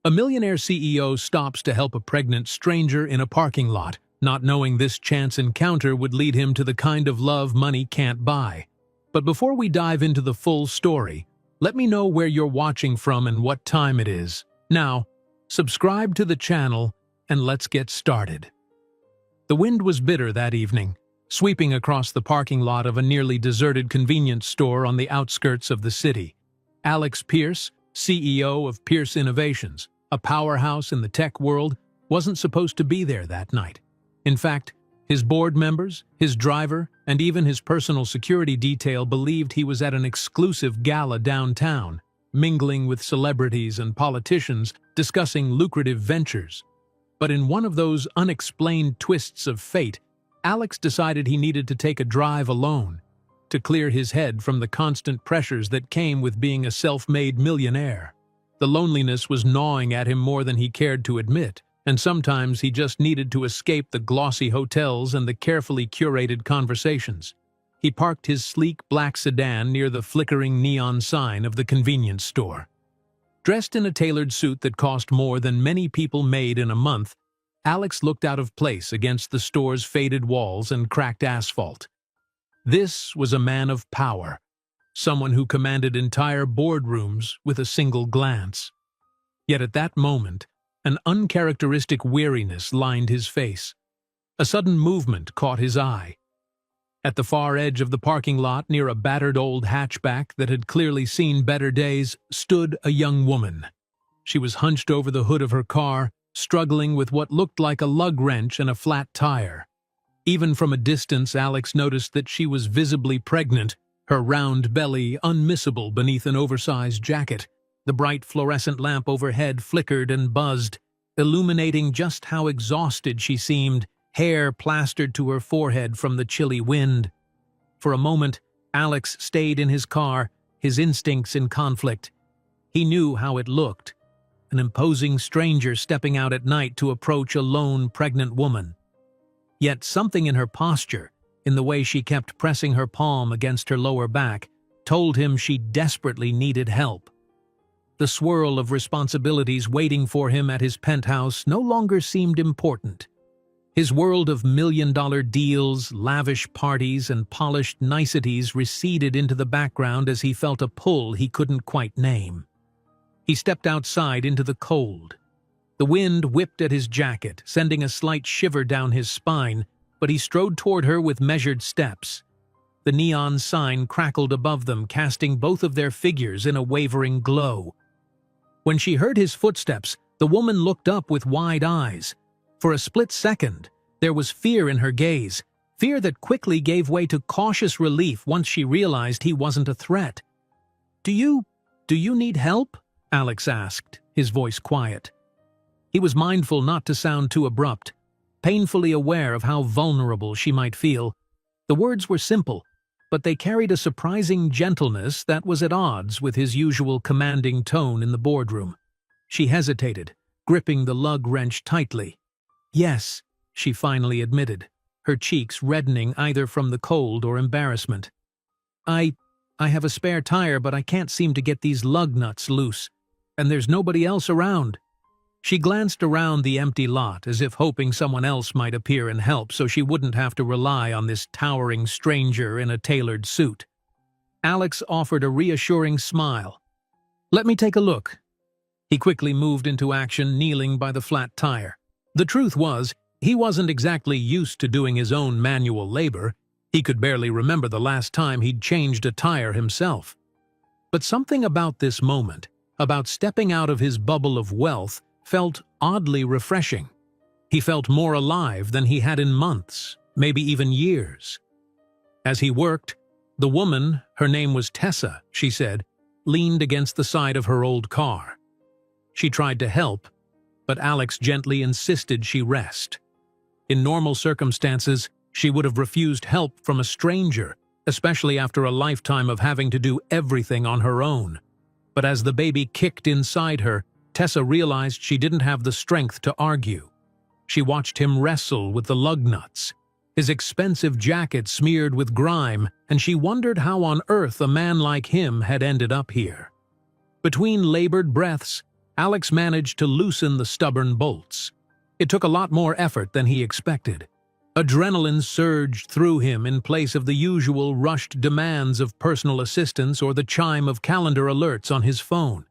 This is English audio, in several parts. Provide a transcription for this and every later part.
A millionaire CEO stops to help a pregnant stranger in a parking lot, not knowing this chance encounter would lead him to the kind of love money can't buy. But before we dive into the full story, let me know where you're watching from and what time it is. Now, subscribe to the channel and let's get started. The wind was bitter that evening, sweeping across the parking lot of a nearly deserted convenience store on the outskirts of the city. Alex Pierce, CEO of Pierce Innovations, a powerhouse in the tech world, wasn't supposed to be there that night. In fact, his board members, his driver, and even his personal security detail believed he was at an exclusive gala downtown, mingling with celebrities and politicians discussing lucrative ventures. But in one of those unexplained twists of fate, Alex decided he needed to take a drive alone, to clear his head from the constant pressures that came with being a self-made millionaire. The loneliness was gnawing at him more than he cared to admit, and sometimes he just needed to escape the glossy hotels and the carefully curated conversations. He parked his sleek black sedan near the flickering neon sign of the convenience store. Dressed in a tailored suit that cost more than many people made in a month, Alex looked out of place against the store's faded walls and cracked asphalt. This was a man of power, someone who commanded entire boardrooms with a single glance. Yet at that moment, an uncharacteristic weariness lined his face. A sudden movement caught his eye. At the far edge of the parking lot, near a battered old hatchback that had clearly seen better days, stood a young woman. She was hunched over the hood of her car, struggling with what looked like a lug wrench and a flat tire. Even from a distance, Alex noticed that she was visibly pregnant, her round belly unmissable beneath an oversized jacket. The bright fluorescent lamp overhead flickered and buzzed, illuminating just how exhausted she seemed, hair plastered to her forehead from the chilly wind. For a moment, Alex stayed in his car, his instincts in conflict. He knew how it looked, an imposing stranger stepping out at night to approach a lone pregnant woman. Yet something in her posture, in the way she kept pressing her palm against her lower back, told him she desperately needed help. The swirl of responsibilities waiting for him at his penthouse no longer seemed important. His world of million-dollar deals, lavish parties, and polished niceties receded into the background as he felt a pull he couldn't quite name. He stepped outside into the cold. The wind whipped at his jacket, sending a slight shiver down his spine, but he strode toward her with measured steps. The neon sign crackled above them, casting both of their figures in a wavering glow. When she heard his footsteps, the woman looked up with wide eyes. For a split second, there was fear in her gaze, fear that quickly gave way to cautious relief once she realized he wasn't a threat. Do you need help?" Alex asked, his voice quiet. He was mindful not to sound too abrupt, painfully aware of how vulnerable she might feel. The words were simple, but they carried a surprising gentleness that was at odds with his usual commanding tone in the boardroom. She hesitated, gripping the lug wrench tightly. "Yes," she finally admitted, her cheeks reddening either from the cold or embarrassment. I have a spare tire, but I can't seem to get these lug nuts loose, and there's nobody else around." She glanced around the empty lot as if hoping someone else might appear and help so she wouldn't have to rely on this towering stranger in a tailored suit. Alex offered a reassuring smile. "Let me take a look." He quickly moved into action, kneeling by the flat tire. The truth was, he wasn't exactly used to doing his own manual labor. He could barely remember the last time he'd changed a tire himself. But something about this moment, about stepping out of his bubble of wealth, felt oddly refreshing. He felt more alive than he had in months, maybe even years. As he worked, the woman, her name was Tessa, she said, leaned against the side of her old car. She tried to help, but Alex gently insisted she rest. In normal circumstances, she would have refused help from a stranger, especially after a lifetime of having to do everything on her own. But as the baby kicked inside her, Tessa realized she didn't have the strength to argue. She watched him wrestle with the lug nuts, his expensive jacket smeared with grime, and she wondered how on earth a man like him had ended up here. Between labored breaths, Alex managed to loosen the stubborn bolts. It took a lot more effort than he expected. Adrenaline surged through him in place of the usual rushed demands of personal assistance or the chime of calendar alerts on his phone.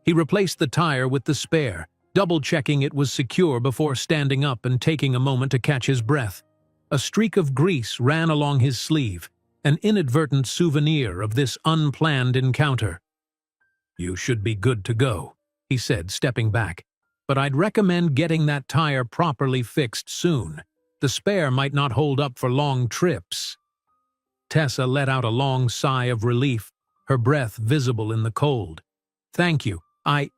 He replaced the tire with the spare, double-checking it was secure before standing up and taking a moment to catch his breath. A streak of grease ran along his sleeve, an inadvertent souvenir of this unplanned encounter. "You should be good to go," he said, stepping back. "But I'd recommend getting that tire properly fixed soon. The spare might not hold up for long trips." Tessa let out a long sigh of relief, her breath visible in the cold. "Thank you. I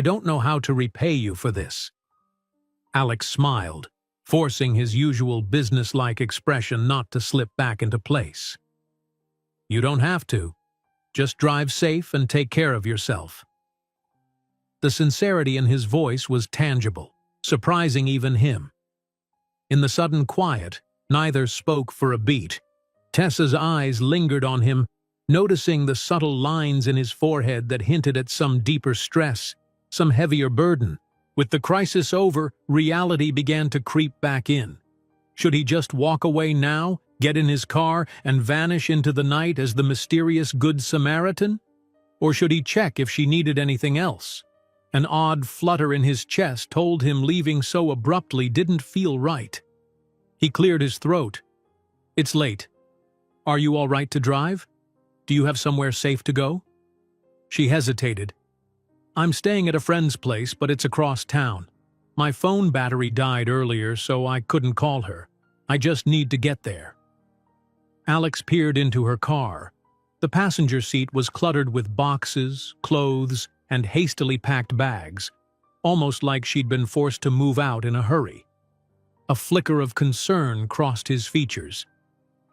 don't know how to repay you for this." Alex smiled, forcing his usual businesslike expression not to slip back into place. "You don't have to. Just drive safe and take care of yourself." The sincerity in his voice was tangible, surprising even him. In the sudden quiet, neither spoke for a beat. Tessa's eyes lingered on him, noticing the subtle lines in his forehead that hinted at some deeper stress, some heavier burden. With the crisis over, reality began to creep back in. Should he just walk away now, get in his car, and vanish into the night as the mysterious Good Samaritan? Or should he check if she needed anything else? An odd flutter in his chest told him leaving so abruptly didn't feel right. He cleared his throat. "It's late. Are you all right to drive? Do you have somewhere safe to go?" She hesitated. "I'm staying at a friend's place, but it's across town. My phone battery died earlier, so I couldn't call her. I just need to get there." Alex peered into her car. The passenger seat was cluttered with boxes, clothes, and hastily packed bags, almost like she'd been forced to move out in a hurry. A flicker of concern crossed his features.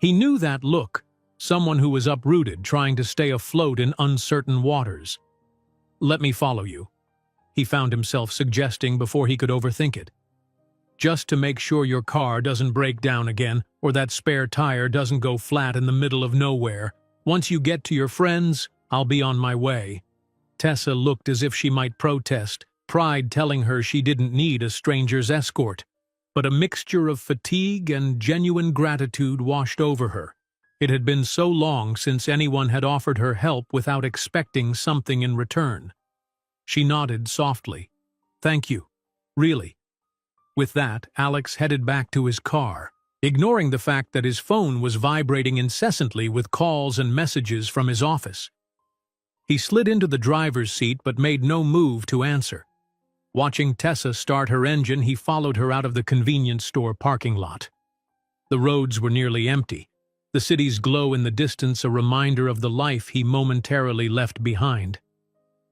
He knew that look, someone who was uprooted trying to stay afloat in uncertain waters. "Let me follow you," he found himself suggesting before he could overthink it. "Just to make sure your car doesn't break down again or that spare tire doesn't go flat in the middle of nowhere. Once you get to your friends, I'll be on my way." Tessa looked as if she might protest, pride telling her she didn't need a stranger's escort. But a mixture of fatigue and genuine gratitude washed over her. It had been so long since anyone had offered her help without expecting something in return. She nodded softly. "Thank you. Really." With that, Alex headed back to his car, ignoring the fact that his phone was vibrating incessantly with calls and messages from his office. He slid into the driver's seat but made no move to answer. Watching Tessa start her engine, he followed her out of the convenience store parking lot. The roads were nearly empty, the city's glow in the distance a reminder of the life he momentarily left behind.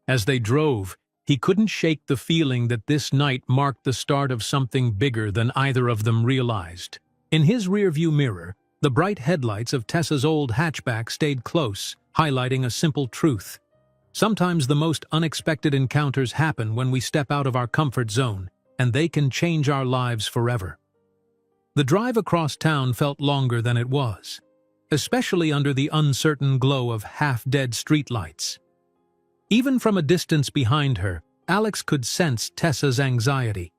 As they drove, he couldn't shake the feeling that this night marked the start of something bigger than either of them realized. In his rearview mirror, the bright headlights of Tessa's old hatchback stayed close, highlighting a simple truth. Sometimes the most unexpected encounters happen when we step out of our comfort zone, and they can change our lives forever. The drive across town felt longer than it was, especially under the uncertain glow of half-dead streetlights. Even from a distance behind her, Alex could sense Tessa's anxiety.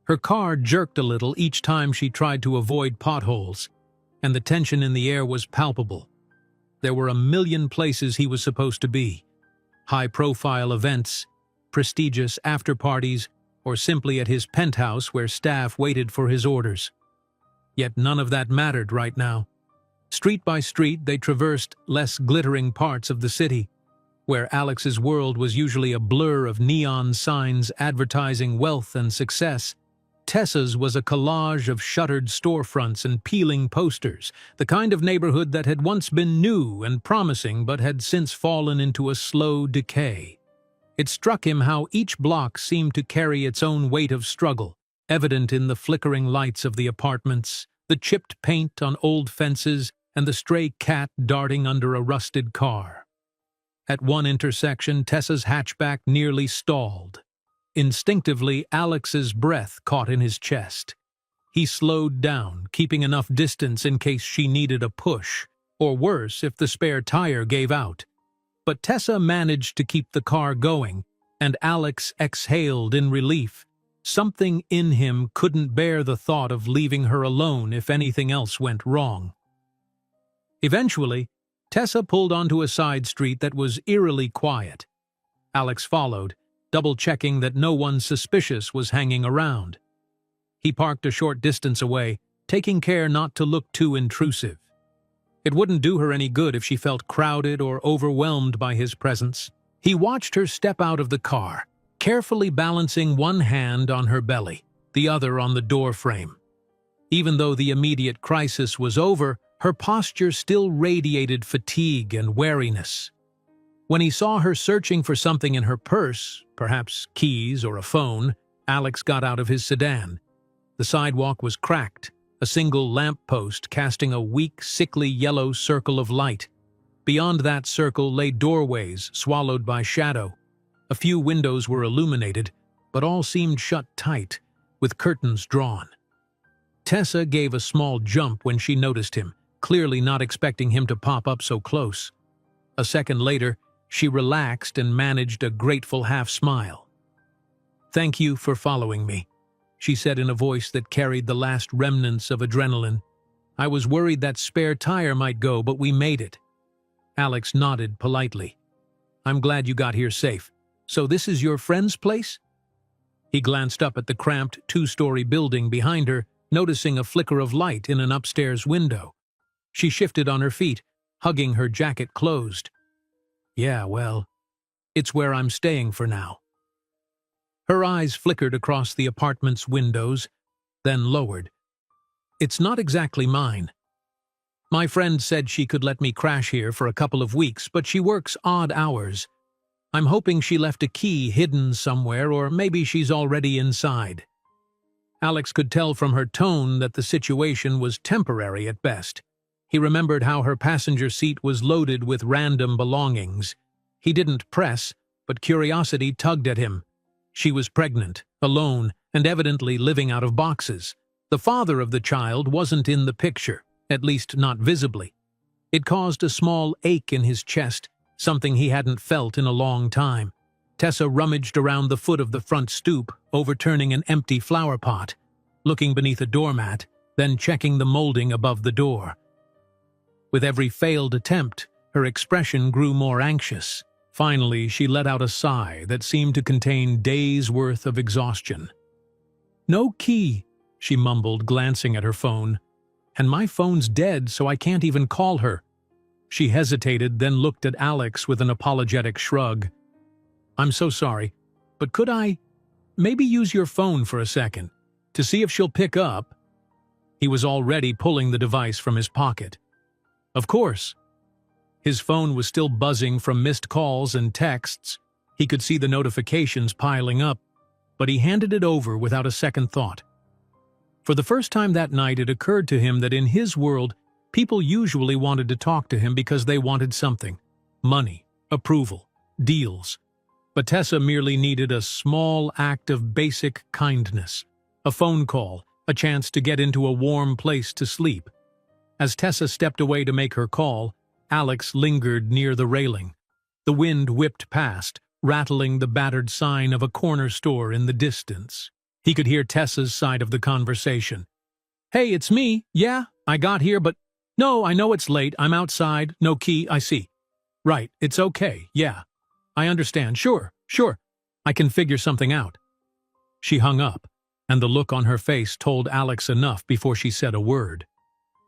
Her car jerked a little each time she tried to avoid potholes, and the tension in the air was palpable. There were a million places he was supposed to be. High-profile events, prestigious after-parties, or simply at his penthouse where staff waited for his orders. Yet none of that mattered right now. Street by street, they traversed less glittering parts of the city, where Alex's world was usually a blur of neon signs advertising wealth and success. Tessa's was a collage of shuttered storefronts and peeling posters, the kind of neighborhood that had once been new and promising but had since fallen into a slow decay. It struck him how each block seemed to carry its own weight of struggle, evident in the flickering lights of the apartments, the chipped paint on old fences, and the stray cat darting under a rusted car. At one intersection, Tessa's hatchback nearly stalled. Instinctively, Alex's breath caught in his chest. He slowed down, keeping enough distance in case she needed a push, or worse, if the spare tire gave out. But Tessa managed to keep the car going, and Alex exhaled in relief. Something in him couldn't bear the thought of leaving her alone if anything else went wrong. Eventually, Tessa pulled onto a side street that was eerily quiet. Alex followed, double-checking that no one suspicious was hanging around. He parked a short distance away, taking care not to look too intrusive. It wouldn't do her any good if she felt crowded or overwhelmed by his presence. He watched her step out of the car, carefully balancing one hand on her belly, the other on the door frame. Even though the immediate crisis was over, her posture still radiated fatigue and wariness. When he saw her searching for something in her purse, perhaps keys or a phone, Alex got out of his sedan. The sidewalk was cracked, a single lamppost casting a weak, sickly yellow circle of light. Beyond that circle lay doorways swallowed by shadow. A few windows were illuminated, but all seemed shut tight, with curtains drawn. Tessa gave a small jump when she noticed him, clearly not expecting him to pop up so close. A second later, she relaxed and managed a grateful half-smile. "Thank you for following me," she said in a voice that carried the last remnants of adrenaline. "I was worried that spare tire might go, but we made it." Alex nodded politely. "I'm glad you got here safe. So this is your friend's place?" He glanced up at the cramped two-story building behind her, noticing a flicker of light in an upstairs window. She shifted on her feet, hugging her jacket closed. "Yeah, well, it's where I'm staying for now." Her eyes flickered across the apartment's windows, then lowered. "It's not exactly mine. My friend said she could let me crash here for a couple of weeks, but she works odd hours. I'm hoping she left a key hidden somewhere, or maybe she's already inside." Alex could tell from her tone that the situation was temporary at best. He remembered how her passenger seat was loaded with random belongings. He didn't press, but curiosity tugged at him. She was pregnant, alone, and evidently living out of boxes. The father of the child wasn't in the picture, at least not visibly. It caused a small ache in his chest, something he hadn't felt in a long time. Tessa rummaged around the foot of the front stoop, overturning an empty flower pot, looking beneath a doormat, then checking the molding above the door. With every failed attempt, her expression grew more anxious. Finally, she let out a sigh that seemed to contain days' worth of exhaustion. "No key," she mumbled, glancing at her phone. "And my phone's dead, so I can't even call her." She hesitated, then looked at Alex with an apologetic shrug. "I'm so sorry, but could I maybe use your phone for a second, to see if she'll pick up?" He was already pulling the device from his pocket. "Of course." His phone was still buzzing from missed calls and texts. He could see the notifications piling up, but he handed it over without a second thought. For the first time that night, it occurred to him that in his world, people usually wanted to talk to him because they wanted something: money, approval, deals. But Tessa merely needed a small act of basic kindness, a phone call, a chance to get into a warm place to sleep. As Tessa stepped away to make her call, Alex lingered near the railing. The wind whipped past, rattling the battered sign of a corner store in the distance. He could hear Tessa's side of the conversation. "Hey, it's me. Yeah, I got here, but no, I know it's late. I'm outside. No key, I see. Right, it's okay. Yeah, I understand. Sure. I can figure something out." She hung up, and the look on her face told Alex enough before she said a word.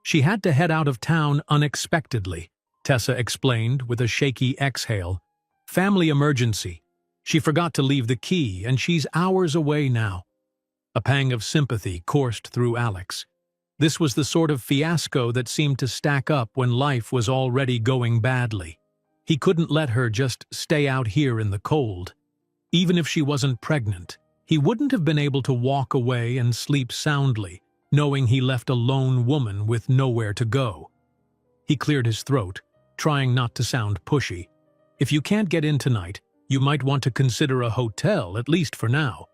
"She had to head out of town unexpectedly," Tessa explained with a shaky exhale. "Family emergency. She forgot to leave the key, and she's hours away now." A pang of sympathy coursed through Alex. This was the sort of fiasco that seemed to stack up when life was already going badly. He couldn't let her just stay out here in the cold. Even if she wasn't pregnant, he wouldn't have been able to walk away and sleep soundly, knowing he left a lone woman with nowhere to go. He cleared his throat, trying not to sound pushy. "If you can't get in tonight, you might want to consider a hotel, at least for now."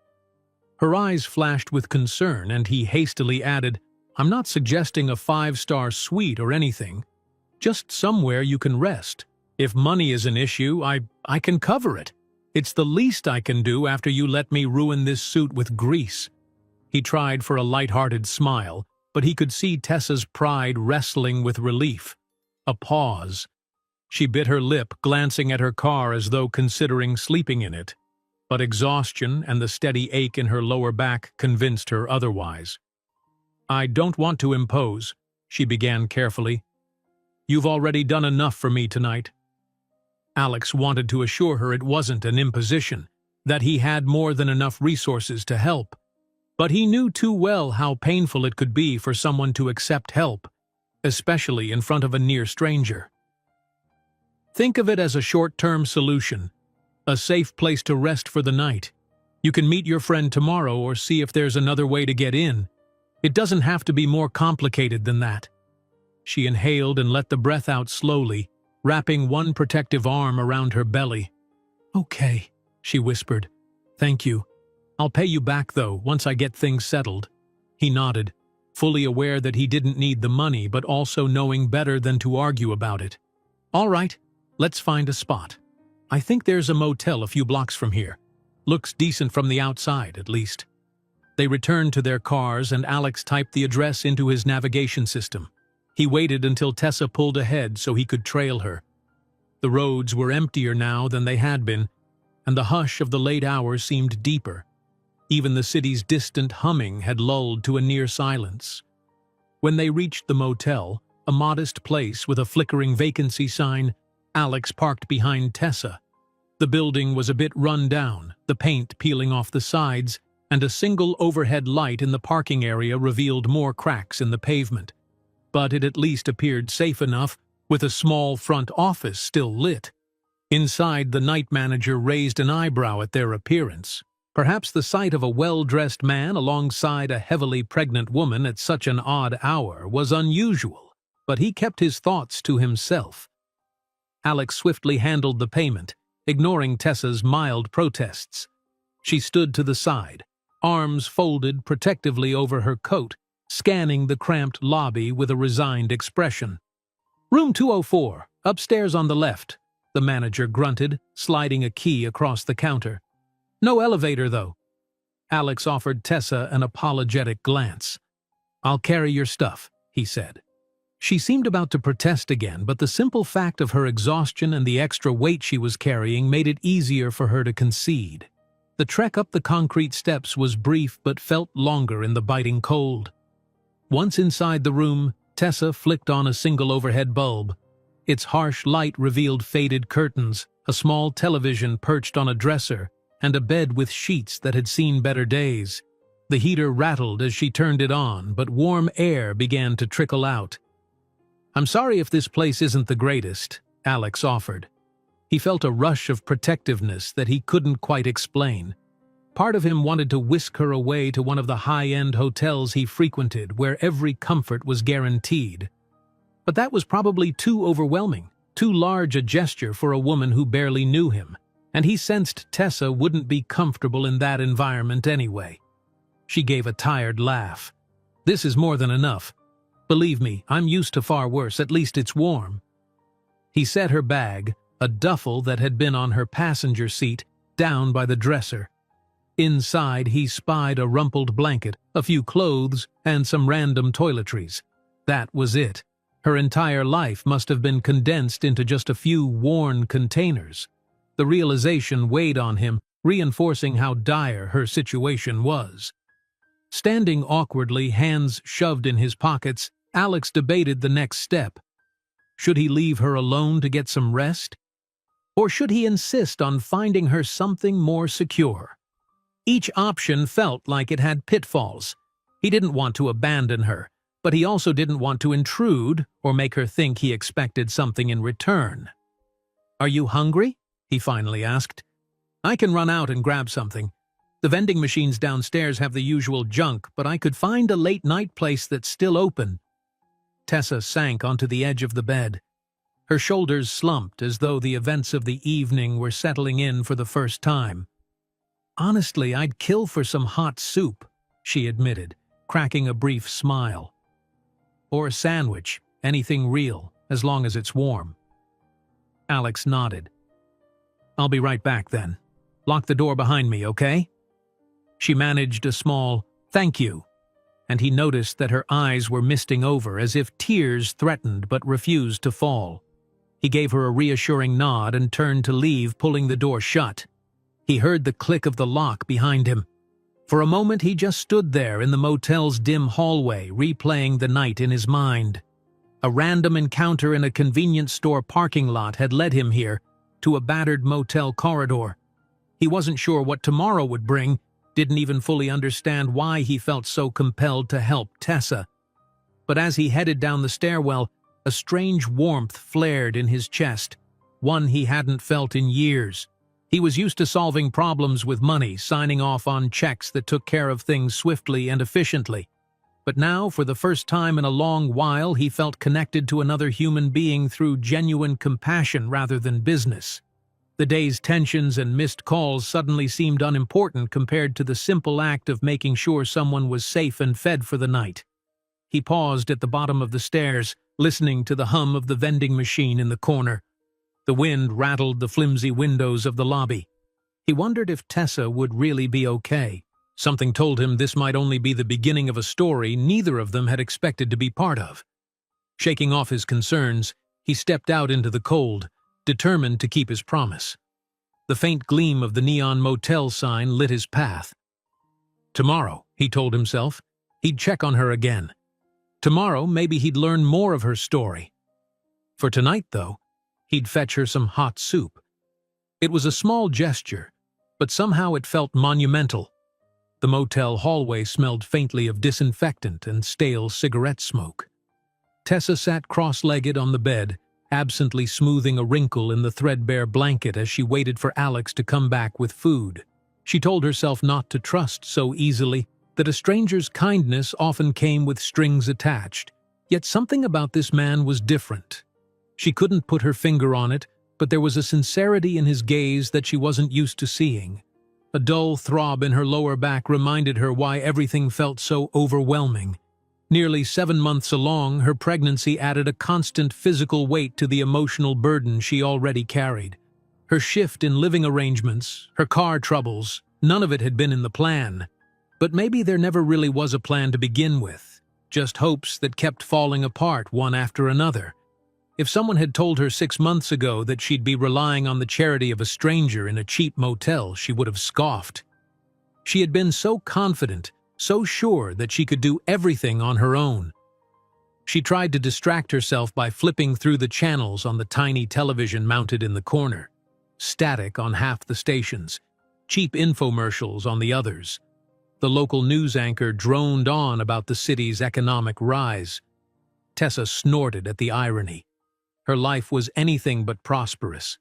Her eyes flashed with concern, and he hastily added, "I'm not suggesting a 5-star suite or anything. Just somewhere you can rest. If money is an issue, I can cover it. It's the least I can do after you let me ruin this suit with grease." He tried for a light-hearted smile, but he could see Tessa's pride wrestling with relief. A pause. She bit her lip, glancing at her car as though considering sleeping in it. But exhaustion and the steady ache in her lower back convinced her otherwise. "I don't want to impose," she began carefully. "You've already done enough for me tonight." Alex wanted to assure her it wasn't an imposition, that he had more than enough resources to help. But he knew too well how painful it could be for someone to accept help, especially in front of a near stranger. "Think of it as a short-term solution, a safe place to rest for the night. You can meet your friend tomorrow or see if there's another way to get in. It doesn't have to be more complicated than that." She inhaled and let the breath out slowly, wrapping one protective arm around her belly. "Okay," she whispered. "Thank you. I'll pay you back, though, once I get things settled." He nodded, fully aware that he didn't need the money, but also knowing better than to argue about it. "All right, let's find a spot. I think there's a motel a few blocks from here. Looks decent from the outside, at least." They returned to their cars and Alex typed the address into his navigation system. He waited until Tessa pulled ahead so he could trail her. The roads were emptier now than they had been, and the hush of the late hours seemed deeper. Even the city's distant humming had lulled to a near silence. When they reached the motel, a modest place with a flickering vacancy sign, Alex parked behind Tessa. The building was a bit run down, the paint peeling off the sides, and a single overhead light in the parking area revealed more cracks in the pavement. But it at least appeared safe enough, with a small front office still lit. Inside, the night manager raised an eyebrow at their appearance. Perhaps the sight of a well-dressed man alongside a heavily pregnant woman at such an odd hour was unusual, but he kept his thoughts to himself. Alex swiftly handled the payment, ignoring Tessa's mild protests. She stood to the side, arms folded protectively over her coat, scanning the cramped lobby with a resigned expression. "Room 204, upstairs on the left," the manager grunted, sliding a key across the counter. "No elevator, though." Alex offered Tessa an apologetic glance. "I'll carry your stuff," he said. She seemed about to protest again, but the simple fact of her exhaustion and the extra weight she was carrying made it easier for her to concede. The trek up the concrete steps was brief but felt longer in the biting cold. Once inside the room, Tessa flicked on a single overhead bulb. Its harsh light revealed faded curtains, a small television perched on a dresser, and a bed with sheets that had seen better days. The heater rattled as she turned it on, but warm air began to trickle out. "I'm sorry if this place isn't the greatest," Alex offered. He felt a rush of protectiveness that he couldn't quite explain. Part of him wanted to whisk her away to one of the high-end hotels he frequented, where every comfort was guaranteed. But that was probably too overwhelming, too large a gesture for a woman who barely knew him, and he sensed Tessa wouldn't be comfortable in that environment anyway. She gave a tired laugh. "This is more than enough. Believe me, I'm used to far worse, at least it's warm." He set her bag, a duffel that had been on her passenger seat, down by the dresser. Inside, he spied a rumpled blanket, a few clothes, and some random toiletries. That was it. Her entire life must have been condensed into just a few worn containers. The realization weighed on him, reinforcing how dire her situation was. Standing awkwardly, hands shoved in his pockets, Alex debated the next step. Should he leave her alone to get some rest? Or should he insist on finding her something more secure? Each option felt like it had pitfalls. He didn't want to abandon her, but he also didn't want to intrude or make her think he expected something in return. "Are you hungry?" he finally asked. "I can run out and grab something. The vending machines downstairs have the usual junk, but I could find a late-night place that's still open." Tessa sank onto the edge of the bed. Her shoulders slumped as though the events of the evening were settling in for the first time. "Honestly, I'd kill for some hot soup," she admitted, cracking a brief smile. "Or a sandwich, anything real, as long as it's warm." Alex nodded. "I'll be right back then." Lock the door behind me, okay?" She managed a small "thank you," and he noticed that her eyes were misting over as if tears threatened but refused to fall. He gave her a reassuring nod and turned to leave, pulling the door shut. He heard the click of the lock behind him. For a moment he just stood there in the motel's dim hallway, replaying the night in his mind. A random encounter in a convenience store parking lot had led him here, to a battered motel corridor. He wasn't sure what tomorrow would bring, didn't even fully understand why he felt so compelled to help Tessa. But as he headed down the stairwell, a strange warmth flared in his chest, one he hadn't felt in years. He was used to solving problems with money, signing off on checks that took care of things swiftly and efficiently. But now, for the first time in a long while, he felt connected to another human being through genuine compassion rather than business. The day's tensions and missed calls suddenly seemed unimportant compared to the simple act of making sure someone was safe and fed for the night. He paused at the bottom of the stairs, listening to the hum of the vending machine in the corner. The wind rattled the flimsy windows of the lobby. He wondered if Tessa would really be okay. Something told him this might only be the beginning of a story neither of them had expected to be part of. Shaking off his concerns, he stepped out into the cold, determined to keep his promise. The faint gleam of the neon motel sign lit his path. Tomorrow, he told himself, he'd check on her again. Tomorrow, maybe he'd learn more of her story. For tonight, though, he'd fetch her some hot soup. It was a small gesture, but somehow it felt monumental. The motel hallway smelled faintly of disinfectant and stale cigarette smoke. Tessa sat cross-legged on the bed, absently smoothing a wrinkle in the threadbare blanket as she waited for Alex to come back with food. She told herself not to trust so easily, that a stranger's kindness often came with strings attached. Yet something about this man was different. She couldn't put her finger on it, but there was a sincerity in his gaze that she wasn't used to seeing. A dull throb in her lower back reminded her why everything felt so overwhelming. Nearly 7 months along, her pregnancy added a constant physical weight to the emotional burden she already carried. Her shift in living arrangements, her car troubles, none of it had been in the plan. But maybe there never really was a plan to begin with, just hopes that kept falling apart one after another. If someone had told her 6 months ago that she'd be relying on the charity of a stranger in a cheap motel, she would have scoffed. She had been so confident, so sure that she could do everything on her own. She tried to distract herself by flipping through the channels on the tiny television mounted in the corner. Static on half the stations, cheap infomercials on the others. The local news anchor droned on about the city's economic rise. Tessa snorted at the irony. Her life was anything but prosperous.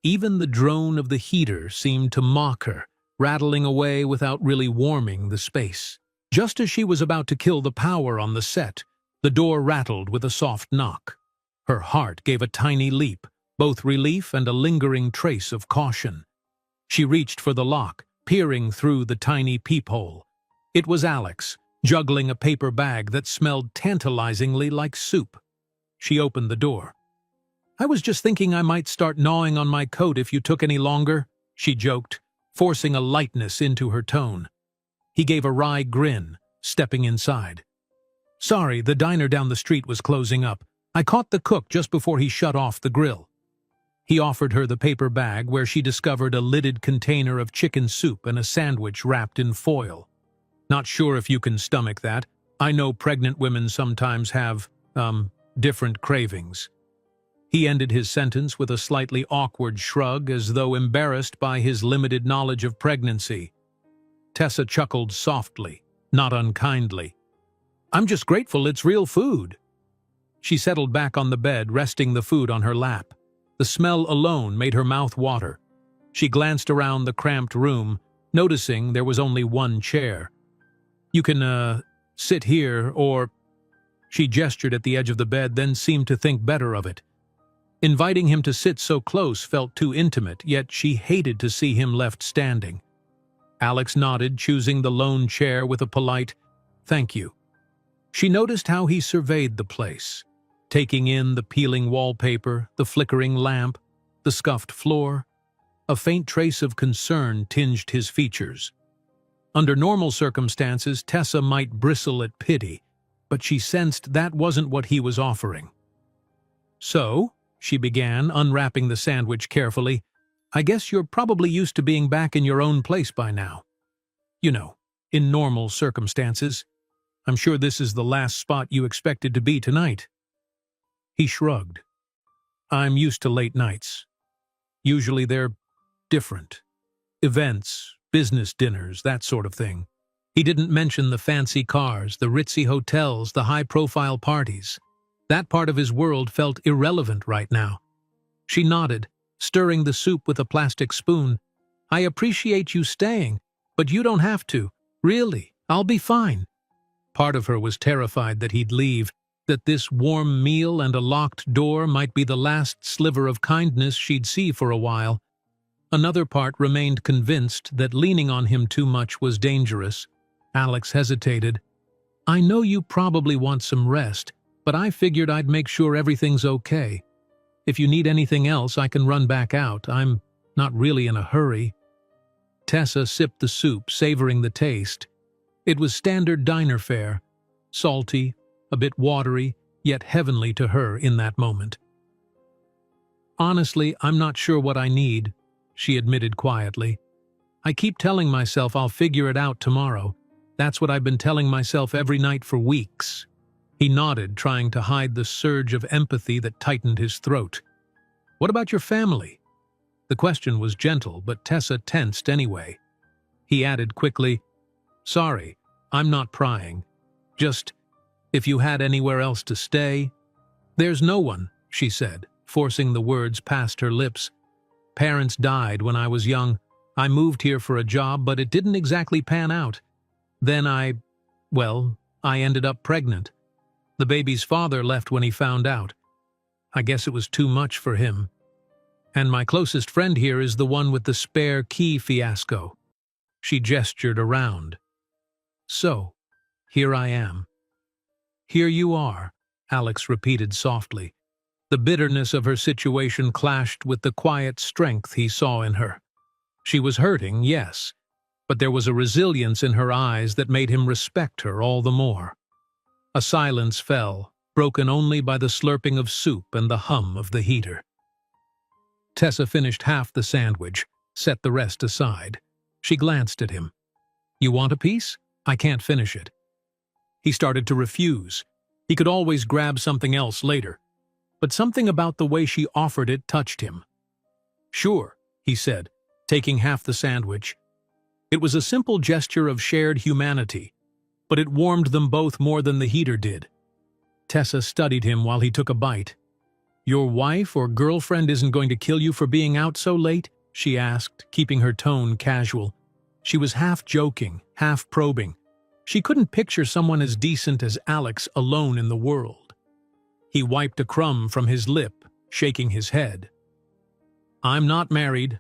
Even the drone of the heater seemed to mock her, rattling away without really warming the space. Just as she was about to kill the power on the set, the door rattled with a soft knock. Her heart gave a tiny leap, both relief and a lingering trace of caution. She reached for the lock, peering through the tiny peephole. It was Alex, juggling a paper bag that smelled tantalizingly like soup. She opened the door. "I was just thinking I might start gnawing on my coat if you took any longer," she joked, forcing a lightness into her tone. He gave a wry grin, stepping inside. "Sorry, the diner down the street was closing up. I caught the cook just before he shut off the grill." He offered her the paper bag where she discovered a lidded container of chicken soup and a sandwich wrapped in foil. "Not sure if you can stomach that. I know pregnant women sometimes have, different cravings." He ended his sentence with a slightly awkward shrug as though embarrassed by his limited knowledge of pregnancy. Tessa chuckled softly, not unkindly. "I'm just grateful it's real food." She settled back on the bed, resting the food on her lap. The smell alone made her mouth water. She glanced around the cramped room, noticing there was only one chair. "You can, sit here, or—" She gestured at the edge of the bed, then seemed to think better of it. Inviting him to sit so close felt too intimate, yet she hated to see him left standing. Alex nodded, choosing the lone chair with a polite, "Thank you." She noticed how he surveyed the place, taking in the peeling wallpaper, the flickering lamp, the scuffed floor. A faint trace of concern tinged his features. Under normal circumstances, Tessa might bristle at pity, but she sensed that wasn't what he was offering. "So," she began, unwrapping the sandwich carefully, "I guess you're probably used to being back in your own place by now. You know, in normal circumstances. I'm sure this is the last spot you expected to be tonight." He shrugged. "I'm used to late nights. Usually they're different. Events, business dinners, that sort of thing." He didn't mention the fancy cars, the ritzy hotels, the high-profile parties. That part of his world felt irrelevant right now. She nodded, stirring the soup with a plastic spoon. "I appreciate you staying, but you don't have to. Really, I'll be fine." Part of her was terrified that he'd leave, that this warm meal and a locked door might be the last sliver of kindness she'd see for a while. Another part remained convinced that leaning on him too much was dangerous. Alex hesitated. "I know you probably want some rest, but I figured I'd make sure everything's okay. If you need anything else, I can run back out. I'm not really in a hurry." Tessa sipped the soup, savoring the taste. It was standard diner fare, salty, a bit watery, yet heavenly to her in that moment. "Honestly, I'm not sure what I need," she admitted quietly. "I keep telling myself I'll figure it out tomorrow. That's what I've been telling myself every night for weeks." He nodded, trying to hide the surge of empathy that tightened his throat. "What about your family?" The question was gentle, but Tessa tensed anyway. He added quickly, "Sorry, I'm not prying. Just, if you had anywhere else to stay." "There's no one," she said, forcing the words past her lips. "Parents died when I was young. I moved here for a job, but it didn't exactly pan out. Then I ended up pregnant. The baby's father left when he found out. I guess it was too much for him. And my closest friend here is the one with the spare key fiasco." She gestured around. "So, here I am." "Here you are," Alex repeated softly. The bitterness of her situation clashed with the quiet strength he saw in her. She was hurting, yes, but there was a resilience in her eyes that made him respect her all the more. A silence fell, broken only by the slurping of soup and the hum of the heater. Tessa finished half the sandwich, set the rest aside. She glanced at him. "You want a piece? I can't finish it." He started to refuse. He could always grab something else later. But something about the way she offered it touched him. "Sure," he said, taking half the sandwich. It was a simple gesture of shared humanity, but it warmed them both more than the heater did. Tessa studied him while he took a bite. "Your wife or girlfriend isn't going to kill you for being out so late?" she asked, keeping her tone casual. She was half joking, half probing. She couldn't picture someone as decent as Alex alone in the world. He wiped a crumb from his lip, shaking his head. "I'm not married.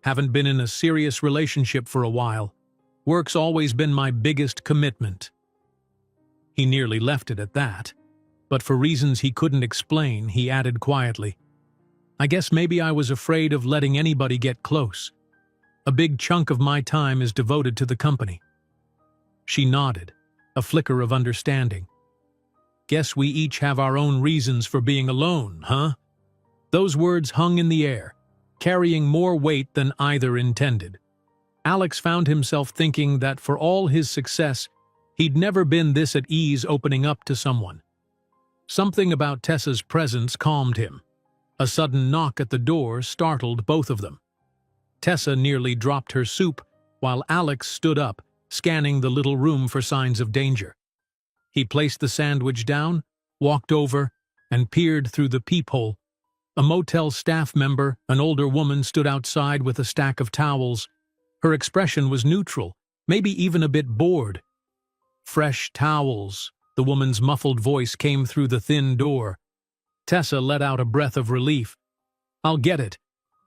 Haven't been in a serious relationship for a while. Work's always been my biggest commitment." He nearly left it at that, but for reasons he couldn't explain, he added quietly, "I guess maybe I was afraid of letting anybody get close. A big chunk of my time is devoted to the company." She nodded, a flicker of understanding. "Guess we each have our own reasons for being alone, huh?" Those words hung in the air, carrying more weight than either intended. Alex found himself thinking that for all his success, he'd never been this at ease opening up to someone. Something about Tessa's presence calmed him. A sudden knock at the door startled both of them. Tessa nearly dropped her soup, while Alex stood up, scanning the little room for signs of danger. He placed the sandwich down, walked over, and peered through the peephole. A motel staff member, an older woman, stood outside with a stack of towels. Her expression was neutral, maybe even a bit bored. "Fresh towels," the woman's muffled voice came through the thin door. Tessa let out a breath of relief. "I'll get it."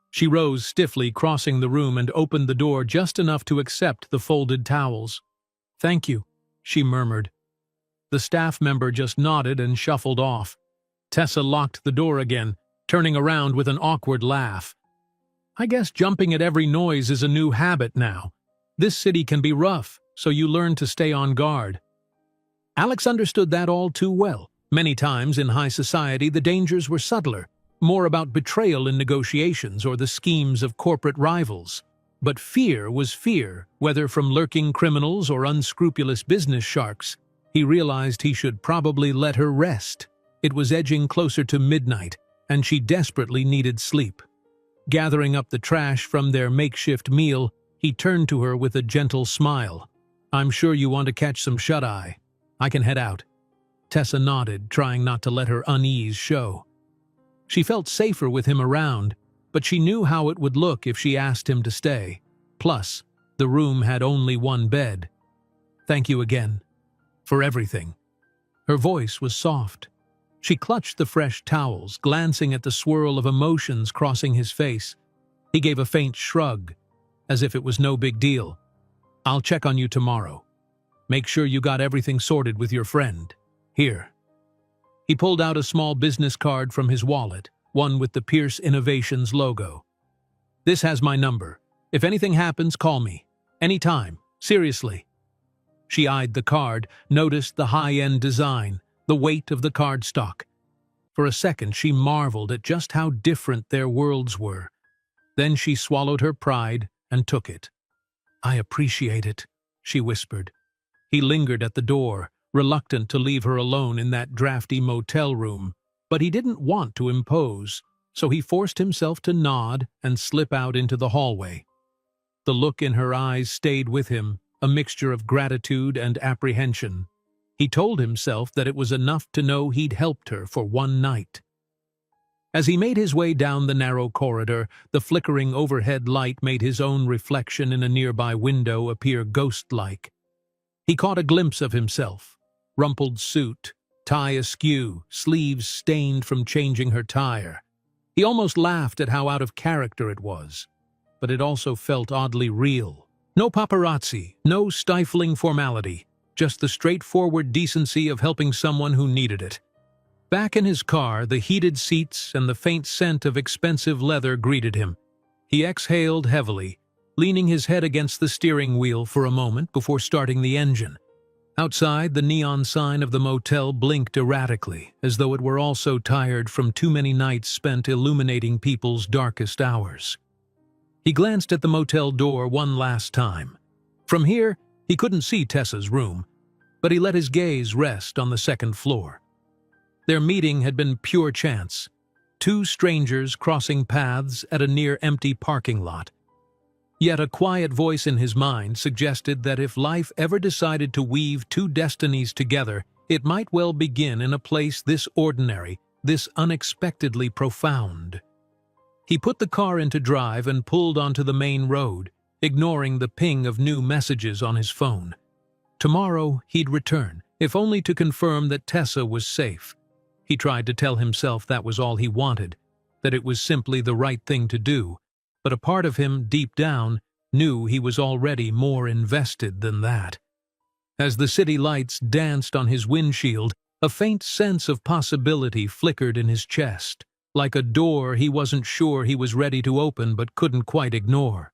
She rose stiffly, crossing the room, and opened the door just enough to accept the folded towels. "Thank you," she murmured. The staff member just nodded and shuffled off. Tessa locked the door again, turning around with an awkward laugh. I guess jumping at every noise is a new habit now. This city can be rough, so you learn to stay on guard. Alex understood that all too well. Many times in high society, the dangers were subtler, more about betrayal in negotiations or the schemes of corporate rivals. But fear was fear, whether from lurking criminals or unscrupulous business sharks. He realized he should probably let her rest. It was edging closer to midnight, and she desperately needed sleep. Gathering up the trash from their makeshift meal, he turned to her with a gentle smile. "I'm sure you want to catch some shut-eye. I can head out." Tessa nodded, trying not to let her unease show. She felt safer with him around, but she knew how it would look if she asked him to stay. Plus, the room had only one bed. "Thank you again. For everything." Her voice was soft. She clutched the fresh towels, glancing at the swirl of emotions crossing his face. He gave a faint shrug, as if it was no big deal. "I'll check on you tomorrow. Make sure you got everything sorted with your friend. Here." He pulled out a small business card from his wallet, one with the Pierce Innovations logo. "This has my number. If anything happens, call me. Anytime. Seriously." She eyed the card, noticed the high-end design, the weight of the cardstock. For a second, she marveled at just how different their worlds were. Then she swallowed her pride and took it. "I appreciate it," she whispered. He lingered at the door, reluctant to leave her alone in that drafty motel room, but he didn't want to impose, so he forced himself to nod and slip out into the hallway. The look in her eyes stayed with him, a mixture of gratitude and apprehension. He told himself that it was enough to know he'd helped her for one night. As he made his way down the narrow corridor, the flickering overhead light made his own reflection in a nearby window appear ghost-like. He caught a glimpse of himself. Rumpled suit, tie askew, sleeves stained from changing her tire. He almost laughed at how out of character it was, but it also felt oddly real. No paparazzi, no stifling formality, just the straightforward decency of helping someone who needed it. Back in his car, the heated seats and the faint scent of expensive leather greeted him. He exhaled heavily, leaning his head against the steering wheel for a moment before starting the engine. Outside, the neon sign of the motel blinked erratically, as though it were also tired from too many nights spent illuminating people's darkest hours. He glanced at the motel door one last time. From here, he couldn't see Tessa's room, but he let his gaze rest on the second floor. Their meeting had been pure chance. Two strangers crossing paths at a near-empty parking lot. Yet a quiet voice in his mind suggested that if life ever decided to weave two destinies together, it might well begin in a place this ordinary, this unexpectedly profound. He put the car into drive and pulled onto the main road, ignoring the ping of new messages on his phone. Tomorrow he'd return, if only to confirm that Tessa was safe. He tried to tell himself that was all he wanted, that it was simply the right thing to do, but a part of him, deep down, knew he was already more invested than that. As the city lights danced on his windshield, a faint sense of possibility flickered in his chest, like a door he wasn't sure he was ready to open but couldn't quite ignore.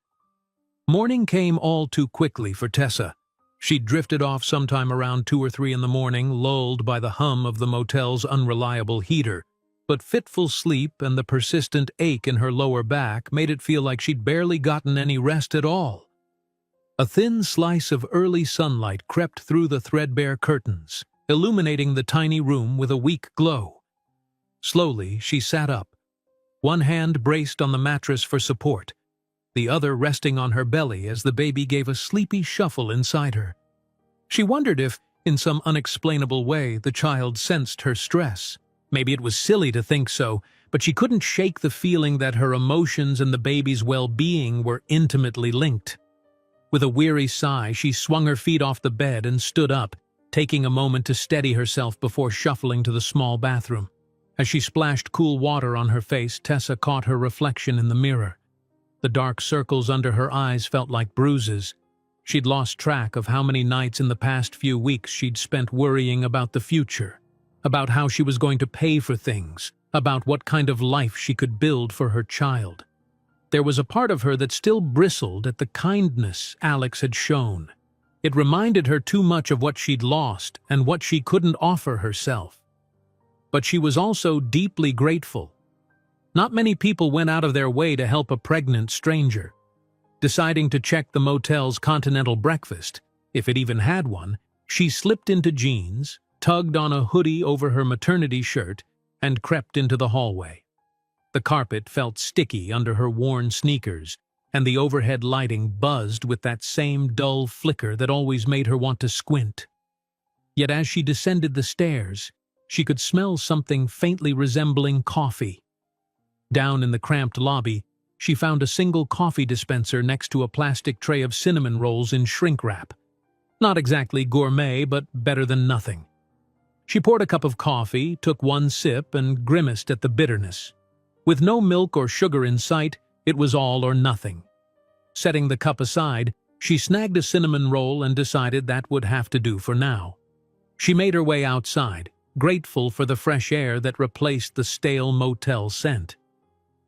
Morning came all too quickly for Tessa. She'd drifted off sometime around 2 or 3 in the morning, lulled by the hum of the motel's unreliable heater. But fitful sleep and the persistent ache in her lower back made it feel like she'd barely gotten any rest at all. A thin slice of early sunlight crept through the threadbare curtains, illuminating the tiny room with a weak glow. Slowly, she sat up, one hand braced on the mattress for support, the other resting on her belly as the baby gave a sleepy shuffle inside her. She wondered if, in some unexplainable way, the child sensed her stress. Maybe it was silly to think so, but she couldn't shake the feeling that her emotions and the baby's well-being were intimately linked. With a weary sigh, she swung her feet off the bed and stood up, taking a moment to steady herself before shuffling to the small bathroom. As she splashed cool water on her face, Tessa caught her reflection in the mirror. The dark circles under her eyes felt like bruises. She'd lost track of how many nights in the past few weeks she'd spent worrying about the future, about how she was going to pay for things, about what kind of life she could build for her child. there was a part of her that still bristled at the kindness Alex had shown. It reminded her too much of what she'd lost and what she couldn't offer herself. But she was also deeply grateful. Not many people went out of their way to help a pregnant stranger. Deciding to check the motel's continental breakfast, if it even had one, she slipped into jeans, tugged on a hoodie over her maternity shirt, and crept into the hallway. The carpet felt sticky under her worn sneakers, and the overhead lighting buzzed with that same dull flicker that always made her want to squint. Yet as she descended the stairs, she could smell something faintly resembling coffee. Down in the cramped lobby, she found a single coffee dispenser next to a plastic tray of cinnamon rolls in shrink wrap. Not exactly gourmet, but better than nothing. She poured a cup of coffee, took one sip, and grimaced at the bitterness. With no milk or sugar in sight, it was all or nothing. Setting the cup aside, she snagged a cinnamon roll and decided that would have to do for now. She made her way outside, grateful for the fresh air that replaced the stale motel scent.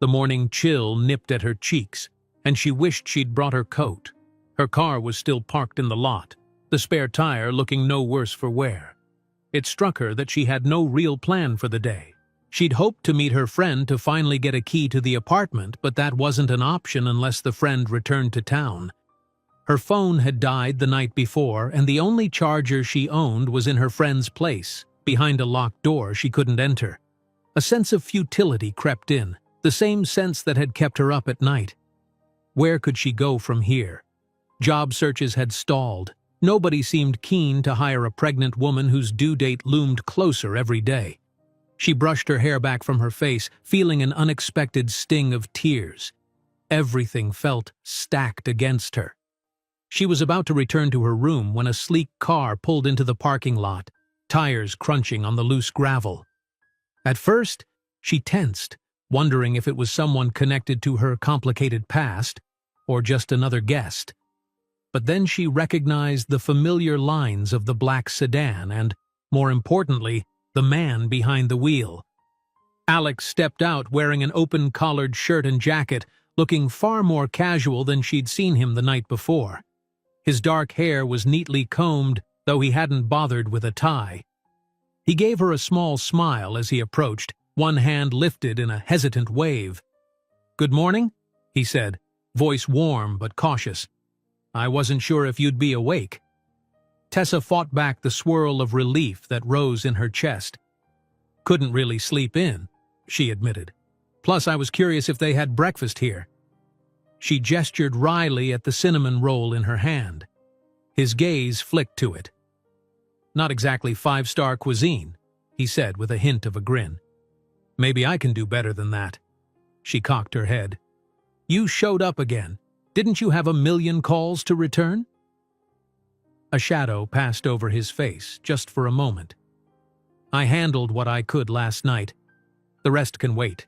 The morning chill nipped at her cheeks, and she wished she'd brought her coat. Her car was still parked in the lot, the spare tire looking no worse for wear. It struck her that she had no real plan for the day. She'd hoped to meet her friend to finally get a key to the apartment, but that wasn't an option unless the friend returned to town. Her phone had died the night before, and the only charger she owned was in her friend's place, behind a locked door she couldn't enter. A sense of futility crept in, the same sense that had kept her up at night. Where could she go from here? Job searches had stalled. Nobody seemed keen to hire a pregnant woman whose due date loomed closer every day. She brushed her hair back from her face, feeling an unexpected sting of tears. Everything felt stacked against her. She was about to return to her room when a sleek car pulled into the parking lot, tires crunching on the loose gravel. At first, she tensed, wondering if it was someone connected to her complicated past, or just another guest. But then she recognized the familiar lines of the black sedan and, more importantly, the man behind the wheel. Alex stepped out wearing an open-collared shirt and jacket, looking far more casual than she'd seen him the night before. His dark hair was neatly combed, though he hadn't bothered with a tie. He gave her a small smile as he approached, one hand lifted in a hesitant wave. "Good morning," he said, voice warm but cautious. "I wasn't sure if you'd be awake." Tessa fought back the swirl of relief that rose in her chest. "Couldn't really sleep in," she admitted. "Plus, I was curious if they had breakfast here." She gestured wryly at the cinnamon roll in her hand. His gaze flicked to it. "Not exactly five-star cuisine," he said with a hint of a grin. "Maybe I can do better than that." She cocked her head. "You showed up again. Didn't you have a million calls to return?" A shadow passed over his face, just for a moment. "I handled what I could last night. The rest can wait.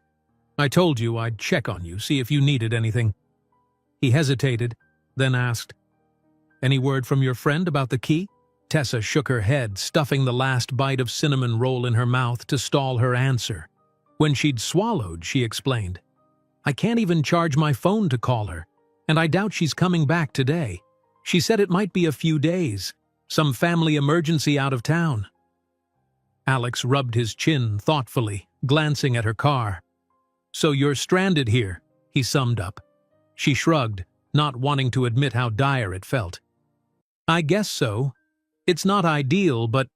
I told you I'd check on you, see if you needed anything." He hesitated, then asked, "Any word from your friend about the key?" Tessa shook her head, stuffing the last bite of cinnamon roll in her mouth to stall her answer. When she'd swallowed, she explained, "I can't even charge my phone to call her, and I doubt she's coming back today. She said it might be a few days, some family emergency out of town." Alex rubbed his chin thoughtfully, glancing at her car. "So you're stranded here," he summed up. She shrugged, not wanting to admit how dire it felt. "I guess so. It's not ideal, but—"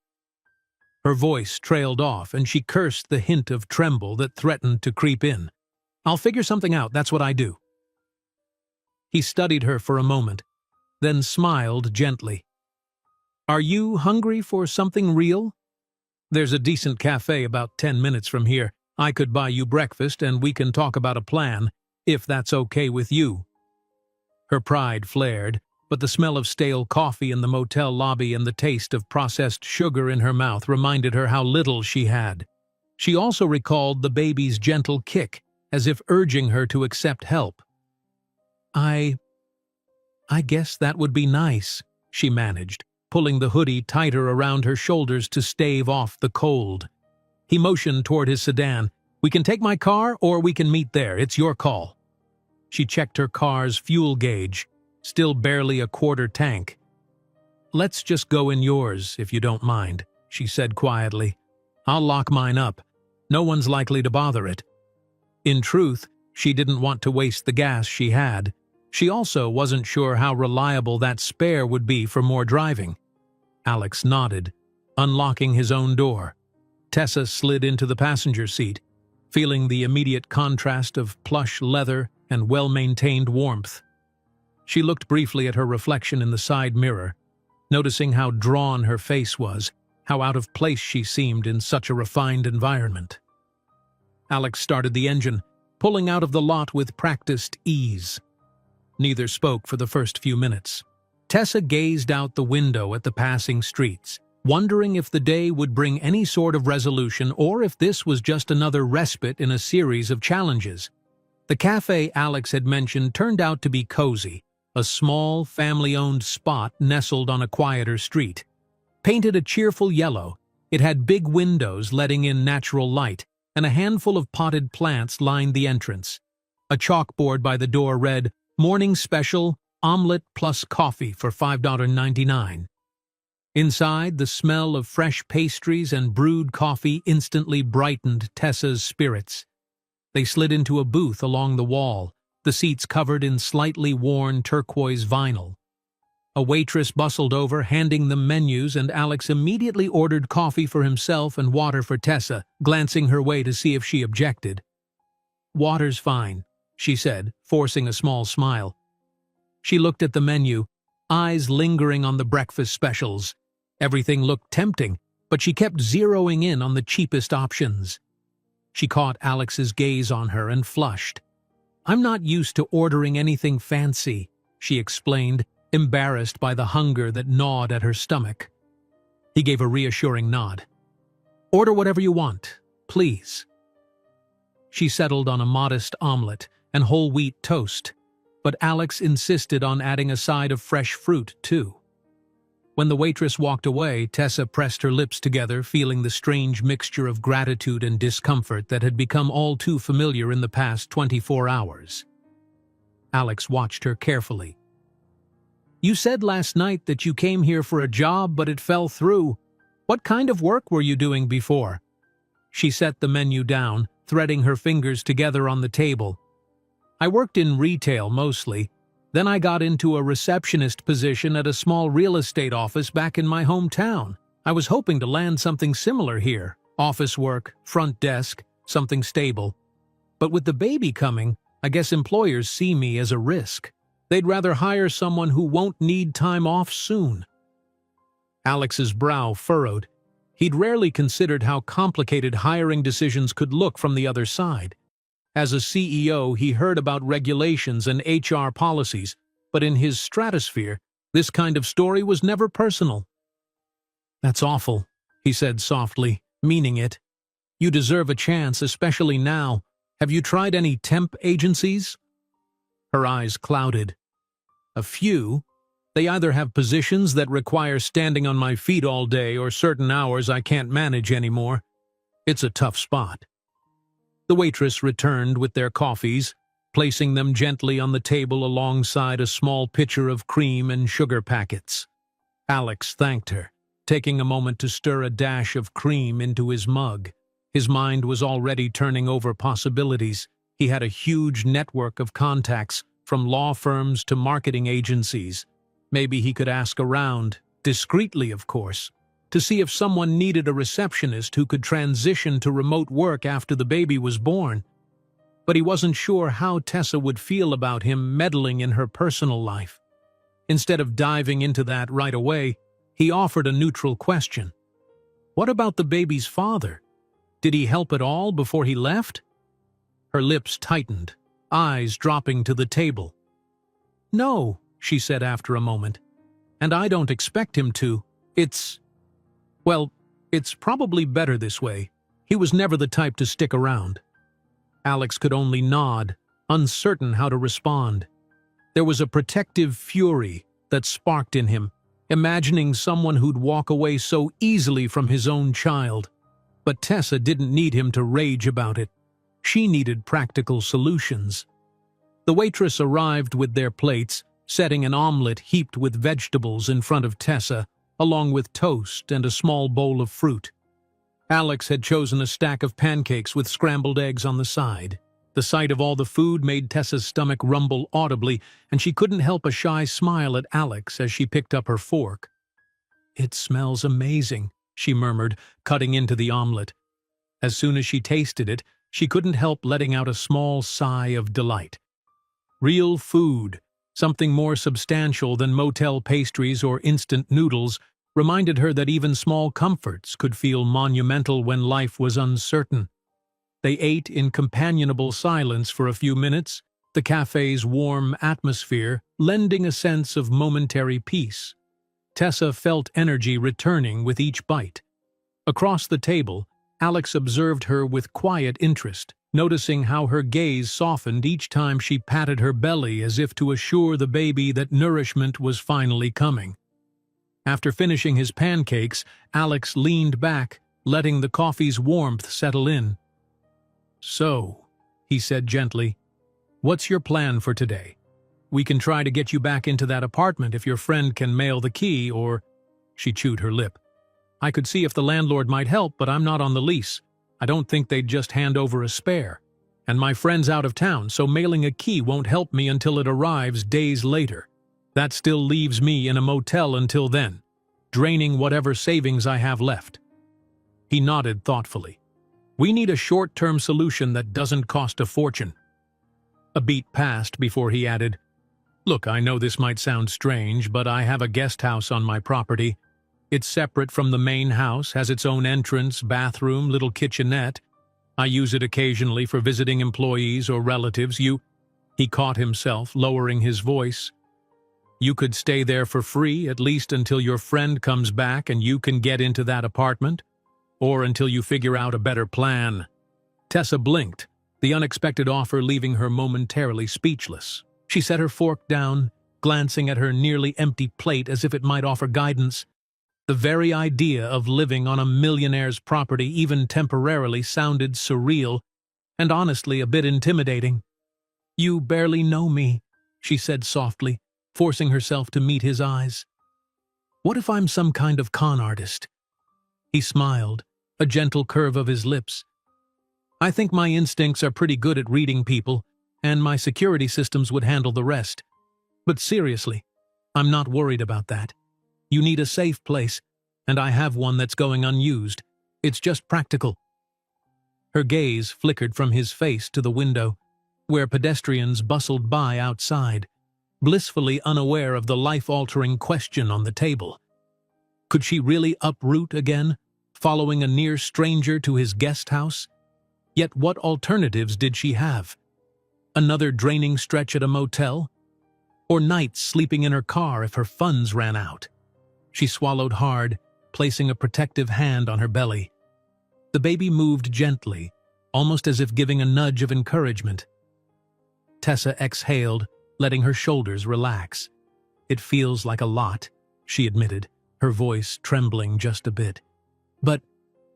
Her voice trailed off, and she cursed the hint of tremble that threatened to creep in. "I'll figure something out, that's what I do." He studied her for a moment, then smiled gently. "Are you hungry for something real? There's a decent cafe about 10 minutes from here. I could buy you breakfast and we can talk about a plan, if that's okay with you." Her pride flared, but the smell of stale coffee in the motel lobby and the taste of processed sugar in her mouth reminded her how little she had. She also recalled the baby's gentle kick, as if urging her to accept help. I guess that would be nice," she managed, pulling the hoodie tighter around her shoulders to stave off the cold. He motioned toward his sedan. "We can take my car or we can meet there. It's your call." She checked her car's fuel gauge, still barely a quarter tank. "Let's just go in yours, if you don't mind," she said quietly. "I'll lock mine up. No one's likely to bother it." In truth, she didn't want to waste the gas she had. She also wasn't sure how reliable that spare would be for more driving. Alex nodded, unlocking his own door. Tessa slid into the passenger seat, feeling the immediate contrast of plush leather and well-maintained warmth. She looked briefly at her reflection in the side mirror, noticing how drawn her face was, how out of place she seemed in such a refined environment. Alex started the engine, pulling out of the lot with practiced ease. Neither spoke for the first few minutes. Tessa gazed out the window at the passing streets, wondering if the day would bring any sort of resolution or if this was just another respite in a series of challenges. The cafe Alex had mentioned turned out to be cozy, a small, family-owned spot nestled on a quieter street. Painted a cheerful yellow, it had big windows letting in natural light, and a handful of potted plants lined the entrance. A chalkboard by the door read, "Morning Special, Omelette plus Coffee for $5.99. Inside, the smell of fresh pastries and brewed coffee instantly brightened Tessa's spirits. They slid into a booth along the wall, the seats covered in slightly worn turquoise vinyl. A waitress bustled over, handing them menus, and Alex immediately ordered coffee for himself and water for Tessa, glancing her way to see if she objected. "Water's fine," she said, forcing a small smile. She looked at the menu, eyes lingering on the breakfast specials. Everything looked tempting, but she kept zeroing in on the cheapest options. She caught Alex's gaze on her and flushed. "I'm not used to ordering anything fancy," she explained, embarrassed by the hunger that gnawed at her stomach. He gave a reassuring nod. "Order whatever you want, please." She settled on a modest omelette and whole wheat toast, but Alex insisted on adding a side of fresh fruit, too. When the waitress walked away, Tessa pressed her lips together, feeling the strange mixture of gratitude and discomfort that had become all too familiar in the past 24 hours. Alex watched her carefully. "You said last night that you came here for a job, but it fell through. What kind of work were you doing before?" She set the menu down, threading her fingers together on the table. "I worked in retail mostly. Then I got into a receptionist position at a small real estate office back in my hometown. I was hoping to land something similar here. Office work, front desk, something stable. But with the baby coming, I guess employers see me as a risk. They'd rather hire someone who won't need time off soon." Alex's brow furrowed. He'd rarely considered how complicated hiring decisions could look from the other side. As a CEO, he heard about regulations and HR policies, but in his stratosphere, this kind of story was never personal. "That's awful," he said softly, meaning it. "You deserve a chance, especially now. Have you tried any temp agencies?" Her eyes clouded. "A few. They either have positions that require standing on my feet all day or certain hours I can't manage anymore. It's a tough spot." The waitress returned with their coffees, placing them gently on the table alongside a small pitcher of cream and sugar packets. Alex thanked her, taking a moment to stir a dash of cream into his mug. His mind was already turning over possibilities. He had a huge network of contacts, from law firms to marketing agencies. Maybe he could ask around, discreetly of course, to see if someone needed a receptionist who could transition to remote work after the baby was born. But he wasn't sure how Tessa would feel about him meddling in her personal life. Instead of diving into that right away, he offered a neutral question. What about the baby's father? Did he help at all before he left? Her lips tightened, eyes dropping to the table. "No," she said after a moment, "and I don't expect him to. It's probably better this way. He was never the type to stick around." Alex could only nod, uncertain how to respond. There was a protective fury that sparked in him, imagining someone who'd walk away so easily from his own child. But Tessa didn't need him to rage about it. She needed practical solutions. The waitress arrived with their plates, setting an omelet heaped with vegetables in front of Tessa, along with toast and a small bowl of fruit. Alex had chosen a stack of pancakes with scrambled eggs on the side. The sight of all the food made Tessa's stomach rumble audibly, and she couldn't help a shy smile at Alex as she picked up her fork. "It smells amazing," she murmured, cutting into the omelet. As soon as she tasted it, she couldn't help letting out a small sigh of delight. Real food, something more substantial than motel pastries or instant noodles, reminded her that even small comforts could feel monumental when life was uncertain. They ate in companionable silence for a few minutes, the cafe's warm atmosphere lending a sense of momentary peace. Tessa felt energy returning with each bite. Across the table, Alex observed her with quiet interest, noticing how her gaze softened each time she patted her belly as if to assure the baby that nourishment was finally coming. After finishing his pancakes, Alex leaned back, letting the coffee's warmth settle in. "So," he said gently, "what's your plan for today? We can try to get you back into that apartment if your friend can mail the key, or—" She chewed her lip. "I could see if the landlord might help, but I'm not on the lease. I don't think they'd just hand over a spare. And my friend's out of town, so mailing a key won't help me until it arrives days later. That still leaves me in a motel until then, draining whatever savings I have left." He nodded thoughtfully. "We need a short-term solution that doesn't cost a fortune." A beat passed before he added, "Look, I know this might sound strange, but I have a guest house on my property. It's separate from the main house, has its own entrance, bathroom, little kitchenette. I use it occasionally for visiting employees or relatives. He caught himself, lowering his voice. "You could stay there for free, at least until your friend comes back and you can get into that apartment. Or until you figure out a better plan." Tessa blinked, the unexpected offer leaving her momentarily speechless. She set her fork down, glancing at her nearly empty plate as if it might offer guidance. The very idea of living on a millionaire's property even temporarily sounded surreal and honestly a bit intimidating. "You barely know me," she said softly, forcing herself to meet his eyes. "What if I'm some kind of con artist?" He smiled, a gentle curve of his lips. "I think my instincts are pretty good at reading people, and my security systems would handle the rest. But seriously, I'm not worried about that. You need a safe place, and I have one that's going unused. It's just practical." Her gaze flickered from his face to the window, where pedestrians bustled by outside, blissfully unaware of the life-altering question on the table. Could she really uproot again, following a near stranger to his guest house? Yet what alternatives did she have? Another draining stretch at a motel? Or nights sleeping in her car if her funds ran out? She swallowed hard, placing a protective hand on her belly. The baby moved gently, almost as if giving a nudge of encouragement. Tessa exhaled, letting her shoulders relax. "It feels like a lot," she admitted, her voice trembling just a bit. "But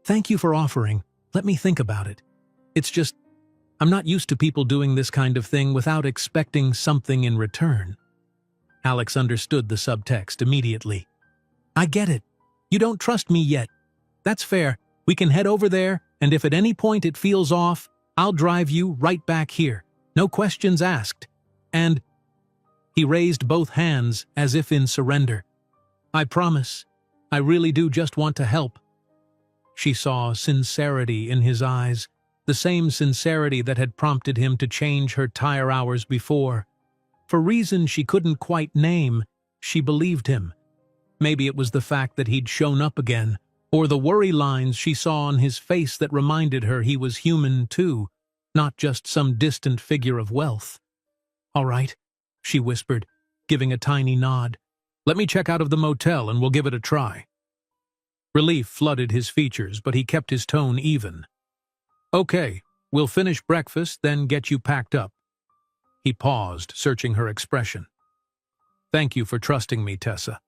thank you for offering. Let me think about it. It's just, I'm not used to people doing this kind of thing without expecting something in return." Alex understood the subtext immediately. "I get it. You don't trust me yet. That's fair. We can head over there, and if at any point it feels off, I'll drive you right back here. No questions asked. And—" He raised both hands as if in surrender. "I promise. I really do just want to help." She saw sincerity in his eyes, the same sincerity that had prompted him to change her tire hours before. For reasons she couldn't quite name, she believed him. Maybe it was the fact that he'd shown up again, or the worry lines she saw on his face that reminded her he was human too, not just some distant figure of wealth. "All right," she whispered, giving a tiny nod. "Let me check out of the motel and we'll give it a try." Relief flooded his features, but he kept his tone even. "Okay, we'll finish breakfast, then get you packed up." He paused, searching her expression. "Thank you for trusting me, Tessa."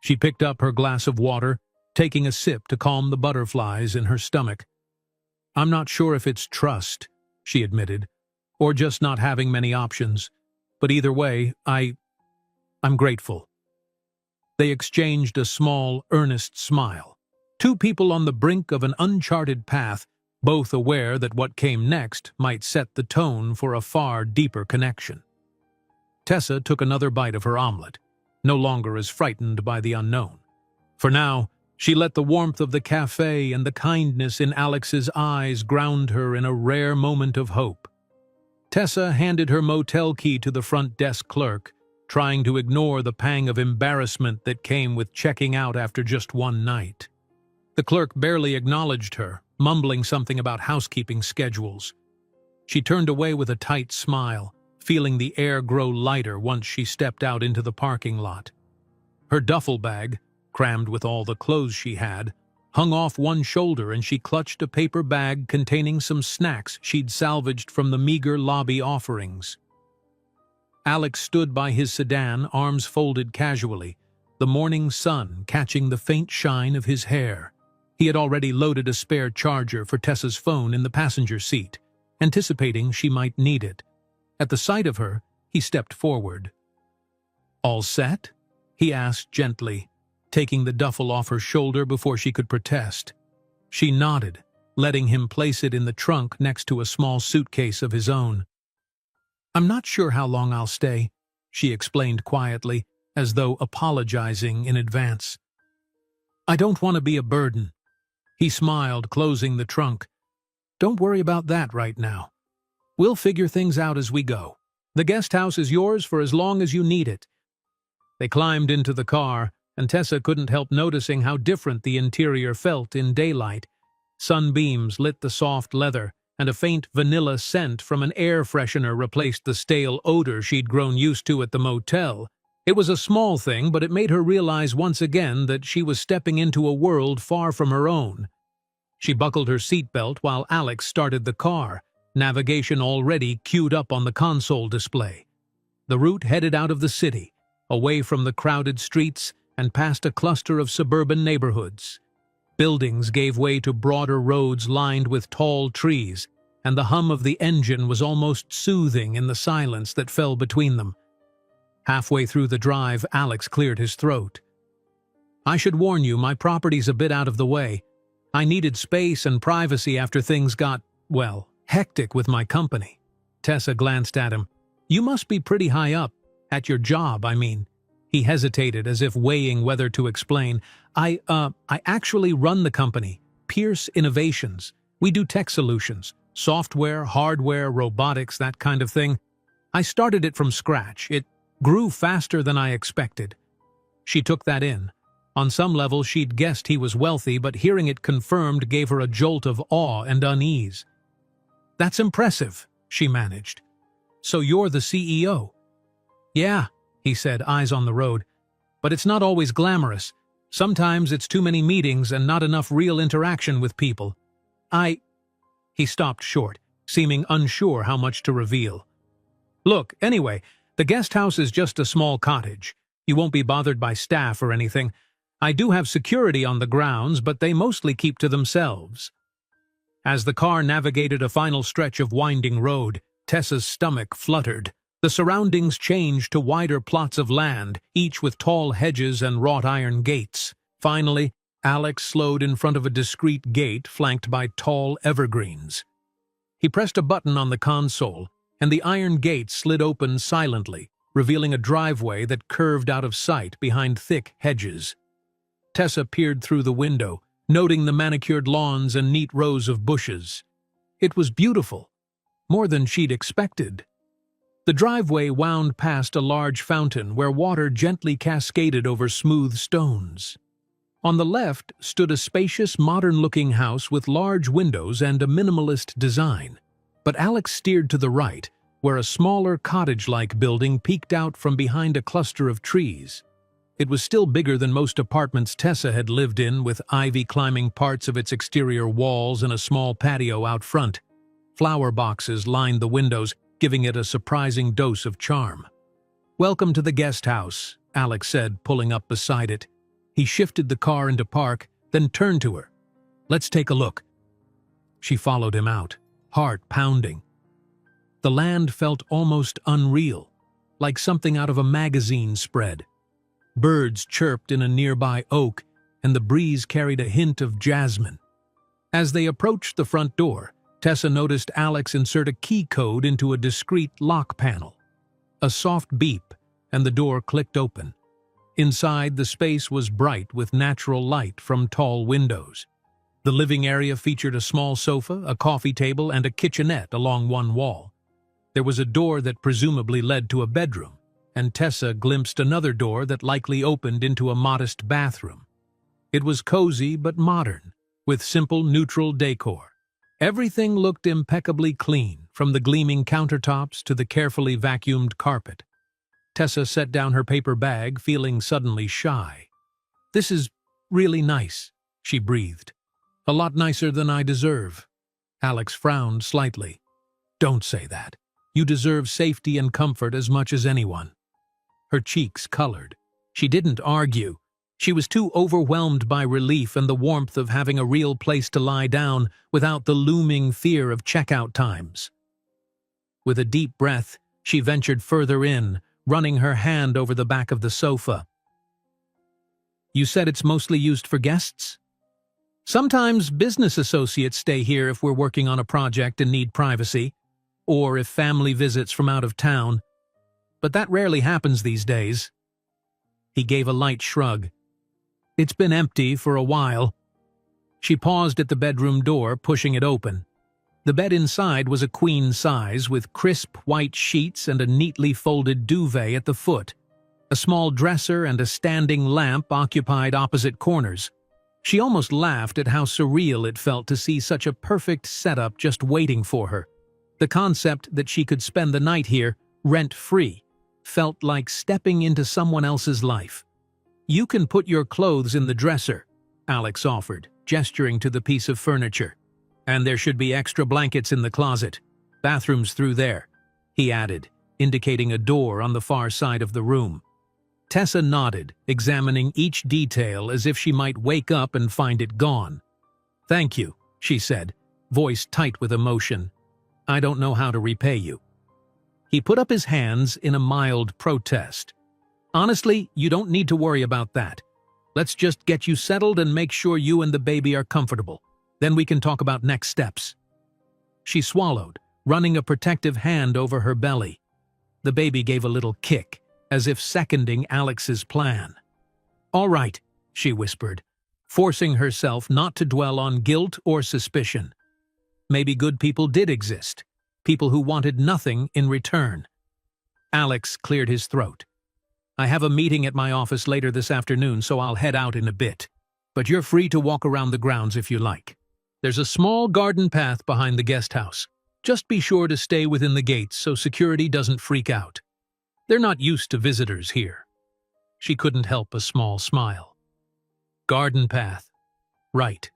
She picked up her glass of water, taking a sip to calm the butterflies in her stomach. "I'm not sure if it's trust," she admitted, or just not having many options. But either way, I'm grateful. They exchanged a small, earnest smile. Two people on the brink of an uncharted path, both aware that what came next might set the tone for a far deeper connection. Tessa took another bite of her omelet, no longer as frightened by the unknown. For now, she let the warmth of the cafe and the kindness in Alex's eyes ground her in a rare moment of hope. Tessa handed her motel key to the front desk clerk, trying to ignore the pang of embarrassment that came with checking out after just one night. The clerk barely acknowledged her, mumbling something about housekeeping schedules. She turned away with a tight smile, feeling the air grow lighter once she stepped out into the parking lot. Her duffel bag, crammed with all the clothes she had, hung off one shoulder, and she clutched a paper bag containing some snacks she'd salvaged from the meager lobby offerings. Alex stood by his sedan, arms folded casually, the morning sun catching the faint shine of his hair. He had already loaded a spare charger for Tessa's phone in the passenger seat, anticipating she might need it. At the sight of her, he stepped forward. "All set?" he asked gently, taking the duffel off her shoulder before she could protest. She nodded, letting him place it in the trunk next to a small suitcase of his own. "I'm not sure how long I'll stay," she explained quietly, as though apologizing in advance. "I don't want to be a burden." He smiled, closing the trunk. "Don't worry about that right now. We'll figure things out as we go. The guest house is yours for as long as you need it." They climbed into the car, and Tessa couldn't help noticing how different the interior felt in daylight. Sunbeams lit the soft leather, and a faint vanilla scent from an air freshener replaced the stale odor she'd grown used to at the motel. It was a small thing, but it made her realize once again that she was stepping into a world far from her own. She buckled her seatbelt while Alex started the car, navigation already queued up on the console display. The route headed out of the city, away from the crowded streets and past a cluster of suburban neighborhoods. Buildings gave way to broader roads lined with tall trees, and the hum of the engine was almost soothing in the silence that fell between them. Halfway through the drive, Alex cleared his throat. "I should warn you, my property's a bit out of the way. I needed space and privacy after things got, well, hectic with my company." Tessa glanced at him. "You must be pretty high up. At your job, I mean." He hesitated, as if weighing whether to explain. I actually run the company, Pierce Innovations. We do tech solutions, software, hardware, robotics, that kind of thing. I started it from scratch. It grew faster than I expected." She took that in. On some level, she'd guessed he was wealthy, but hearing it confirmed gave her a jolt of awe and unease. "That's impressive," she managed. "So you're the CEO?" "Yeah," he said, eyes on the road. "But it's not always glamorous. Sometimes it's too many meetings and not enough real interaction with people. He stopped short, seeming unsure how much to reveal. "Look, anyway, the guest house is just a small cottage. You won't be bothered by staff or anything. I do have security on the grounds, but they mostly keep to themselves." As the car navigated a final stretch of winding road, Tessa's stomach fluttered. The surroundings changed to wider plots of land, each with tall hedges and wrought iron gates. Finally, Alex slowed in front of a discreet gate flanked by tall evergreens. He pressed a button on the console, and the iron gate slid open silently, revealing a driveway that curved out of sight behind thick hedges. Tessa peered through the window, noting the manicured lawns and neat rows of bushes. It was beautiful, more than she'd expected. The driveway wound past a large fountain where water gently cascaded over smooth stones. On the left stood a spacious, modern-looking house with large windows and a minimalist design. But Alex steered to the right, where a smaller cottage-like building peeked out from behind a cluster of trees. It was still bigger than most apartments Tessa had lived in, with ivy climbing parts of its exterior walls and a small patio out front. Flower boxes lined the windows, giving it a surprising dose of charm. "Welcome to the guest house," Alex said, pulling up beside it. He shifted the car into park, then turned to her. "Let's take a look." She followed him out, heart pounding. The land felt almost unreal, like something out of a magazine spread. Birds chirped in a nearby oak, and the breeze carried a hint of jasmine. As they approached the front door, Tessa noticed Alex insert a key code into a discreet lock panel. A soft beep, and the door clicked open. Inside, the space was bright with natural light from tall windows. The living area featured a small sofa, a coffee table, and a kitchenette along one wall. There was a door that presumably led to a bedroom, and Tessa glimpsed another door that likely opened into a modest bathroom. It was cozy but modern, with simple, neutral decor. Everything looked impeccably clean, from the gleaming countertops to the carefully vacuumed carpet. Tessa set down her paper bag, feeling suddenly shy. "This is really nice," she breathed. "A lot nicer than I deserve." Alex frowned slightly. "Don't say that. You deserve safety and comfort as much as anyone." Her cheeks colored. She didn't argue. She was too overwhelmed by relief and the warmth of having a real place to lie down without the looming fear of checkout times. With a deep breath, she ventured further in, running her hand over the back of the sofa. "You said it's mostly used for guests?" "Sometimes business associates stay here if we're working on a project and need privacy, or if family visits from out of town. But that rarely happens these days." He gave a light shrug. "It's been empty for a while." She paused at the bedroom door, pushing it open. The bed inside was a queen size, with crisp white sheets and a neatly folded duvet at the foot. A small dresser and a standing lamp occupied opposite corners. She almost laughed at how surreal it felt to see such a perfect setup just waiting for her. The concept that she could spend the night here, rent-free, felt like stepping into someone else's life. "You can put your clothes in the dresser," Alex offered, gesturing to the piece of furniture. "And there should be extra blankets in the closet. Bathroom's through there," he added, indicating a door on the far side of the room. Tessa nodded, examining each detail as if she might wake up and find it gone. "Thank you," she said, voice tight with emotion. "I don't know how to repay you." He put up his hands in a mild protest. "Honestly, you don't need to worry about that. Let's just get you settled and make sure you and the baby are comfortable. Then we can talk about next steps." She swallowed, running a protective hand over her belly. The baby gave a little kick, as if seconding Alex's plan. "All right," she whispered, forcing herself not to dwell on guilt or suspicion. Maybe good people did exist, people who wanted nothing in return. Alex cleared his throat. "I have a meeting at my office later this afternoon, so I'll head out in a bit. But you're free to walk around the grounds if you like. There's a small garden path behind the guest house. Just be sure to stay within the gates so security doesn't freak out. They're not used to visitors here." She couldn't help a small smile. Garden path. Right.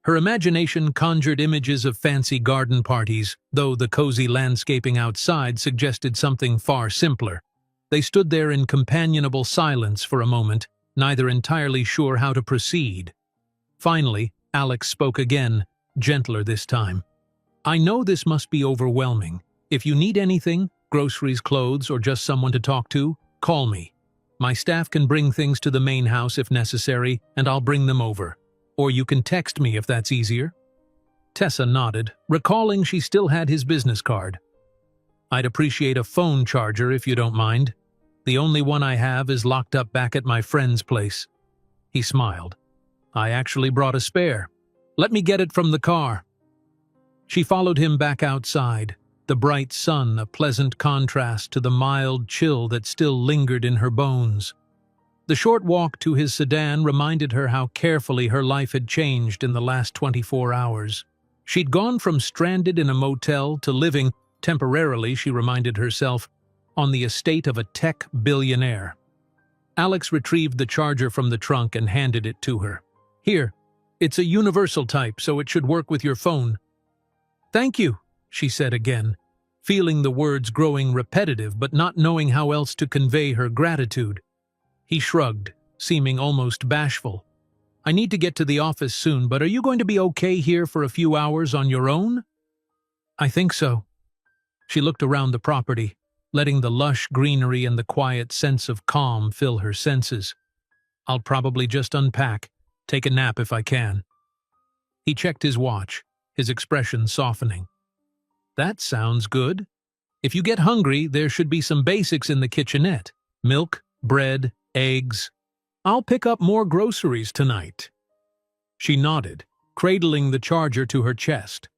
Her imagination conjured images of fancy garden parties, though the cozy landscaping outside suggested something far simpler. They stood there in companionable silence for a moment, neither entirely sure how to proceed. Finally, Alex spoke again, gentler this time. "I know this must be overwhelming. If you need anything, groceries, clothes, or just someone to talk to, call me. My staff can bring things to the main house if necessary, and I'll bring them over. Or you can text me if that's easier." Tessa nodded, recalling she still had his business card. "I'd appreciate a phone charger if you don't mind. The only one I have is locked up back at my friend's place." He smiled. "I actually brought a spare. Let me get it from the car." She followed him back outside, the bright sun a pleasant contrast to the mild chill that still lingered in her bones. The short walk to his sedan reminded her how carefully her life had changed in the last 24 hours. She'd gone from stranded in a motel to living, temporarily she reminded herself, on the estate of a tech billionaire. Alex retrieved the charger from the trunk and handed it to her. "Here, it's a universal type, so it should work with your phone." "Thank you," she said again, feeling the words growing repetitive but not knowing how else to convey her gratitude. He shrugged, seeming almost bashful. "I need to get to the office soon, but are you going to be okay here for a few hours on your own?" "I think so." She looked around the property, letting the lush greenery and the quiet sense of calm fill her senses. I'll probably just unpack, take a nap if I can. He checked his watch, his expression softening. That sounds good. If you get hungry, there should be some basics in the kitchenette. Milk, bread, eggs. I'll pick up more groceries tonight. She nodded, cradling the charger to her chest.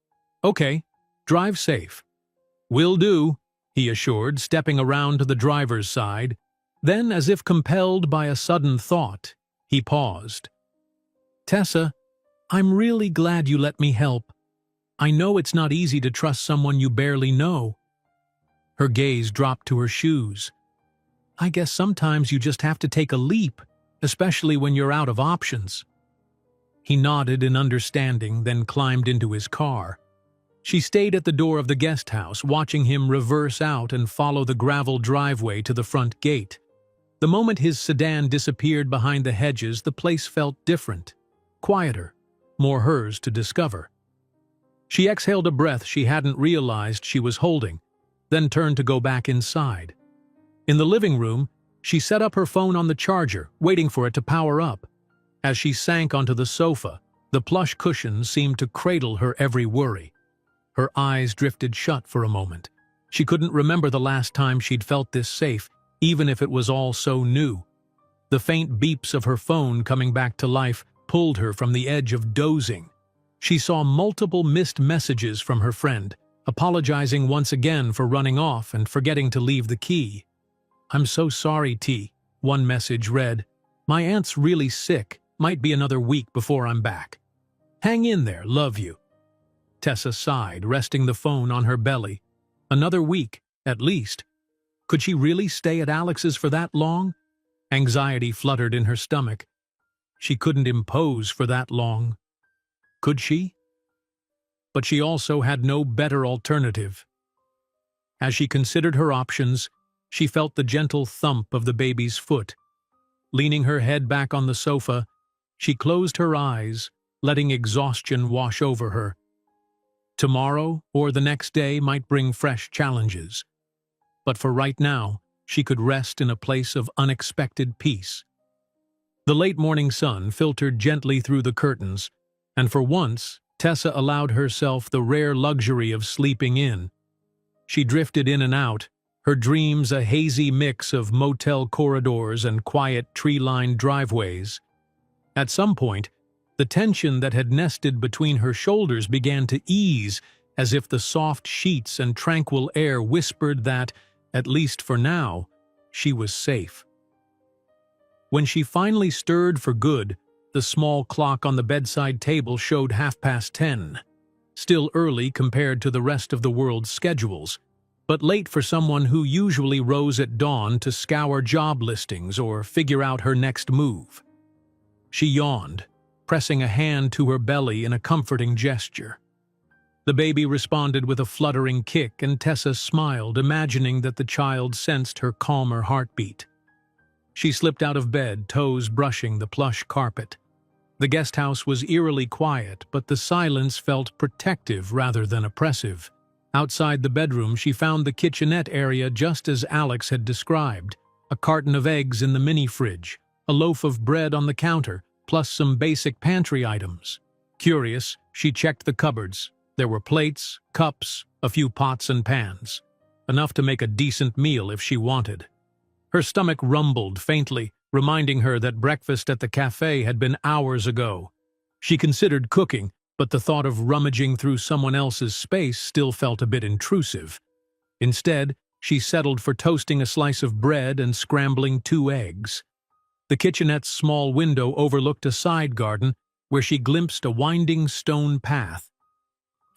Okay, drive safe. Will do, he assured, stepping around to the driver's side. Then, as if compelled by a sudden thought, he paused. Tessa, I'm really glad you let me help. I know it's not easy to trust someone you barely know. Her gaze dropped to her shoes. I guess sometimes you just have to take a leap, especially when you're out of options. He nodded in understanding, then climbed into his car. She stayed at the door of the guest house, watching him reverse out and follow the gravel driveway to the front gate. The moment his sedan disappeared behind the hedges, the place felt different, quieter, more hers to discover. She exhaled a breath she hadn't realized she was holding, then turned to go back inside. In the living room, she set up her phone on the charger, waiting for it to power up. As she sank onto the sofa, the plush cushions seemed to cradle her every worry. Her eyes drifted shut for a moment. She couldn't remember the last time she'd felt this safe, even if it was all so new. The faint beeps of her phone coming back to life pulled her from the edge of dozing. She saw multiple missed messages from her friend, apologizing once again for running off and forgetting to leave the key. I'm so sorry, T. One message read, My aunt's really sick. Might be another week before I'm back. Hang in there, love you. Tessa sighed, resting the phone on her belly. Another week, at least. Could she really stay at Alex's for that long? Anxiety fluttered in her stomach. She couldn't impose for that long. Could she? But she also had no better alternative. As she considered her options, she felt the gentle thump of the baby's foot. Leaning her head back on the sofa, she closed her eyes, letting exhaustion wash over her. Tomorrow or the next day might bring fresh challenges. But for right now, she could rest in a place of unexpected peace. The late morning sun filtered gently through the curtains, and for once, Tessa allowed herself the rare luxury of sleeping in. She drifted in and out, her dreams a hazy mix of motel corridors and quiet tree-lined driveways. At some point, the tension that had nested between her shoulders began to ease, as if the soft sheets and tranquil air whispered that, at least for now, she was safe. When she finally stirred for good, the small clock on the bedside table showed 10:30. Still early compared to the rest of the world's schedules, but late for someone who usually rose at dawn to scour job listings or figure out her next move. She yawned, pressing a hand to her belly in a comforting gesture. The baby responded with a fluttering kick, and Tessa smiled, imagining that the child sensed her calmer heartbeat. She slipped out of bed, toes brushing the plush carpet. The guest house was eerily quiet, but the silence felt protective rather than oppressive. Outside the bedroom, she found the kitchenette area just as Alex had described. A carton of eggs in the mini-fridge, a loaf of bread on the counter, plus some basic pantry items. Curious, she checked the cupboards. There were plates, cups, a few pots and pans. Enough to make a decent meal if she wanted. Her stomach rumbled faintly, reminding her that breakfast at the cafe had been hours ago. She considered cooking, but the thought of rummaging through someone else's space still felt a bit intrusive. Instead, she settled for toasting a slice of bread and scrambling 2 eggs. The kitchenette's small window overlooked a side garden where she glimpsed a winding stone path.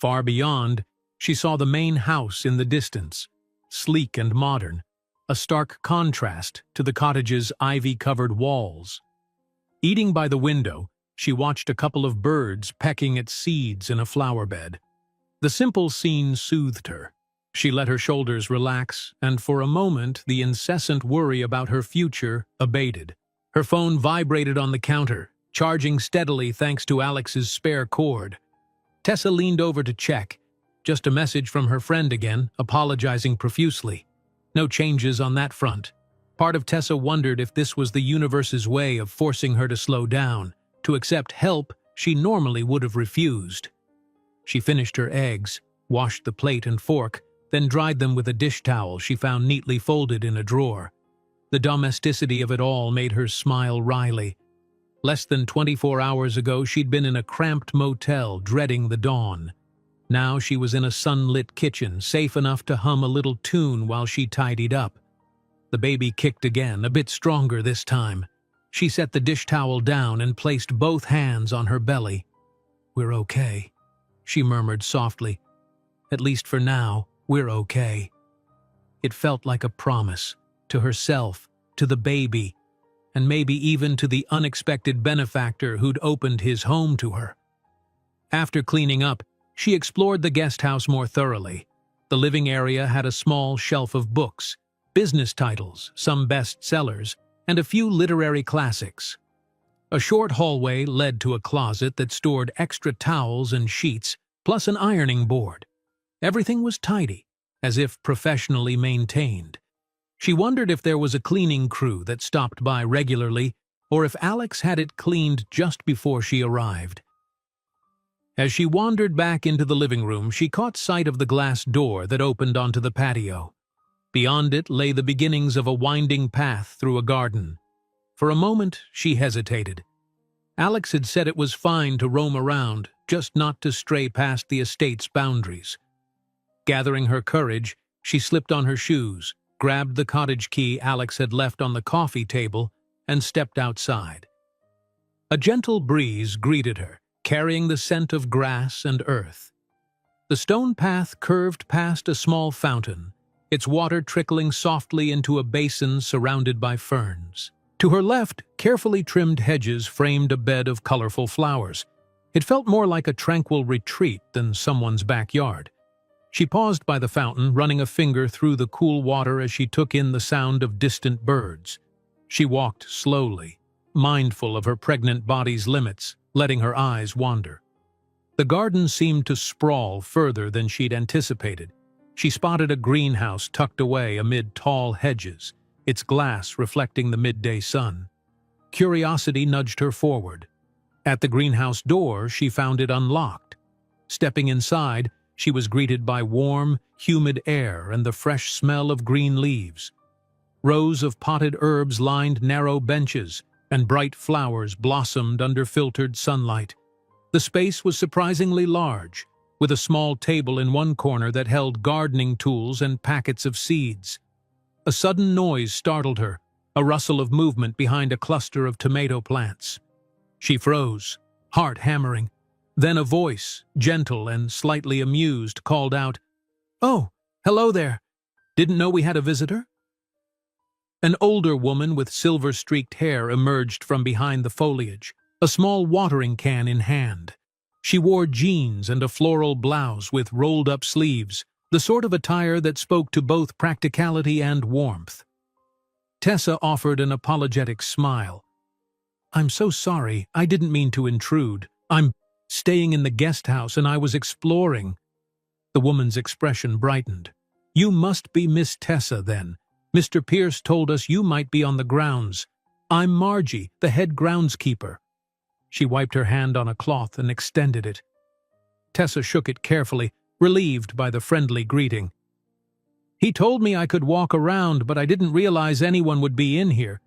Far beyond, she saw the main house in the distance, sleek and modern, a stark contrast to the cottage's ivy-covered walls. Eating by the window, she watched a couple of birds pecking at seeds in a flower bed. The simple scene soothed her. She let her shoulders relax, and for a moment the incessant worry about her future abated. Her phone vibrated on the counter, charging steadily thanks to Alex's spare cord. Tessa leaned over to check, just a message from her friend again, apologizing profusely. No changes on that front. Part of Tessa wondered if this was the universe's way of forcing her to slow down, to accept help she normally would have refused. She finished her eggs, washed the plate and fork, then dried them with a dish towel she found neatly folded in a drawer. The domesticity of it all made her smile wryly. Less than 24 hours ago, she'd been in a cramped motel, dreading the dawn. Now she was in a sunlit kitchen, safe enough to hum a little tune while she tidied up. The baby kicked again, a bit stronger this time. She set the dish towel down and placed both hands on her belly. "We're okay," she murmured softly. "At least for now, we're okay." It felt like a promise, to herself, to the baby, and maybe even to the unexpected benefactor who'd opened his home to her. After cleaning up, she explored the guest house more thoroughly. The living area had a small shelf of books, business titles, some bestsellers, and a few literary classics. A short hallway led to a closet that stored extra towels and sheets, plus an ironing board. Everything was tidy, as if professionally maintained. She wondered if there was a cleaning crew that stopped by regularly, or if Alex had it cleaned just before she arrived. As she wandered back into the living room, she caught sight of the glass door that opened onto the patio. Beyond it lay the beginnings of a winding path through a garden. For a moment, she hesitated. Alex had said it was fine to roam around, just not to stray past the estate's boundaries. Gathering her courage, she slipped on her shoes, grabbed the cottage key Alex had left on the coffee table, and stepped outside. A gentle breeze greeted her, carrying the scent of grass and earth. The stone path curved past a small fountain, its water trickling softly into a basin surrounded by ferns. To her left, carefully trimmed hedges framed a bed of colorful flowers. It felt more like a tranquil retreat than someone's backyard. She paused by the fountain, running a finger through the cool water as she took in the sound of distant birds. She walked slowly, mindful of her pregnant body's limits, letting her eyes wander. The garden seemed to sprawl further than she'd anticipated. She spotted a greenhouse tucked away amid tall hedges, its glass reflecting the midday sun. Curiosity nudged her forward. At the greenhouse door, she found it unlocked. Stepping inside, she was greeted by warm, humid air and the fresh smell of green leaves. Rows of potted herbs lined narrow benches, and bright flowers blossomed under filtered sunlight. The space was surprisingly large, with a small table in one corner that held gardening tools and packets of seeds. A sudden noise startled her, a rustle of movement behind a cluster of tomato plants. She froze, heart hammering. Then a voice, gentle and slightly amused, called out, "Oh, hello there. Didn't know we had a visitor?" An older woman with silver-streaked hair emerged from behind the foliage, a small watering can in hand. She wore jeans and a floral blouse with rolled-up sleeves, the sort of attire that spoke to both practicality and warmth. Tessa offered an apologetic smile. "I'm so sorry, I didn't mean to intrude. I'm staying in the guest house and I was exploring." The woman's expression brightened. "You must be Miss Tessa, then. Mr. Pierce told us you might be on the grounds. I'm Margie, the head groundskeeper." She wiped her hand on a cloth and extended it. Tessa shook it carefully, relieved by the friendly greeting. "He told me I could walk around, but I didn't realize anyone would be in here.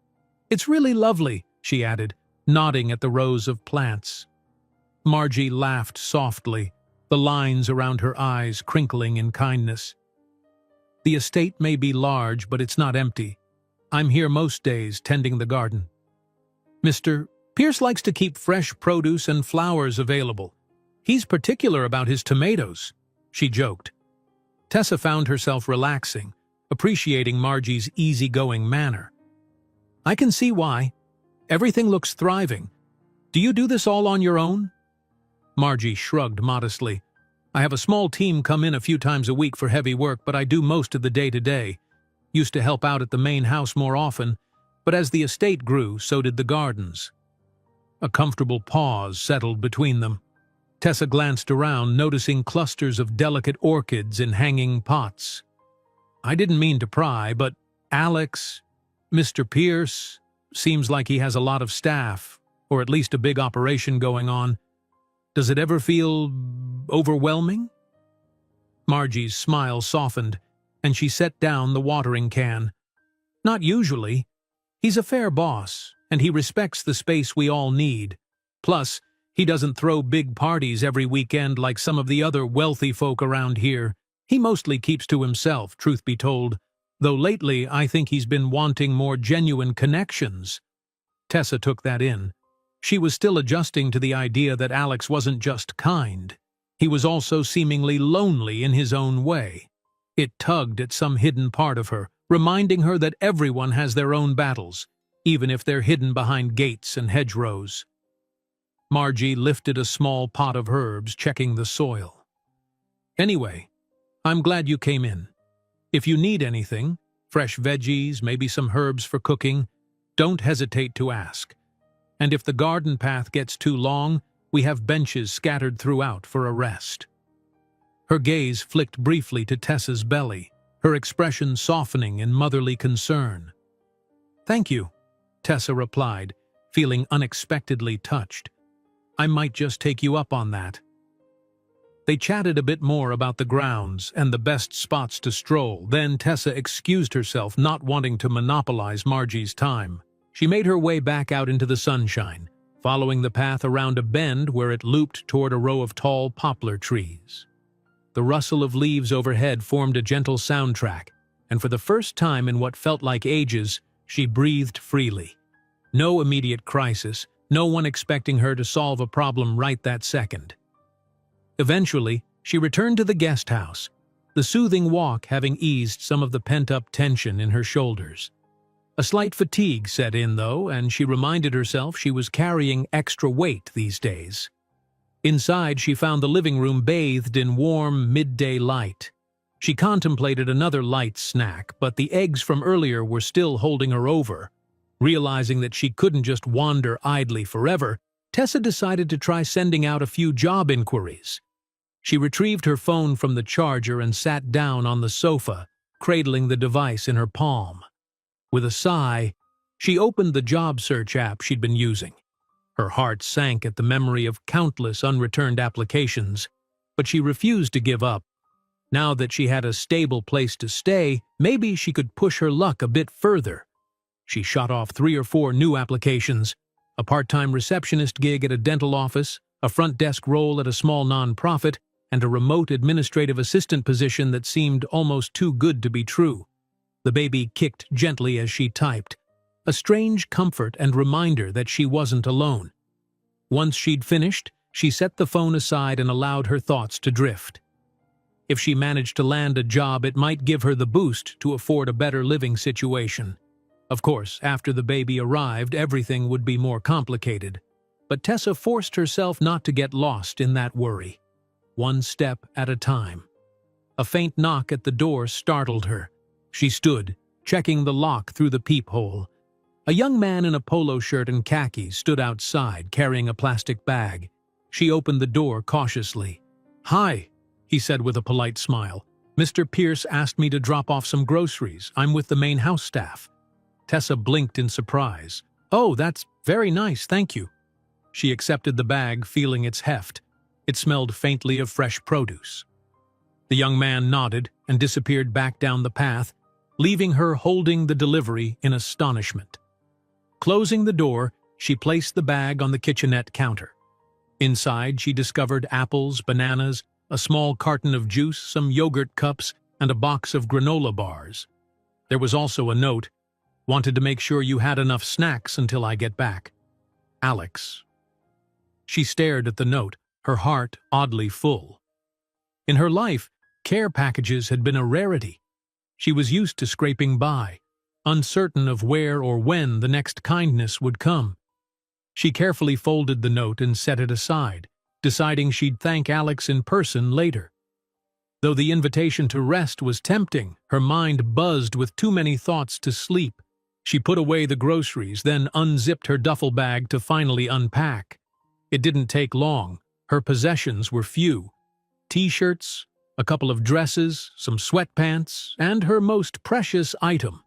It's really lovely," she added, nodding at the rows of plants. Margie laughed softly, the lines around her eyes crinkling in kindness. "The estate may be large, but it's not empty. I'm here most days tending the garden. Mr. Pierce likes to keep fresh produce and flowers available. He's particular about his tomatoes," she joked. Tessa found herself relaxing, appreciating Margie's easygoing manner. "I can see why. Everything looks thriving. Do you do this all on your own?" Margie shrugged modestly. "I have a small team come in a few times a week for heavy work, but I do most of the day-to-day. Used to help out at the main house more often, but as the estate grew, so did the gardens." A comfortable pause settled between them. Tessa glanced around, noticing clusters of delicate orchids in hanging pots. "I didn't mean to pry, but Alex, Mr. Pierce, seems like he has a lot of staff, or at least a big operation going on. Does it ever feel overwhelming?" Margie's smile softened, and she set down the watering can. "Not usually. He's a fair boss, and he respects the space we all need. Plus, he doesn't throw big parties every weekend like some of the other wealthy folk around here. He mostly keeps to himself, truth be told, though lately I think he's been wanting more genuine connections." Tessa took that in. She was still adjusting to the idea that Alex wasn't just kind. He was also seemingly lonely in his own way. It tugged at some hidden part of her, reminding her that everyone has their own battles, even if they're hidden behind gates and hedgerows. Margie lifted a small pot of herbs, checking the soil. "Anyway, I'm glad you came in. If you need anything, fresh veggies, maybe some herbs for cooking, don't hesitate to ask. And if the garden path gets too long, we have benches scattered throughout for a rest." Her gaze flicked briefly to Tessa's belly, her expression softening in motherly concern. "Thank you," Tessa replied, feeling unexpectedly touched. "I might just take you up on that." They chatted a bit more about the grounds and the best spots to stroll, then Tessa excused herself, not wanting to monopolize Margie's time. She made her way back out into the sunshine, following the path around a bend where it looped toward a row of tall poplar trees. The rustle of leaves overhead formed a gentle soundtrack, and for the first time in what felt like ages, she breathed freely. No immediate crisis, no one expecting her to solve a problem right that second. Eventually, she returned to the guest house, the soothing walk having eased some of the pent-up tension in her shoulders. A slight fatigue set in, though, and she reminded herself she was carrying extra weight these days. Inside, she found the living room bathed in warm, midday light. She contemplated another light snack, but the eggs from earlier were still holding her over. Realizing that she couldn't just wander idly forever, Tessa decided to try sending out a few job inquiries. She retrieved her phone from the charger and sat down on the sofa, cradling the device in her palm. With a sigh, she opened the job search app she'd been using. Her heart sank at the memory of countless unreturned applications, but she refused to give up. Now that she had a stable place to stay, maybe she could push her luck a bit further. She shot off 3 or 4 new applications: a part-time receptionist gig at a dental office, a front desk role at a small non-profit, and a remote administrative assistant position that seemed almost too good to be true. The baby kicked gently as she typed, a strange comfort and reminder that she wasn't alone. Once she'd finished, she set the phone aside and allowed her thoughts to drift. If she managed to land a job, it might give her the boost to afford a better living situation. Of course, after the baby arrived, everything would be more complicated. But Tessa forced herself not to get lost in that worry. One step at a time. A faint knock at the door startled her. She stood, checking the lock through the peephole. A young man in a polo shirt and khakis stood outside, carrying a plastic bag. She opened the door cautiously. "Hi," he said with a polite smile. "Mr. Pierce asked me to drop off some groceries. I'm with the main house staff." Tessa blinked in surprise. "Oh, that's very nice, thank you." She accepted the bag, feeling its heft. It smelled faintly of fresh produce. The young man nodded and disappeared back down the path, leaving her holding the delivery in astonishment. Closing the door, she placed the bag on the kitchenette counter. Inside, she discovered apples, bananas, a small carton of juice, some yogurt cups, and a box of granola bars. There was also a note: "Wanted to make sure you had enough snacks until I get back. Alex." She stared at the note, her heart oddly full. In her life, care packages had been a rarity. She was used to scraping by, uncertain of where or when the next kindness would come. She carefully folded the note and set it aside, deciding she'd thank Alex in person later. Though the invitation to rest was tempting, her mind buzzed with too many thoughts to sleep. She put away the groceries, then unzipped her duffel bag to finally unpack. It didn't take long. Her possessions were few: t-shirts, a couple of dresses, some sweatpants, and her most precious item,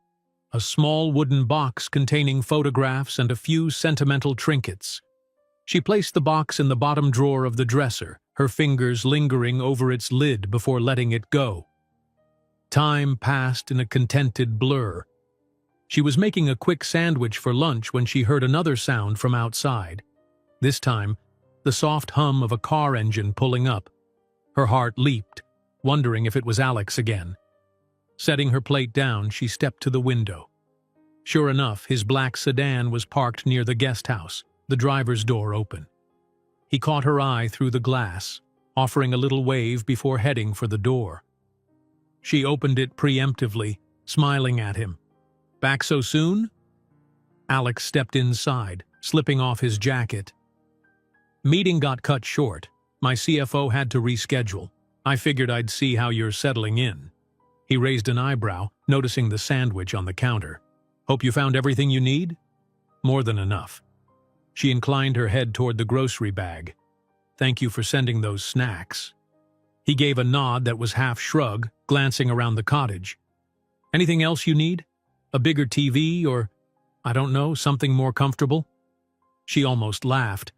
a small wooden box containing photographs and a few sentimental trinkets. She placed the box in the bottom drawer of the dresser, her fingers lingering over its lid before letting it go. Time passed in a contented blur. She was making a quick sandwich for lunch when she heard another sound from outside. This time, the soft hum of a car engine pulling up. Her heart leaped, wondering if it was Alex again. Setting her plate down, she stepped to the window. Sure enough, his black sedan was parked near the guest house, the driver's door open. He caught her eye through the glass, offering a little wave before heading for the door. She opened it preemptively, smiling at him. "Back so soon?" Alex stepped inside, slipping off his jacket. "Meeting got cut short. My CFO had to reschedule. I figured I'd see how you're settling in." He raised an eyebrow, noticing the sandwich on the counter. "Hope you found everything you need?" "More than enough." She inclined her head toward the grocery bag. "Thank you for sending those snacks." He gave a nod that was half shrug, glancing around the cottage. "Anything else you need? A bigger TV or, I don't know, something more comfortable?" She almost laughed.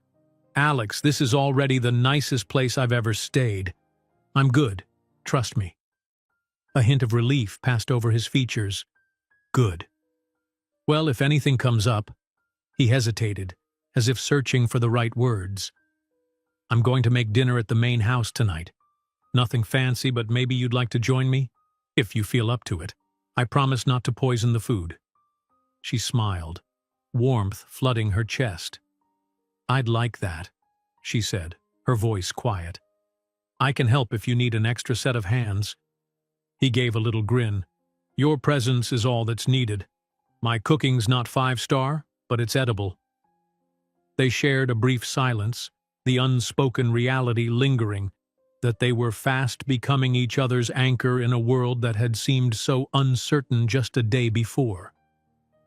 "Alex, this is already the nicest place I've ever stayed. I'm good, trust me." A hint of relief passed over his features. "Good. Well, if anything comes up..." He hesitated, as if searching for the right words. "I'm going to make dinner at the main house tonight. Nothing fancy, but maybe you'd like to join me? If you feel up to it. I promise not to poison the food." She smiled, warmth flooding her chest. "I'd like that," she said, her voice quiet. "I can help if you need an extra set of hands." He gave a little grin. "Your presence is all that's needed. My cooking's not 5-star, but it's edible." They shared a brief silence, the unspoken reality lingering, that they were fast becoming each other's anchor in a world that had seemed so uncertain just a day before.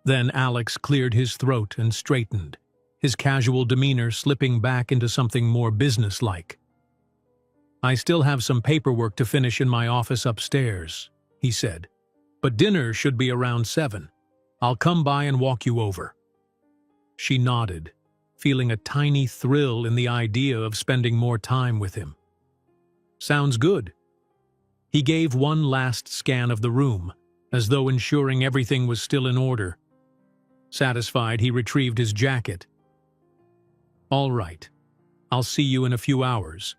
Then Alex cleared his throat and straightened, his casual demeanor slipping back into something more businesslike. "I still have some paperwork to finish in my office upstairs," he said, "but dinner should be around 7. I'll come by and walk you over." She nodded, feeling a tiny thrill in the idea of spending more time with him. "Sounds good." He gave one last scan of the room, as though ensuring everything was still in order. Satisfied, he retrieved his jacket. "All right. I'll see you in a few hours."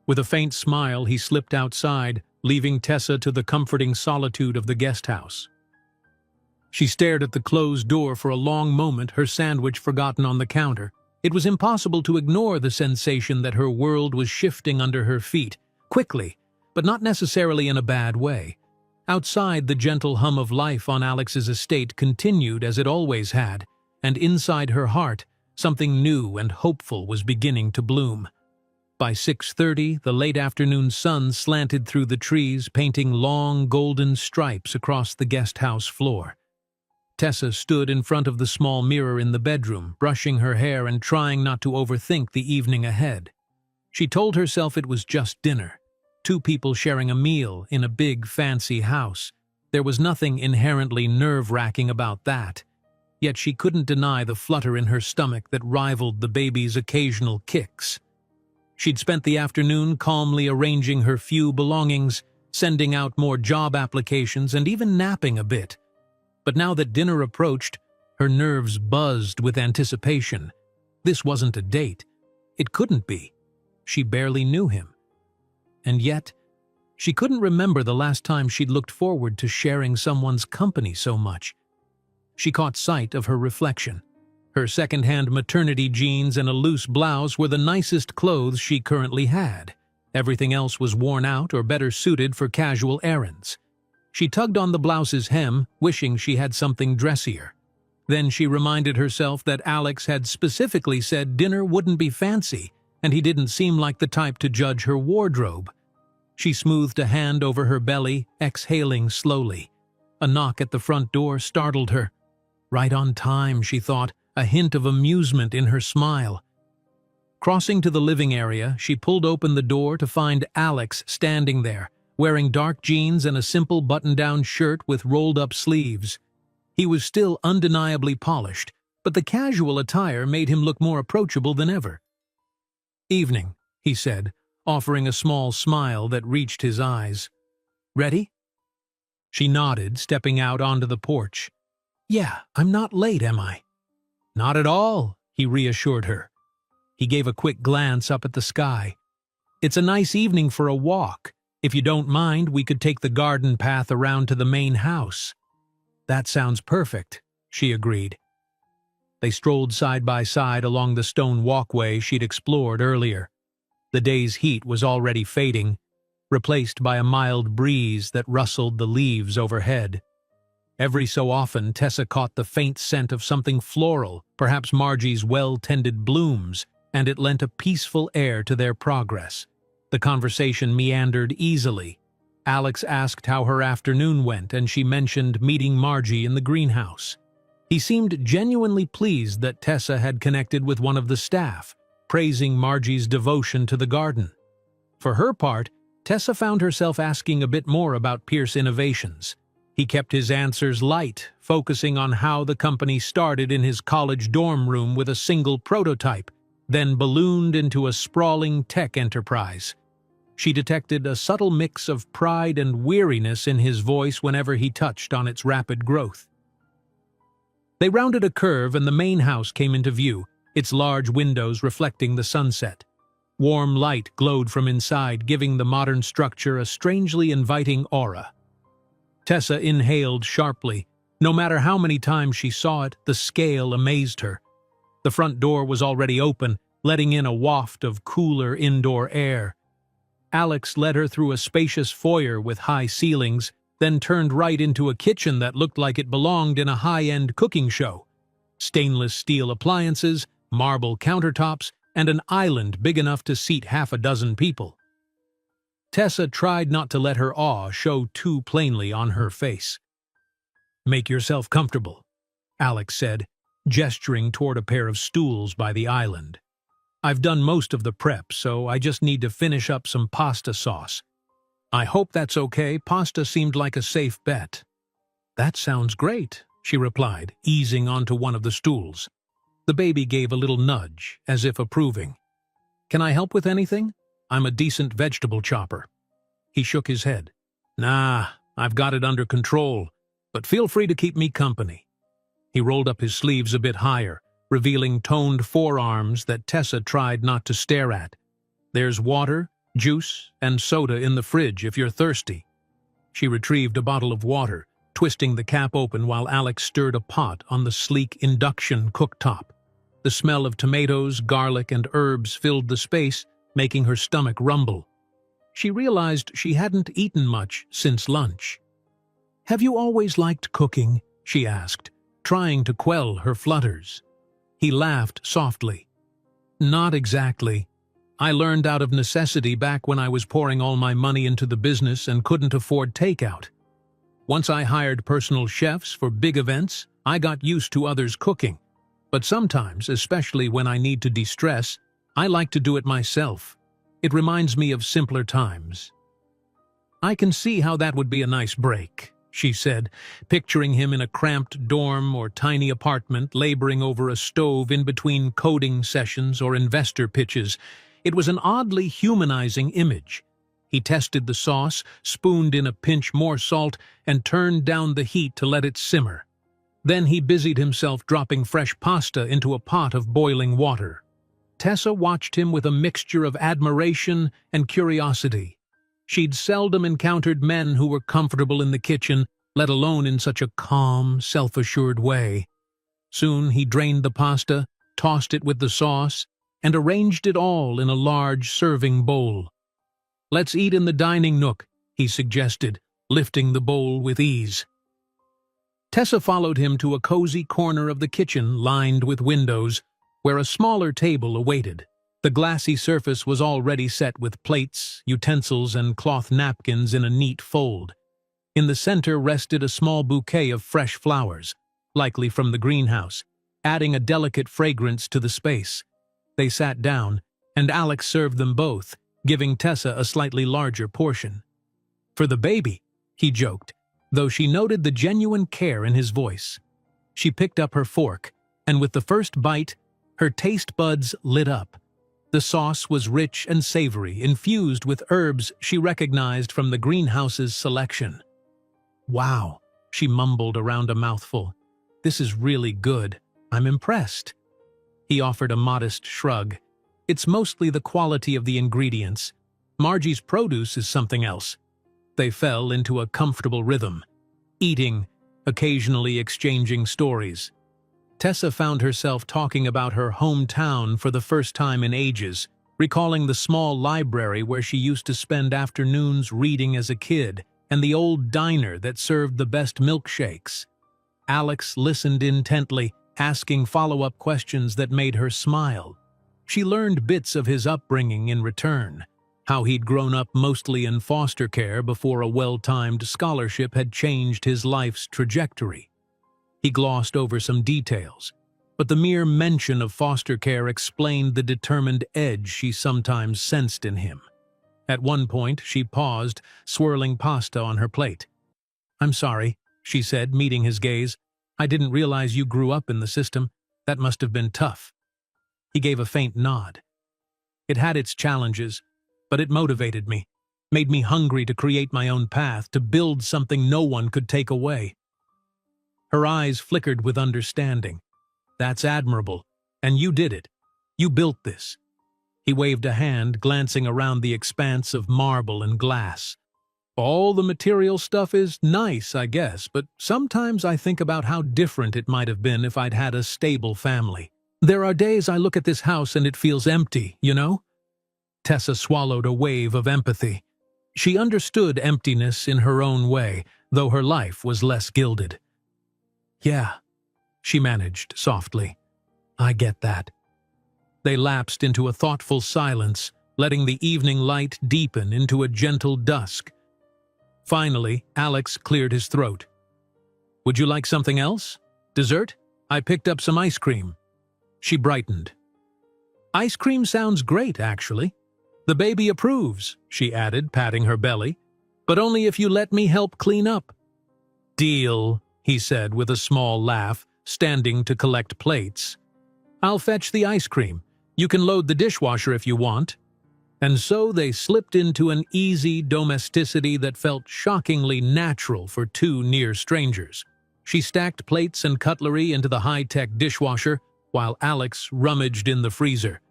With a faint smile, he slipped outside, leaving Tessa to the comforting solitude of the guest house. She stared at the closed door for a long moment, her sandwich forgotten on the counter. It was impossible to ignore the sensation that her world was shifting under her feet, quickly, but not necessarily in a bad way. Outside, the gentle hum of life on Alex's estate continued as it always had, and inside her heart, something new and hopeful was beginning to bloom. By 6:30, the late afternoon sun slanted through the trees, painting long golden stripes across the guest house floor. Tessa stood in front of the small mirror in the bedroom, brushing her hair and trying not to overthink the evening ahead. She told herself it was just dinner, 2 people sharing a meal in a big, fancy house. There was nothing inherently nerve-wracking about that. Yet she couldn't deny the flutter in her stomach that rivaled the baby's occasional kicks. She'd spent the afternoon calmly arranging her few belongings, sending out more job applications, and even napping a bit. But now that dinner approached, her nerves buzzed with anticipation. This wasn't a date. It couldn't be. She barely knew him. And yet, she couldn't remember the last time she'd looked forward to sharing someone's company so much. She caught sight of her reflection. Her second-hand maternity jeans and a loose blouse were the nicest clothes she currently had. Everything else was worn out or better suited for casual errands. She tugged on the blouse's hem, wishing she had something dressier. Then she reminded herself that Alex had specifically said dinner wouldn't be fancy, and he didn't seem like the type to judge her wardrobe. She smoothed a hand over her belly, exhaling slowly. A knock at the front door startled her. Right on time, she thought, a hint of amusement in her smile. Crossing to the living area, she pulled open the door to find Alex standing there, wearing dark jeans and a simple button-down shirt with rolled-up sleeves. He was still undeniably polished, but the casual attire made him look more approachable than ever. "Evening," he said, offering a small smile that reached his eyes. "Ready?" She nodded, stepping out onto the porch. "Yeah, I'm not late, am I?" "Not at all," he reassured her. He gave a quick glance up at the sky. "It's a nice evening for a walk. If you don't mind, we could take the garden path around to the main house." "That sounds perfect," she agreed. They strolled side by side along the stone walkway she'd explored earlier. The day's heat was already fading, replaced by a mild breeze that rustled the leaves overhead. Every so often, Tessa caught the faint scent of something floral, perhaps Margie's well-tended blooms, and it lent a peaceful air to their progress. The conversation meandered easily. Alex asked how her afternoon went, and she mentioned meeting Margie in the greenhouse. He seemed genuinely pleased that Tessa had connected with one of the staff, praising Margie's devotion to the garden. For her part, Tessa found herself asking a bit more about Pierce Innovations. He kept his answers light, focusing on how the company started in his college dorm room with a single prototype, then ballooned into a sprawling tech enterprise. She detected a subtle mix of pride and weariness in his voice whenever he touched on its rapid growth. They rounded a curve and the main house came into view, its large windows reflecting the sunset. Warm light glowed from inside, giving the modern structure a strangely inviting aura. Tessa inhaled sharply. No matter how many times she saw it, the scale amazed her. The front door was already open, letting in a waft of cooler indoor air. Alex led her through a spacious foyer with high ceilings, then turned right into a kitchen that looked like it belonged in a high-end cooking show. Stainless steel appliances, marble countertops, and an island big enough to seat half a dozen people. Tessa tried not to let her awe show too plainly on her face. "Make yourself comfortable," Alex said, gesturing toward a pair of stools by the island. "I've done most of the prep, so I just need to finish up some pasta sauce." "I hope that's okay. Pasta seemed like a safe bet." "That sounds great," she replied, easing onto one of the stools. The baby gave a little nudge, as if approving. "Can I help with anything? I'm a decent vegetable chopper." He shook his head. "Nah, I've got it under control, but feel free to keep me company." He rolled up his sleeves a bit higher, revealing toned forearms that Tessa tried not to stare at. "There's water, juice, and soda in the fridge if you're thirsty." She retrieved a bottle of water, twisting the cap open while Alex stirred a pot on the sleek induction cooktop. The smell of tomatoes, garlic, and herbs filled the space, making her stomach rumble. She realized she hadn't eaten much since lunch. "Have you always liked cooking?" she asked, trying to quell her flutters. He laughed softly. "Not exactly. I learned out of necessity back when I was pouring all my money into the business and couldn't afford takeout. Once I hired personal chefs for big events, I got used to others cooking. But sometimes, especially when I need to de-stress, I like to do it myself. It reminds me of simpler times." "I can see how that would be a nice break," she said, picturing him in a cramped dorm or tiny apartment laboring over a stove in between coding sessions or investor pitches. It was an oddly humanizing image. He tested the sauce, spooned in a pinch more salt, and turned down the heat to let it simmer. Then he busied himself dropping fresh pasta into a pot of boiling water. Tessa watched him with a mixture of admiration and curiosity. She'd seldom encountered men who were comfortable in the kitchen, let alone in such a calm, self-assured way. Soon he drained the pasta, tossed it with the sauce, and arranged it all in a large serving bowl. "Let's eat in the dining nook," he suggested, lifting the bowl with ease. Tessa followed him to a cozy corner of the kitchen lined with windows, where a smaller table awaited. The glassy surface was already set with plates, utensils, and cloth napkins in a neat fold. In the center rested a small bouquet of fresh flowers, likely from the greenhouse, adding a delicate fragrance to the space. They sat down, and Alex served them both, giving Tessa a slightly larger portion. "For the baby," he joked, though she noted the genuine care in his voice. She picked up her fork, and with the first bite, her taste buds lit up. The sauce was rich and savory, infused with herbs she recognized from the greenhouse's selection. "Wow," she mumbled around a mouthful. "This is really good. I'm impressed." He offered a modest shrug. "It's mostly the quality of the ingredients. Margie's produce is something else." They fell into a comfortable rhythm, eating, occasionally exchanging stories. Tessa found herself talking about her hometown for the first time in ages, recalling the small library where she used to spend afternoons reading as a kid, and the old diner that served the best milkshakes. Alex listened intently, asking follow-up questions that made her smile. She learned bits of his upbringing in return, how he'd grown up mostly in foster care before a well-timed scholarship had changed his life's trajectory. He glossed over some details, but the mere mention of foster care explained the determined edge she sometimes sensed in him. At one point, she paused, swirling pasta on her plate. "I'm sorry," she said, meeting his gaze. "I didn't realize you grew up in the system. That must have been tough." He gave a faint nod. "It had its challenges, but it motivated me, made me hungry to create my own path, to build something no one could take away." Her eyes flickered with understanding. "That's admirable, and you did it. You built this." He waved a hand, glancing around the expanse of marble and glass. "All the material stuff is nice, I guess, but sometimes I think about how different it might have been if I'd had a stable family. There are days I look at this house and it feels empty, you know?" Tessa swallowed a wave of empathy. She understood emptiness in her own way, though her life was less gilded. "Yeah," she managed softly. "I get that." They lapsed into a thoughtful silence, letting the evening light deepen into a gentle dusk. Finally, Alex cleared his throat. "Would you like something else? Dessert? I picked up some ice cream." She brightened. "Ice cream sounds great, actually. The baby approves," she added, patting her belly. "But only if you let me help clean up." "Deal," he said with a small laugh, standing to collect plates. "I'll fetch the ice cream. You can load the dishwasher if you want." And so they slipped into an easy domesticity that felt shockingly natural for two near strangers. She stacked plates and cutlery into the high-tech dishwasher, while Alex rummaged in the freezer.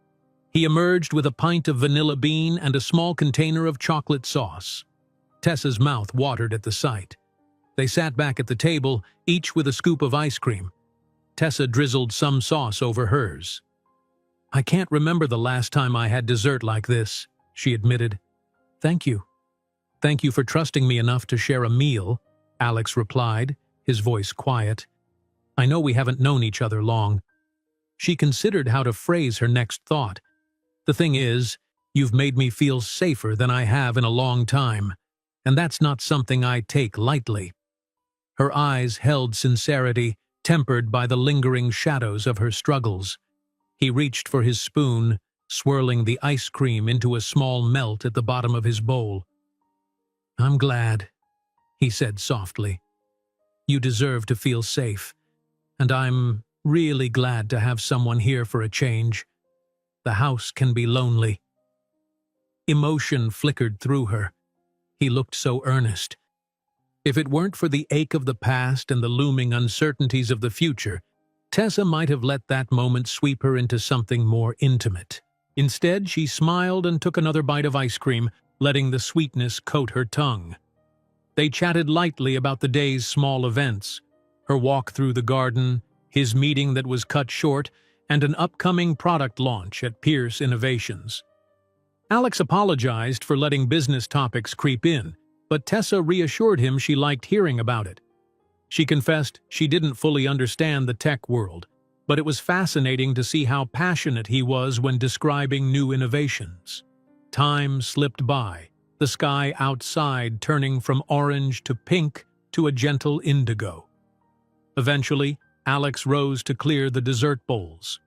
He emerged with a pint of vanilla bean and a small container of chocolate sauce. Tessa's mouth watered at the sight. They sat back at the table, each with a scoop of ice cream. Tessa drizzled some sauce over hers. "I can't remember the last time I had dessert like this," she admitted. "Thank you. Thank you for trusting me enough to share a meal," Alex replied, his voice quiet. "I know we haven't known each other long." She considered how to phrase her next thought. "The thing is, you've made me feel safer than I have in a long time, and that's not something I take lightly." Her eyes held sincerity, tempered by the lingering shadows of her struggles. He reached for his spoon, swirling the ice cream into a small melt at the bottom of his bowl. "I'm glad," he said softly. "You deserve to feel safe, and I'm really glad to have someone here for a change. The house can be lonely." Emotion flickered through her. He looked so earnest. If it weren't for the ache of the past and the looming uncertainties of the future, Tessa might have let that moment sweep her into something more intimate. Instead, she smiled and took another bite of ice cream, letting the sweetness coat her tongue. They chatted lightly about the day's small events, her walk through the garden, his meeting that was cut short, and an upcoming product launch at Pierce Innovations. Alex apologized for letting business topics creep in, but Tessa reassured him she liked hearing about it. She confessed she didn't fully understand the tech world, but it was fascinating to see how passionate he was when describing new innovations. Time slipped by, the sky outside turning from orange to pink to a gentle indigo. Eventually, Alex rose to clear the dessert bowls.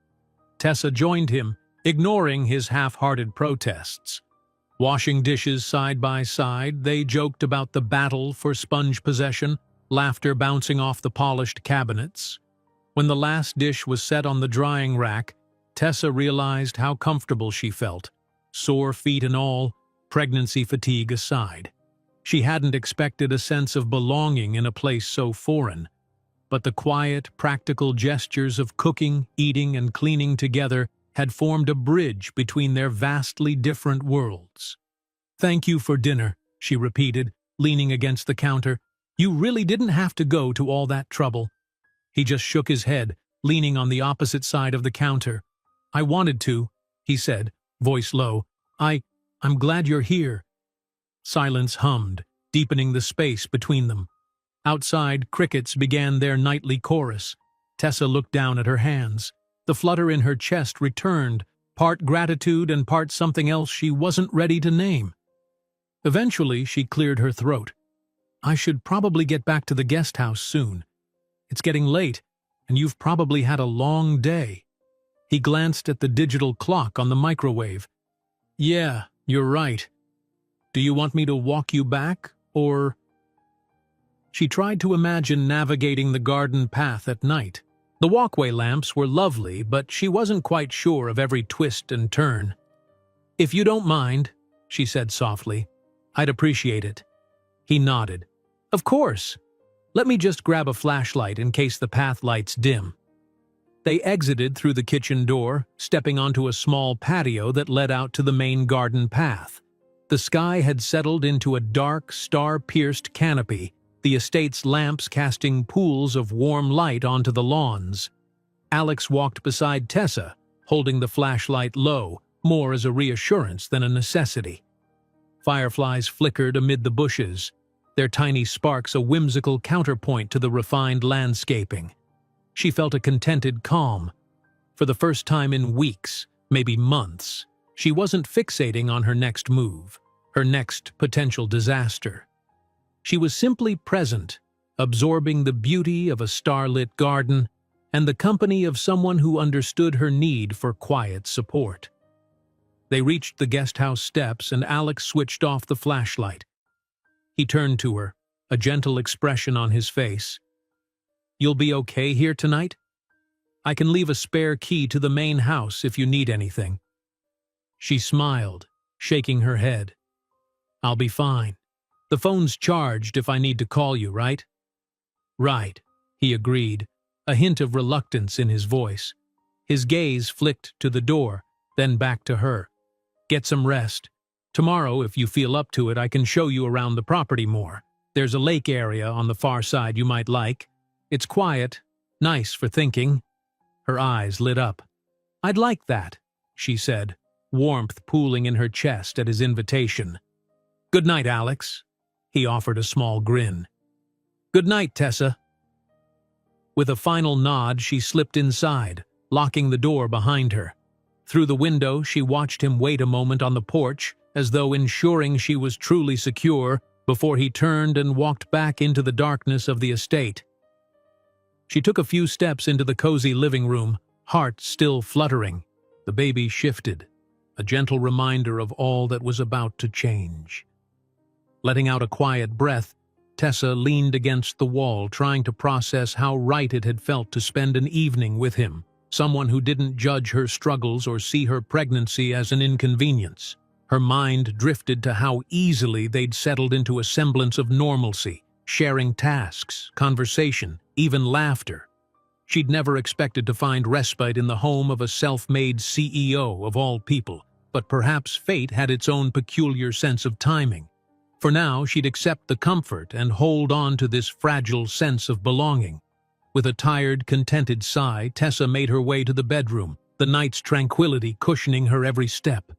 Tessa joined him, ignoring his half-hearted protests. Washing dishes side by side, they joked about the battle for sponge possession, laughter bouncing off the polished cabinets. When the last dish was set on the drying rack, Tessa realized how comfortable she felt, sore feet and all, pregnancy fatigue aside. She hadn't expected a sense of belonging in a place so foreign, but the quiet, practical gestures of cooking, eating, and cleaning together had formed a bridge between their vastly different worlds. "Thank you for dinner," she repeated, leaning against the counter. "You really didn't have to go to all that trouble." He just shook his head, leaning on the opposite side of the counter. "I wanted to," he said, voice low. I'm glad you're here." Silence hummed, deepening the space between them. Outside, crickets began their nightly chorus. Tessa looked down at her hands. The flutter in her chest returned, part gratitude and part something else she wasn't ready to name. Eventually, she cleared her throat. "I should probably get back to the guest house soon. It's getting late, and you've probably had a long day." He glanced at the digital clock on the microwave. "Yeah, you're right. Do you want me to walk you back, or—" She tried to imagine navigating the garden path at night. The walkway lamps were lovely, but she wasn't quite sure of every twist and turn. "If you don't mind," she said softly, "I'd appreciate it." He nodded. "Of course. Let me just grab a flashlight in case the path lights dim." They exited through the kitchen door, stepping onto a small patio that led out to the main garden path. The sky had settled into a dark, star-pierced canopy, the estate's lamps casting pools of warm light onto the lawns. Alex walked beside Tessa, holding the flashlight low, more as a reassurance than a necessity. Fireflies flickered amid the bushes, their tiny sparks a whimsical counterpoint to the refined landscaping. She felt a contented calm. For the first time in weeks, maybe months, she wasn't fixating on her next move, her next potential disaster. She was simply present, absorbing the beauty of a starlit garden and the company of someone who understood her need for quiet support. They reached the guest house steps and Alex switched off the flashlight. He turned to her, a gentle expression on his face. "You'll be okay here tonight? I can leave a spare key to the main house if you need anything." She smiled, shaking her head. "I'll be fine. The phone's charged if I need to call you, right?" "Right," he agreed, a hint of reluctance in his voice. His gaze flicked to the door, then back to her. "Get some rest. Tomorrow, if you feel up to it, I can show you around the property more. There's a lake area on the far side you might like. It's quiet, nice for thinking." Her eyes lit up. "I'd like that," she said, warmth pooling in her chest at his invitation. "Good night, Alex." He offered a small grin. "Good night, Tessa." With a final nod, she slipped inside, locking the door behind her. Through the window, she watched him wait a moment on the porch, as though ensuring she was truly secure, before he turned and walked back into the darkness of the estate. She took a few steps into the cozy living room, heart still fluttering. The baby shifted, a gentle reminder of all that was about to change. Letting out a quiet breath, Tessa leaned against the wall, trying to process how right it had felt to spend an evening with him, someone who didn't judge her struggles or see her pregnancy as an inconvenience. Her mind drifted to how easily they'd settled into a semblance of normalcy, sharing tasks, conversation, even laughter. She'd never expected to find respite in the home of a self-made CEO of all people, but perhaps fate had its own peculiar sense of timing. For now, she'd accept the comfort and hold on to this fragile sense of belonging. With a tired, contented sigh, Tessa made her way to the bedroom, the night's tranquility cushioning her every step.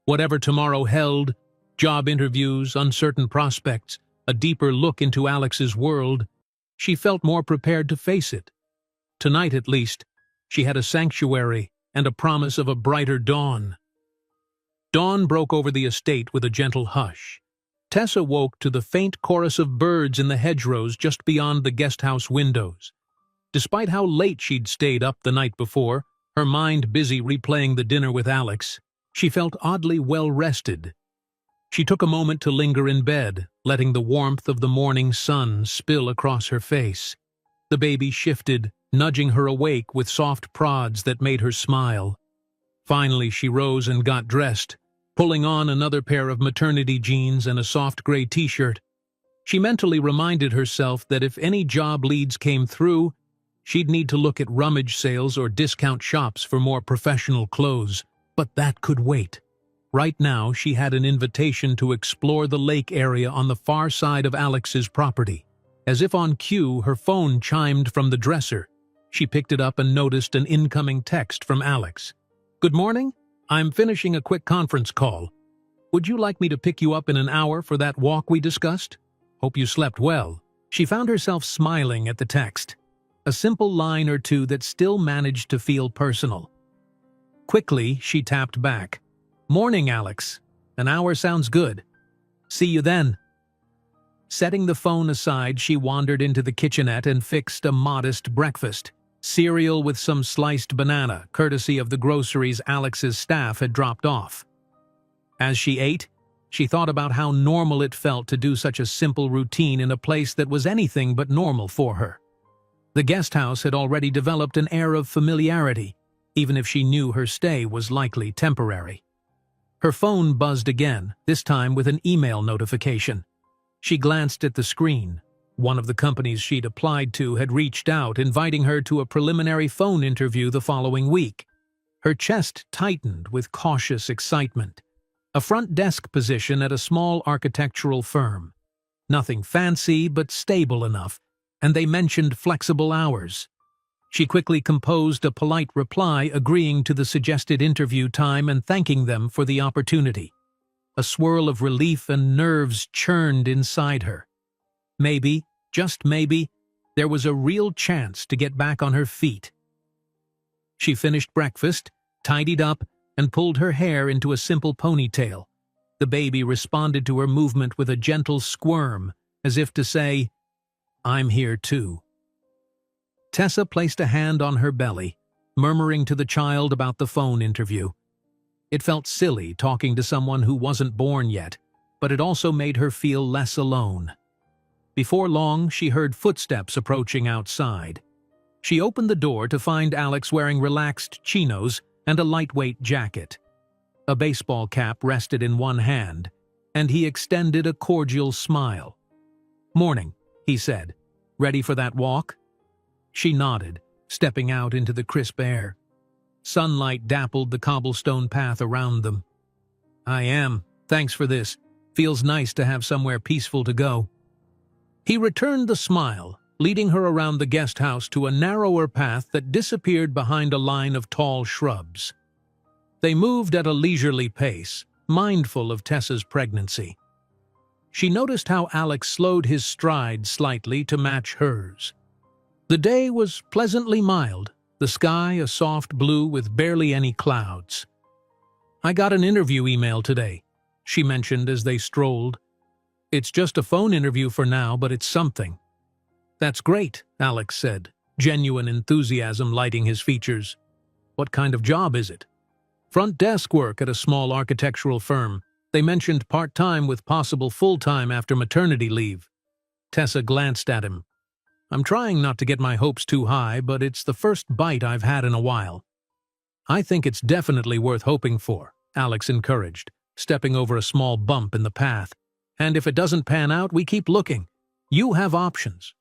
Whatever tomorrow held, job interviews, uncertain prospects, a deeper look into Alex's world, she felt more prepared to face it. Tonight, at least, she had a sanctuary and a promise of a brighter dawn. Dawn broke over the estate with a gentle hush. Tessa woke to the faint chorus of birds in the hedgerows just beyond the guest house windows. Despite how late she'd stayed up the night before, Her mind busy replaying the dinner with Alex, she felt oddly well-rested. She took a moment to linger in bed, letting the warmth of the morning sun spill across her face. The baby shifted, nudging her awake with soft prods that made her smile. Finally, she rose and got dressed, pulling on another pair of maternity jeans and a soft gray t-shirt. She mentally reminded herself that if any job leads came through, she'd need to look at rummage sales or discount shops for more professional clothes. But that could wait. Right now, she had an invitation to explore the lake area on the far side of Alex's property. As if on cue, her phone chimed from the dresser. She picked it up and noticed an incoming text from Alex. "Good morning. I'm finishing a quick conference call. Would you like me to pick you up in an hour for that walk we discussed? Hope you slept well." She found herself smiling at the text. A simple line or two that still managed to feel personal. Quickly, she tapped back. "Morning, Alex. An hour sounds good. See you then." Setting the phone aside, she wandered into the kitchenette and fixed a modest breakfast. Cereal with some sliced banana, courtesy of the groceries Alex's staff had dropped off. As she ate, she thought about how normal it felt to do such a simple routine in a place that was anything but normal for her. The guest house had already developed an air of familiarity, even if she knew her stay was likely temporary. Her phone buzzed again, this time with an email notification. She glanced at the screen. One of the companies she'd applied to had reached out, inviting her to a preliminary phone interview the following week. Her chest tightened with cautious excitement. A front desk position at a small architectural firm. Nothing fancy, but stable enough, and they mentioned flexible hours. She quickly composed a polite reply agreeing to the suggested interview time and thanking them for the opportunity. A swirl of relief and nerves churned inside her. Maybe, just maybe, there was a real chance to get back on her feet. She finished breakfast, tidied up, and pulled her hair into a simple ponytail. The baby responded to her movement with a gentle squirm, as if to say, "I'm here too." Tessa placed a hand on her belly, murmuring to the child about the phone interview. It felt silly talking to someone who wasn't born yet, but it also made her feel less alone. Before long, she heard footsteps approaching outside. She opened the door to find Alex wearing relaxed chinos and a lightweight jacket. A baseball cap rested in one hand, and he extended a cordial smile. "Morning," he said. "Ready for that walk?" She nodded, stepping out into the crisp air. Sunlight dappled the cobblestone path around them. "I am. Thanks for this. Feels nice to have somewhere peaceful to go." He returned the smile, leading her around the guest house to a narrower path that disappeared behind a line of tall shrubs. They moved at a leisurely pace, mindful of Tessa's pregnancy. She noticed how Alex slowed his stride slightly to match hers. The day was pleasantly mild, the sky a soft blue with barely any clouds. "I got an interview email today," she mentioned as they strolled. "It's just a phone interview for now, but it's something." "That's great," Alex said, genuine enthusiasm lighting his features. "What kind of job is it?" "Front desk work at a small architectural firm. They mentioned part-time with possible full-time after maternity leave." Tessa glanced at him. "I'm trying not to get my hopes too high, but it's the first bite I've had in a while." "I think it's definitely worth hoping for," Alex encouraged, stepping over a small bump in the path. "And if it doesn't pan out, we keep looking. You have options."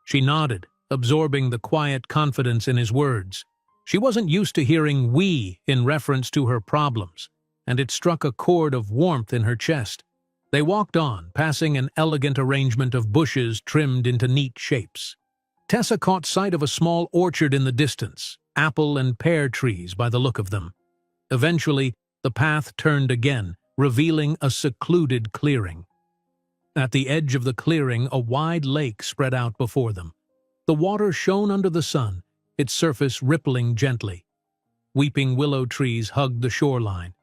She nodded, absorbing the quiet confidence in his words. She wasn't used to hearing "we" in reference to her problems, and it struck a chord of warmth in her chest. They walked on, passing an elegant arrangement of bushes trimmed into neat shapes. Tessa caught sight of a small orchard in the distance, apple and pear trees by the look of them. Eventually, the path turned again, revealing a secluded clearing. At the edge of the clearing, a wide lake spread out before them. The water shone under the sun, its surface rippling gently. Weeping willow trees hugged the shoreline,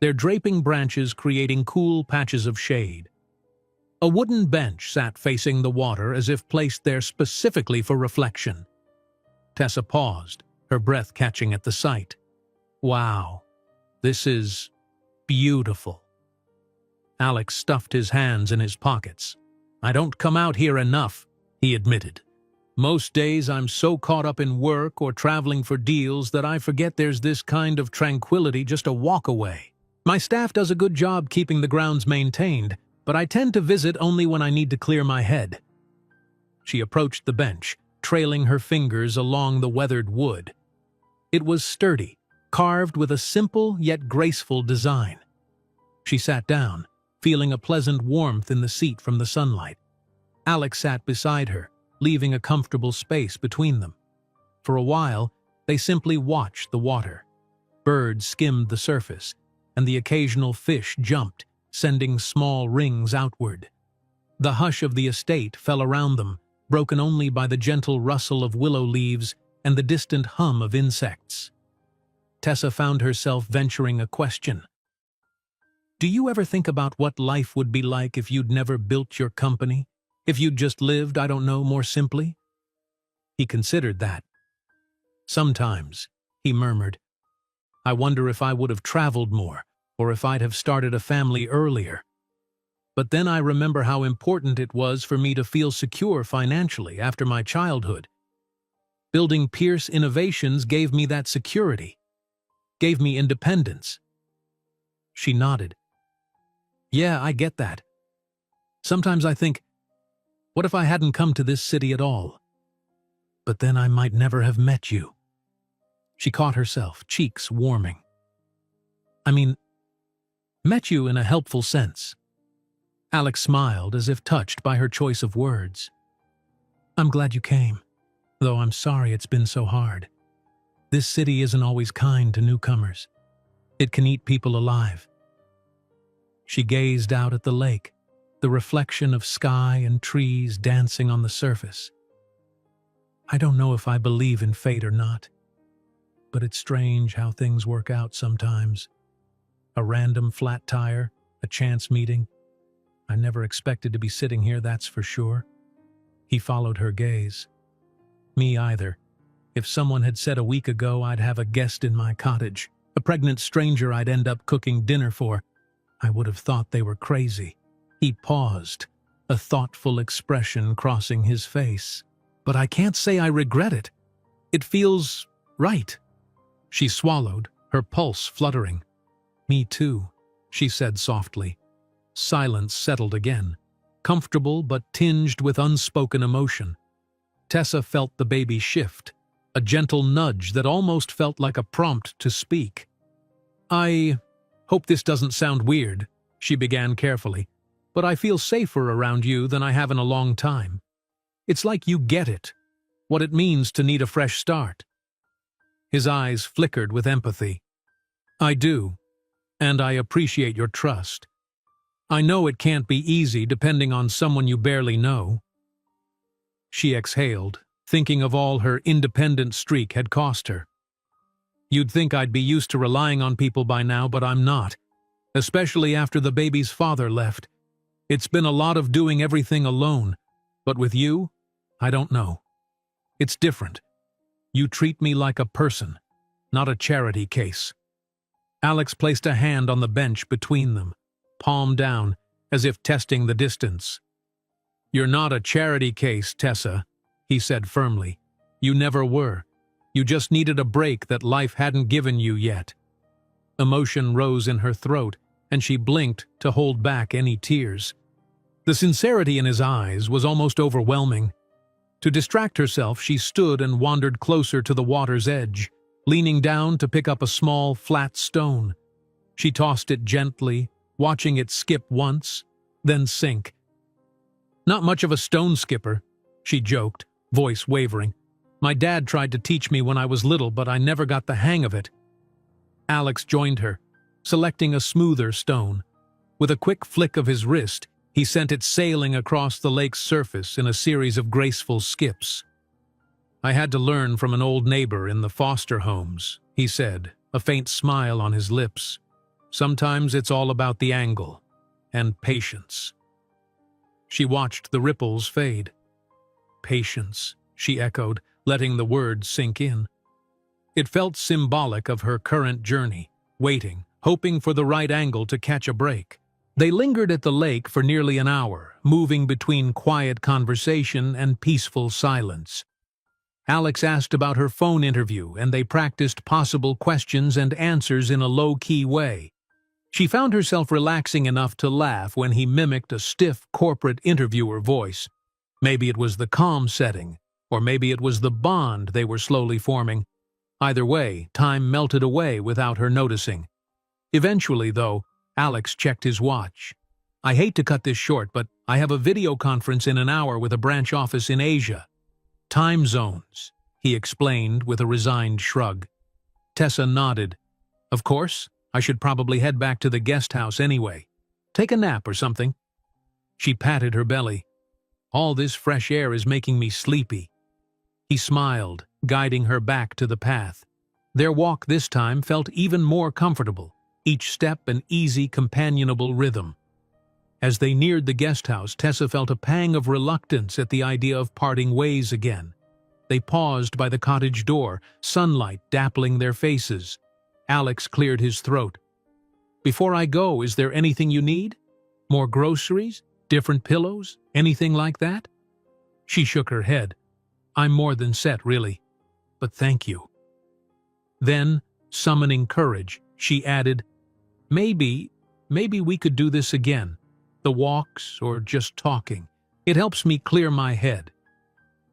their draping branches creating cool patches of shade. A wooden bench sat facing the water as if placed there specifically for reflection. Tessa paused, her breath catching at the sight. Wow, this is beautiful. Alex stuffed his hands in his pockets. I don't come out here enough, he admitted. Most days I'm so caught up in work or traveling for deals that I forget there's this kind of tranquility just a walk away. My staff does a good job keeping the grounds maintained, but I tend to visit only when I need to clear my head. She approached the bench, trailing her fingers along the weathered wood. It was sturdy, carved with a simple yet graceful design. She sat down, feeling a pleasant warmth in the seat from the sunlight. Alex sat beside her, leaving a comfortable space between them. For a while, they simply watched the water. Birds skimmed the surface, and the occasional fish jumped, sending small rings outward. The hush of the estate fell around them, broken only by the gentle rustle of willow leaves and the distant hum of insects. Tessa found herself venturing a question. Do you ever think about what life would be like if you'd never built your company? If you'd just lived, I don't know, more simply? He considered that. Sometimes, he murmured, I wonder if I would have traveled more, or if I'd have started a family earlier. But then I remember how important it was for me to feel secure financially after my childhood. Building Pierce Innovations gave me that security, gave me independence. She nodded. Yeah, I get that. Sometimes I think, what if I hadn't come to this city at all? But then I might never have met you. She caught herself, cheeks warming. I mean, met you in a helpful sense. Alex smiled as if touched by her choice of words. I'm glad you came, though I'm sorry it's been so hard. This city isn't always kind to newcomers. It can eat people alive. She gazed out at the lake, the reflection of sky and trees dancing on the surface. I don't know if I believe in fate or not, but it's strange how things work out sometimes. A random flat tire, a chance meeting. I never expected to be sitting here, that's for sure. He followed her gaze. Me either. If someone had said a week ago I'd have a guest in my cottage, a pregnant stranger I'd end up cooking dinner for, I would have thought they were crazy. He paused, a thoughtful expression crossing his face. But I can't say I regret it. It feels right. She swallowed, her pulse fluttering. Me too, she said softly. Silence settled again, comfortable but tinged with unspoken emotion. Tessa felt the baby shift, a gentle nudge that almost felt like a prompt to speak. I hope this doesn't sound weird, she began carefully, but I feel safer around you than I have in a long time. It's like you get it, what it means to need a fresh start. His eyes flickered with empathy. I do, and I appreciate your trust. I know it can't be easy depending on someone you barely know. She exhaled, thinking of all her independent streak had cost her. You'd think I'd be used to relying on people by now, but I'm not, especially after the baby's father left. It's been a lot of doing everything alone, but with you, I don't know. It's different. You treat me like a person, not a charity case. Alex placed a hand on the bench between them, palm down, as if testing the distance. You're not a charity case, Tessa, he said firmly. You never were. You just needed a break that life hadn't given you yet. Emotion rose in her throat, and she blinked to hold back any tears. The sincerity in his eyes was almost overwhelming. To distract herself, she stood and wandered closer to the water's edge, leaning down to pick up a small, flat stone. She tossed it gently, watching it skip once, then sink. Not much of a stone skipper, she joked, voice wavering. My dad tried to teach me when I was little, but I never got the hang of it. Alex joined her, selecting a smoother stone. With a quick flick of his wrist, he sent it sailing across the lake's surface in a series of graceful skips. I had to learn from an old neighbor in the foster homes, he said, a faint smile on his lips. Sometimes it's all about the angle and patience. She watched the ripples fade. Patience, she echoed, letting the words sink in. It felt symbolic of her current journey, waiting, hoping for the right angle to catch a break. They lingered at the lake for nearly an hour, moving between quiet conversation and peaceful silence. Alex asked about her phone interview, and they practiced possible questions and answers in a low-key way. She found herself relaxing enough to laugh when he mimicked a stiff corporate interviewer voice. Maybe it was the calm setting, or maybe it was the bond they were slowly forming. Either way, time melted away without her noticing. Eventually, though, Alex checked his watch. "I hate to cut this short, but I have a video conference in an hour with a branch office in Asia." "Time zones," he explained with a resigned shrug. Tessa nodded. "Of course, I should probably head back to the guest house anyway. Take a nap or something." She patted her belly. "All this fresh air is making me sleepy." He smiled, guiding her back to the path. Their walk this time felt even more comfortable, each step an easy, companionable rhythm. As they neared the guest house, Tessa felt a pang of reluctance at the idea of parting ways again. They paused by the cottage door, sunlight dappling their faces. Alex cleared his throat. "Before I go, is there anything you need? More groceries? Different pillows? Anything like that?" She shook her head. "I'm more than set, really. But thank you." Then, summoning courage, she added, Maybe we could do this again. The walks, or just talking. It helps me clear my head."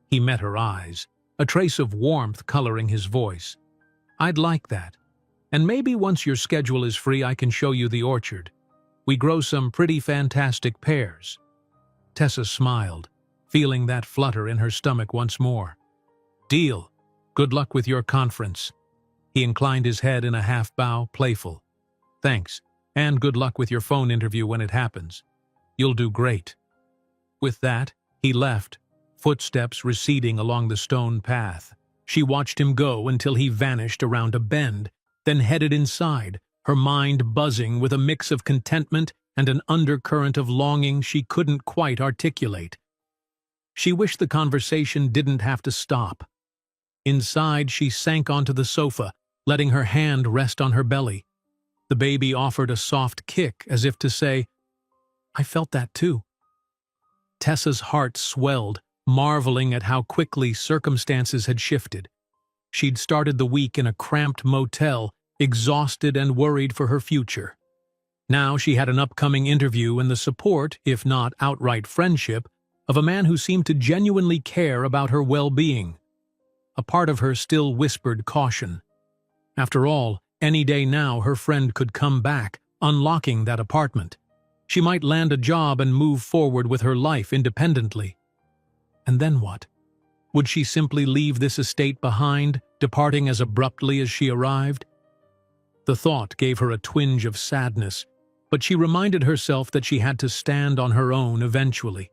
He met her eyes, a trace of warmth coloring his voice. "I'd like that. And maybe once your schedule is free, I can show you the orchard. We grow some pretty fantastic pears." Tessa smiled, feeling that flutter in her stomach once more. "Deal. Good luck with your conference." He inclined his head in a half-bow, playful. "Thanks, and good luck with your phone interview when it happens. You'll do great." With that, he left, footsteps receding along the stone path. She watched him go until he vanished around a bend, then headed inside, her mind buzzing with a mix of contentment and an undercurrent of longing she couldn't quite articulate. She wished the conversation didn't have to stop. Inside, she sank onto the sofa, letting her hand rest on her belly. The baby offered a soft kick as if to say, "I felt that too." Tessa's heart swelled, marveling at how quickly circumstances had shifted. She'd started the week in a cramped motel, exhausted and worried for her future. Now she had an upcoming interview and the support, if not outright friendship, of a man who seemed to genuinely care about her well-being. A part of her still whispered caution. After all, any day now her friend could come back, unlocking that apartment. She might land a job and move forward with her life independently. And then what? Would she simply leave this estate behind, departing as abruptly as she arrived? The thought gave her a twinge of sadness, but she reminded herself that she had to stand on her own eventually.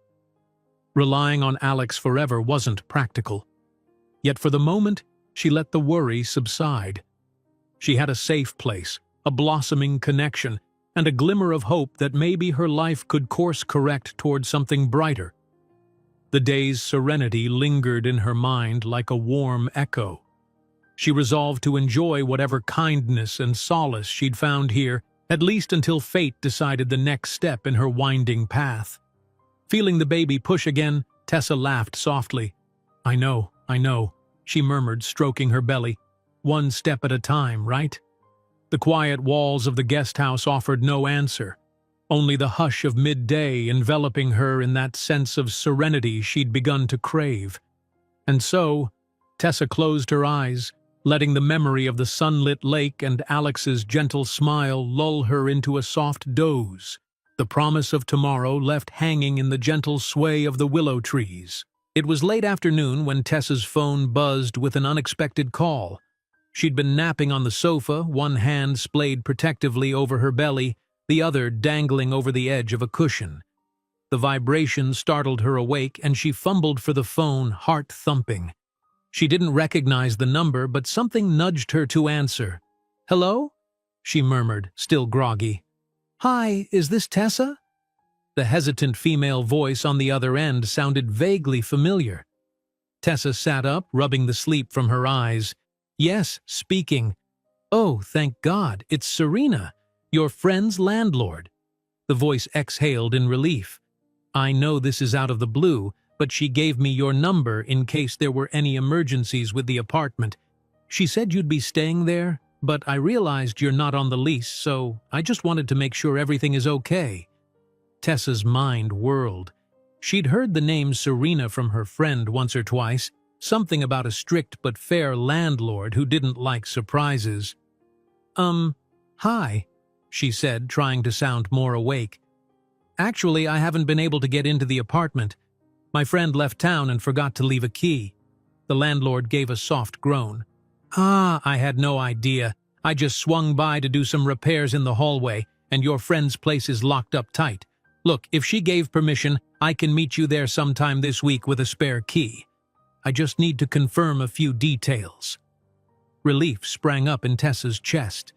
Relying on Alex forever wasn't practical. Yet for the moment, she let the worry subside. She had a safe place, a blossoming connection, and a glimmer of hope that maybe her life could course-correct toward something brighter. The day's serenity lingered in her mind like a warm echo. She resolved to enjoy whatever kindness and solace she'd found here, at least until fate decided the next step in her winding path. Feeling the baby push again, Tessa laughed softly. I know, she murmured, stroking her belly. "One step at a time, right?" The quiet walls of the guest house offered no answer, only the hush of midday enveloping her in that sense of serenity she'd begun to crave. And so, Tessa closed her eyes, letting the memory of the sunlit lake and Alex's gentle smile lull her into a soft doze, the promise of tomorrow left hanging in the gentle sway of the willow trees. It was late afternoon when Tessa's phone buzzed with an unexpected call. She'd been napping on the sofa, one hand splayed protectively over her belly, the other dangling over the edge of a cushion. The vibration startled her awake, and she fumbled for the phone, heart thumping. She didn't recognize the number, but something nudged her to answer. "Hello?" she murmured, still groggy. "Hi, is this Tessa?" The hesitant female voice on the other end sounded vaguely familiar. Tessa sat up, rubbing the sleep from her eyes. Yes, speaking. Oh, thank God, it's Serena, your friend's landlord. The voice exhaled in relief. I know this is out of the blue, but she gave me your number in case there were any emergencies with the apartment. She said you'd be staying there, but I realized you're not on the lease, so I just wanted to make sure everything is okay. Tessa's mind whirled. She'd heard the name Serena from her friend once or twice, something about a strict but fair landlord who didn't like surprises. Hi, she said, trying to sound more awake. Actually, I haven't been able to get into the apartment. My friend left town and forgot to leave a key. The landlord gave a soft groan. Ah, I had no idea. I just swung by to do some repairs in the hallway, and your friend's place is locked up tight. Look, if she gave permission, I can meet you there sometime this week with a spare key. I just need to confirm a few details. Relief sprang up in Tessa's chest.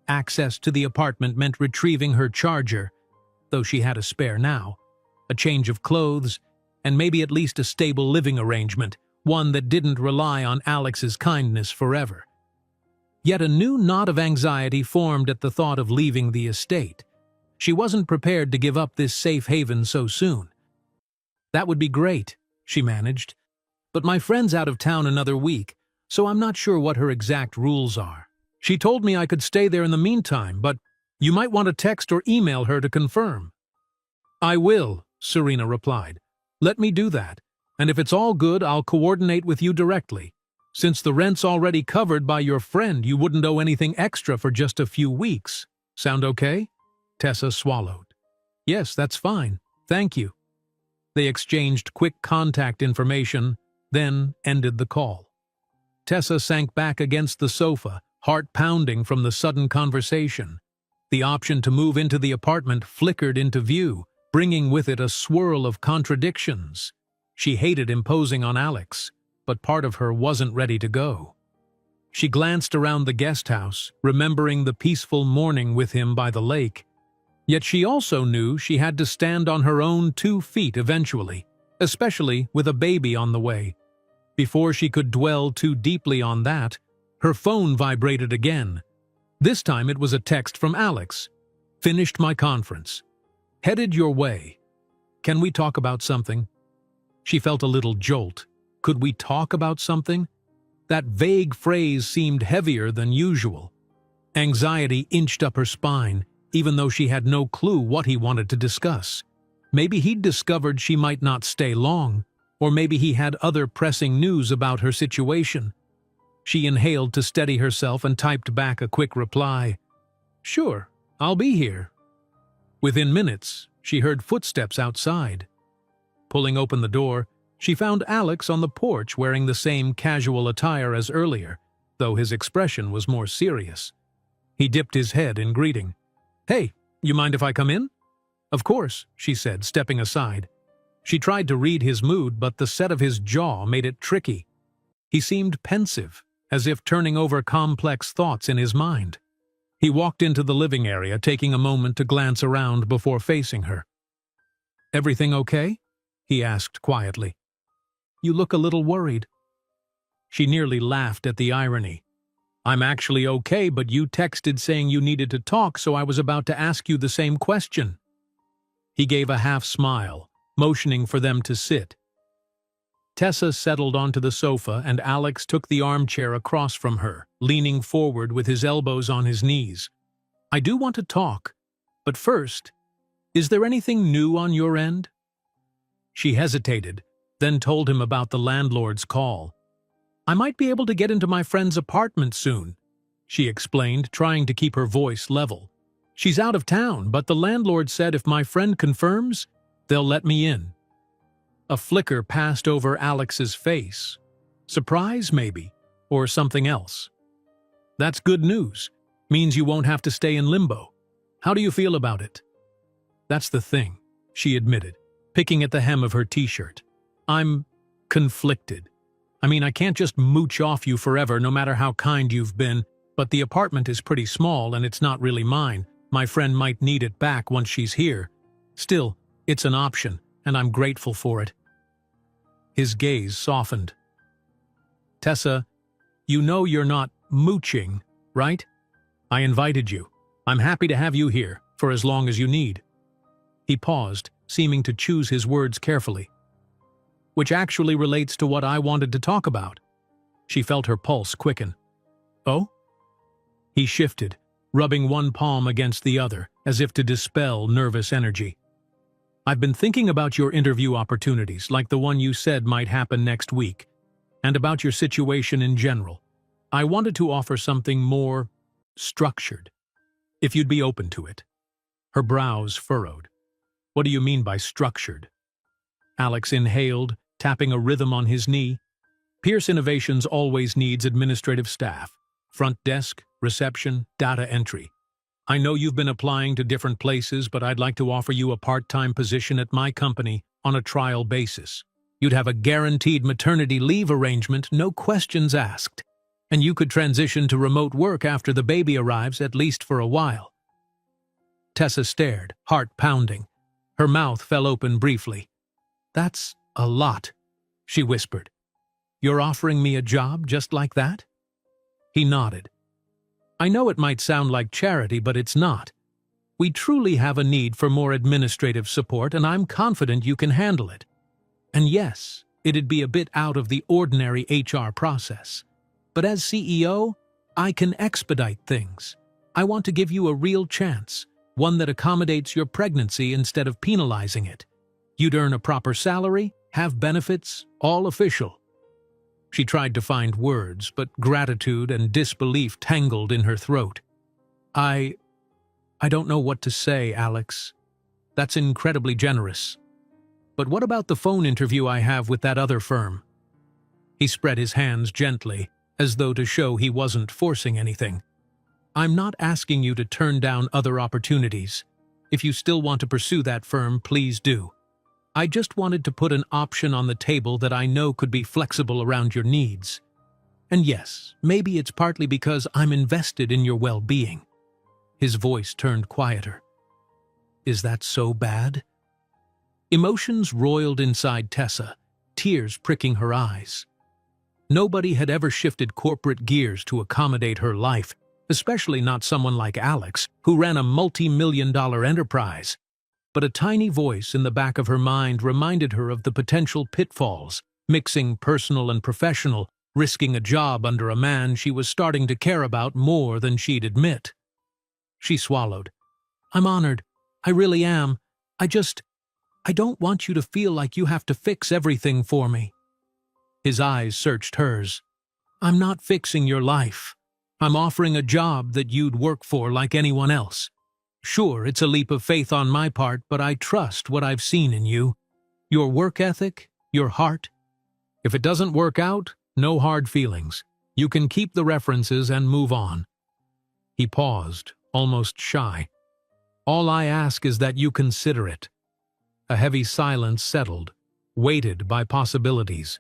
Access to the apartment meant retrieving her charger, though she had a spare now, a change of clothes, and maybe at least a stable living arrangement, one that didn't rely on Alex's kindness forever. Yet a new knot of anxiety formed at the thought of leaving the estate. She wasn't prepared to give up this safe haven so soon. That would be great, she managed, but my friend's out of town another week, so I'm not sure what her exact rules are. She told me I could stay there in the meantime, but you might want to text or email her to confirm. I will, Serena replied. Let me do that, and if it's all good, I'll coordinate with you directly. Since the rent's already covered by your friend, you wouldn't owe anything extra for just a few weeks. Sound okay? Tessa swallowed. Yes, that's fine. Thank you. They exchanged quick contact information, then ended the call. Tessa sank back against the sofa, heart pounding from the sudden conversation. The option to move into the apartment flickered into view, bringing with it a swirl of contradictions. She hated imposing on Alex, but part of her wasn't ready to go. She glanced around the guest house, remembering the peaceful morning with him by the lake. Yet she also knew she had to stand on her own 2 feet eventually, especially with a baby on the way. Before she could dwell too deeply on that, her phone vibrated again. This time it was a text from Alex. Finished my conference. Headed your way. Can we talk about something? She felt a little jolt. Could we talk about something? That vague phrase seemed heavier than usual. Anxiety inched up her spine, even though she had no clue what he wanted to discuss. Maybe he'd discovered she might not stay long, or maybe he had other pressing news about her situation. She inhaled to steady herself and typed back a quick reply. Sure, I'll be here. Within minutes, she heard footsteps outside. Pulling open the door, she found Alex on the porch wearing the same casual attire as earlier, though his expression was more serious. He dipped his head in greeting. Hey, you mind if I come in? Of course, she said, stepping aside. She tried to read his mood, but the set of his jaw made it tricky. He seemed pensive, as if turning over complex thoughts in his mind. He walked into the living area, taking a moment to glance around before facing her. Everything okay? He asked quietly. You look a little worried. She nearly laughed at the irony. I'm actually okay, but you texted saying you needed to talk, so I was about to ask you the same question. He gave a half smile, motioning for them to sit. Tessa settled onto the sofa and Alex took the armchair across from her, leaning forward with his elbows on his knees. I do want to talk, but first, is there anything new on your end? She hesitated, then told him about the landlord's call. I might be able to get into my friend's apartment soon, she explained, trying to keep her voice level. She's out of town, but the landlord said if my friend confirms, they'll let me in. A flicker passed over Alex's face. Surprise, maybe, or something else. That's good news. Means you won't have to stay in limbo. How do you feel about it? That's the thing, she admitted, picking at the hem of her t-shirt. I'm conflicted. I mean, I can't just mooch off you forever, no matter how kind you've been, but the apartment is pretty small and it's not really mine. My friend might need it back once she's here. Still, it's an option, and I'm grateful for it. His gaze softened. Tessa, You know you're not mooching, right? I invited you. I'm happy to have you here, for as long as you need." He paused, seeming to choose his words carefully. "Which actually relates to what I wanted to talk about." She felt her pulse quicken. "Oh?" He shifted, rubbing one palm against the other, as if to dispel nervous energy. "I've been thinking about your interview opportunities, like the one you said might happen next week, and about your situation in general. I wanted to offer something more structured, if you'd be open to it." Her brows furrowed. "What do you mean by structured?" Alex inhaled, tapping a rhythm on his knee. "Pierce Innovations always needs administrative staff. Front desk, reception, data entry. I know you've been applying to different places, but I'd like to offer you a part-time position at my company on a trial basis. You'd have a guaranteed maternity leave arrangement, no questions asked. And you could transition to remote work after the baby arrives, at least for a while." Tessa stared, heart pounding. Her mouth fell open briefly. "That's a lot," she whispered. "You're offering me a job just like that?" He nodded. "I know it might sound like charity, but it's not. We truly have a need for more administrative support, and I'm confident you can handle it. And yes, it'd be a bit out of the ordinary HR process. But as CEO, I can expedite things. I want to give you a real chance, one that accommodates your pregnancy instead of penalizing it. You'd earn a proper salary, have benefits, all official." She tried to find words, but gratitude and disbelief tangled in her throat. I don't know what to say, Alex. That's incredibly generous. But what about the phone interview I have with that other firm?" He spread his hands gently, as though to show he wasn't forcing anything. "I'm not asking you to turn down other opportunities. If you still want to pursue that firm, please do. I just wanted to put an option on the table that I know could be flexible around your needs. And yes, maybe it's partly because I'm invested in your well-being." His voice turned quieter. "Is that so bad?" Emotions roiled inside Tessa, tears pricking her eyes. Nobody had ever shifted corporate gears to accommodate her life, especially not someone like Alex, who ran a multi-million-dollar enterprise. But a tiny voice in the back of her mind reminded her of the potential pitfalls, mixing personal and professional, risking a job under a man she was starting to care about more than she'd admit. She swallowed. "I'm honored. I really am. I don't want you to feel like you have to fix everything for me." His eyes searched hers. "I'm not fixing your life. I'm offering a job that you'd work for like anyone else. Sure, it's a leap of faith on my part, but I trust what I've seen in you. Your work ethic, your heart. If it doesn't work out, no hard feelings. You can keep the references and move on." He paused, almost shy. "All I ask is that you consider it." A heavy silence settled, weighted by possibilities.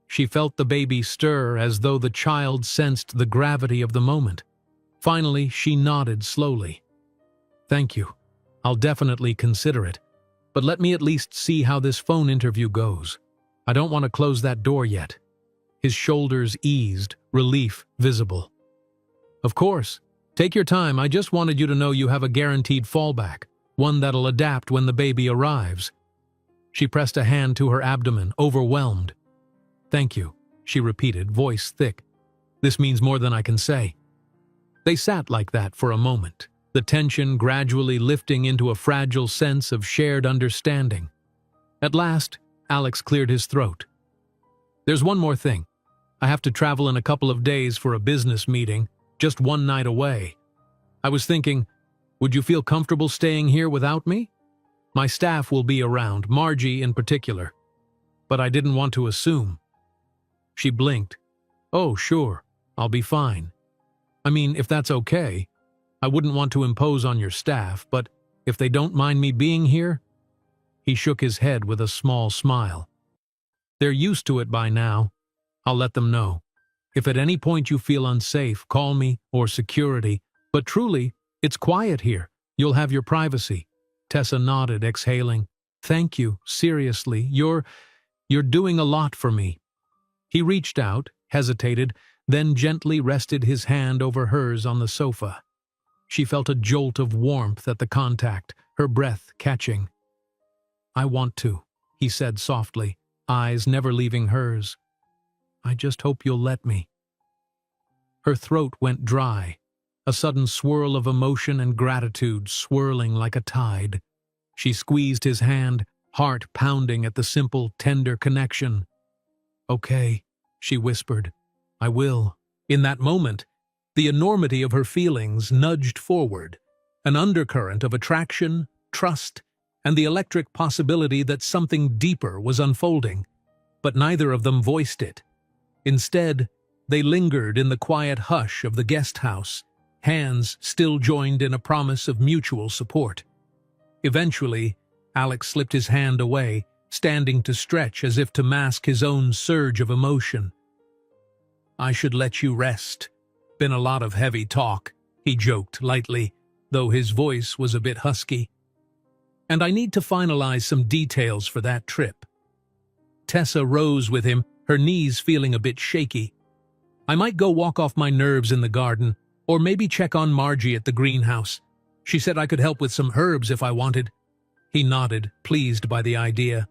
She felt the baby stir as though the child sensed the gravity of the moment. Finally, she nodded slowly. "Thank you. I'll definitely consider it. But let me at least see how this phone interview goes. I don't want to close that door yet." His shoulders eased, relief visible. "Of course. Take your time. I just wanted you to know you have a guaranteed fallback, one that'll adapt when the baby arrives." She pressed a hand to her abdomen, overwhelmed. "Thank you," she repeated, voice thick. "This means more than I can say." They sat like that for a moment, the tension gradually lifting into a fragile sense of shared understanding. At last, Alex cleared his throat. "There's one more thing. I have to travel in a couple of days for a business meeting, just one night away. I was thinking, would you feel comfortable staying here without me? My staff will be around, Margie in particular. But I didn't want to assume." She blinked. "Oh, sure, I'll be fine. I mean, if that's okay. I wouldn't want to impose on your staff, but if they don't mind me being here?" He shook his head with a small smile. "They're used to it by now. I'll let them know. If at any point you feel unsafe, call me or security. But truly, it's quiet here. You'll have your privacy." Tessa nodded, exhaling. "Thank you, seriously. You're doing a lot for me." He reached out, hesitated, then gently rested his hand over hers on the sofa. She felt a jolt of warmth at the contact, her breath catching. "I want to," he said softly, eyes never leaving hers. "I just hope you'll let me." Her throat went dry, a sudden swirl of emotion and gratitude swirling like a tide. She squeezed his hand, heart pounding at the simple, tender connection. "Okay," she whispered. "I will." In that moment, the enormity of her feelings nudged forward, an undercurrent of attraction, trust, and the electric possibility that something deeper was unfolding. But neither of them voiced it. Instead, they lingered in the quiet hush of the guest house, hands still joined in a promise of mutual support. Eventually, Alex slipped his hand away, standing to stretch as if to mask his own surge of emotion. "I should let you rest. Been a lot of heavy talk," he joked lightly, though his voice was a bit husky. "And I need to finalize some details for that trip." Tessa rose with him, her knees feeling a bit shaky. "I might go walk off my nerves in the garden, or maybe check on Margie at the greenhouse. She said I could help with some herbs if I wanted." He nodded, pleased by the idea.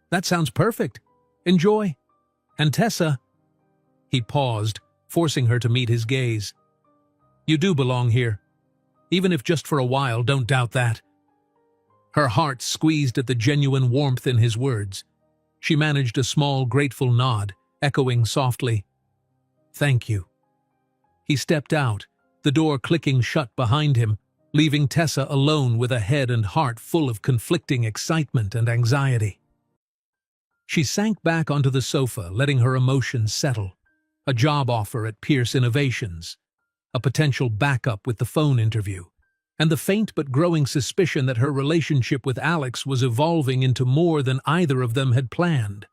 "That sounds perfect. Enjoy. And Tessa—" He paused, forcing her to meet his gaze. "You do belong here. Even if just for a while, don't doubt that." Her heart squeezed at the genuine warmth in his words. She managed a small, grateful nod, echoing softly, "Thank you." He stepped out, the door clicking shut behind him, leaving Tessa alone with a head and heart full of conflicting excitement and anxiety. She sank back onto the sofa, letting her emotions settle. A job offer at Pierce Innovations, a potential backup with the phone interview, and the faint but growing suspicion that her relationship with Alex was evolving into more than either of them had planned.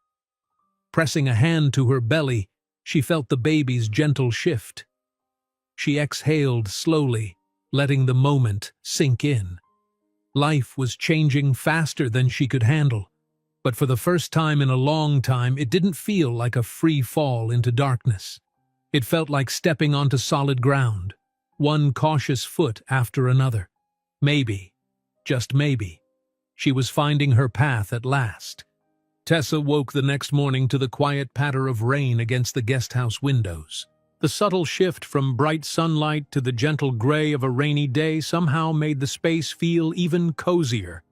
Pressing a hand to her belly, she felt the baby's gentle shift. She exhaled slowly, letting the moment sink in. Life was changing faster than she could handle, but for the first time in a long time, it didn't feel like a free fall into darkness. It felt like stepping onto solid ground, one cautious foot after another. Maybe, just maybe, she was finding her path at last. Tessa woke the next morning to the quiet patter of rain against the guesthouse windows. The subtle shift from bright sunlight to the gentle gray of a rainy day somehow made the space feel even cozier.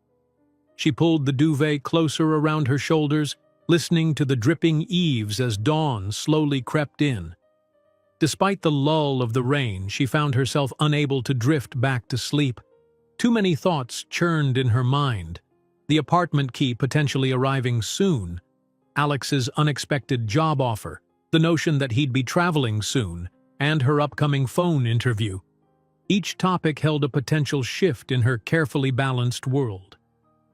She pulled the duvet closer around her shoulders, listening to the dripping eaves as dawn slowly crept in. Despite the lull of the rain, she found herself unable to drift back to sleep. Too many thoughts churned in her mind. The apartment key potentially arriving soon, Alex's unexpected job offer, the notion that he'd be traveling soon, and her upcoming phone interview. Each topic held a potential shift in her carefully balanced world.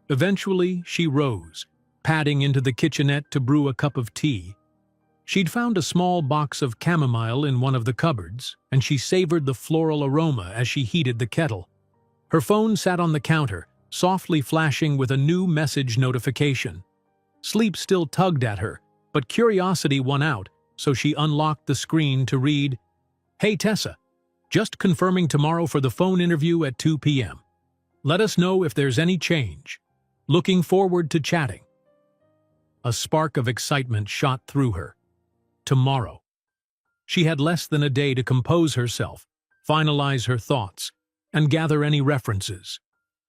Eventually, she rose, padding into the kitchenette to brew a cup of tea. She'd found a small box of chamomile in one of the cupboards, and she savored the floral aroma as she heated the kettle. Her phone sat on the counter, softly flashing with a new message notification. Sleep still tugged at her, but curiosity won out, so she unlocked the screen to read, "Hey Tessa, just confirming tomorrow for the phone interview at 2 p.m. Let us know if there's any change. Looking forward to chatting." A spark of excitement shot through her. Tomorrow. She had less than a day to compose herself, finalize her thoughts, and gather any references.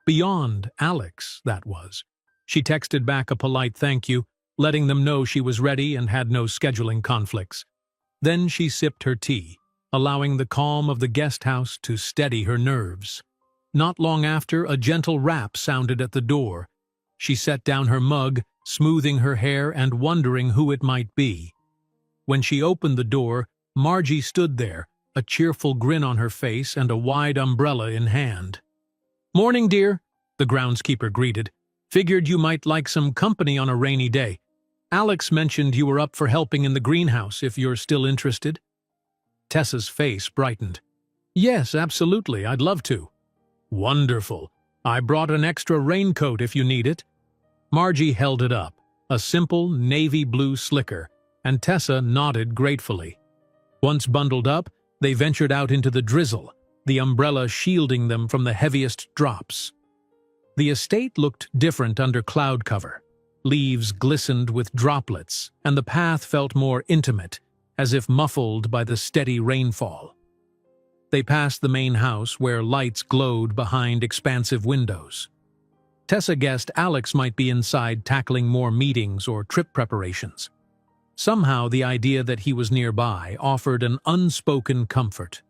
Beyond Alex, that was. She texted back a polite thank you, letting them know she was ready and had no scheduling conflicts. Then she sipped her tea, allowing the calm of the guest house to steady her nerves. Not long after, a gentle rap sounded at the door. She set down her mug, smoothing her hair and wondering who it might be. When she opened the door, Margie stood there, a cheerful grin on her face and a wide umbrella in hand. "Morning, dear," the groundskeeper greeted. "Figured you might like some company on a rainy day. Alex mentioned you were up for helping in the greenhouse if you're still interested." Tessa's face brightened. "Yes, absolutely, I'd love to." "Wonderful. I brought an extra raincoat if you need it." Margie held it up, a simple navy blue slicker, and Tessa nodded gratefully. Once bundled up, they ventured out into the drizzle, the umbrella shielding them from the heaviest drops. The estate looked different under cloud cover. Leaves glistened with droplets, and the path felt more intimate, as if muffled by the steady rainfall. They passed the main house where lights glowed behind expansive windows. Tessa guessed Alex might be inside tackling more meetings or trip preparations. Somehow the idea that he was nearby offered an unspoken comfort.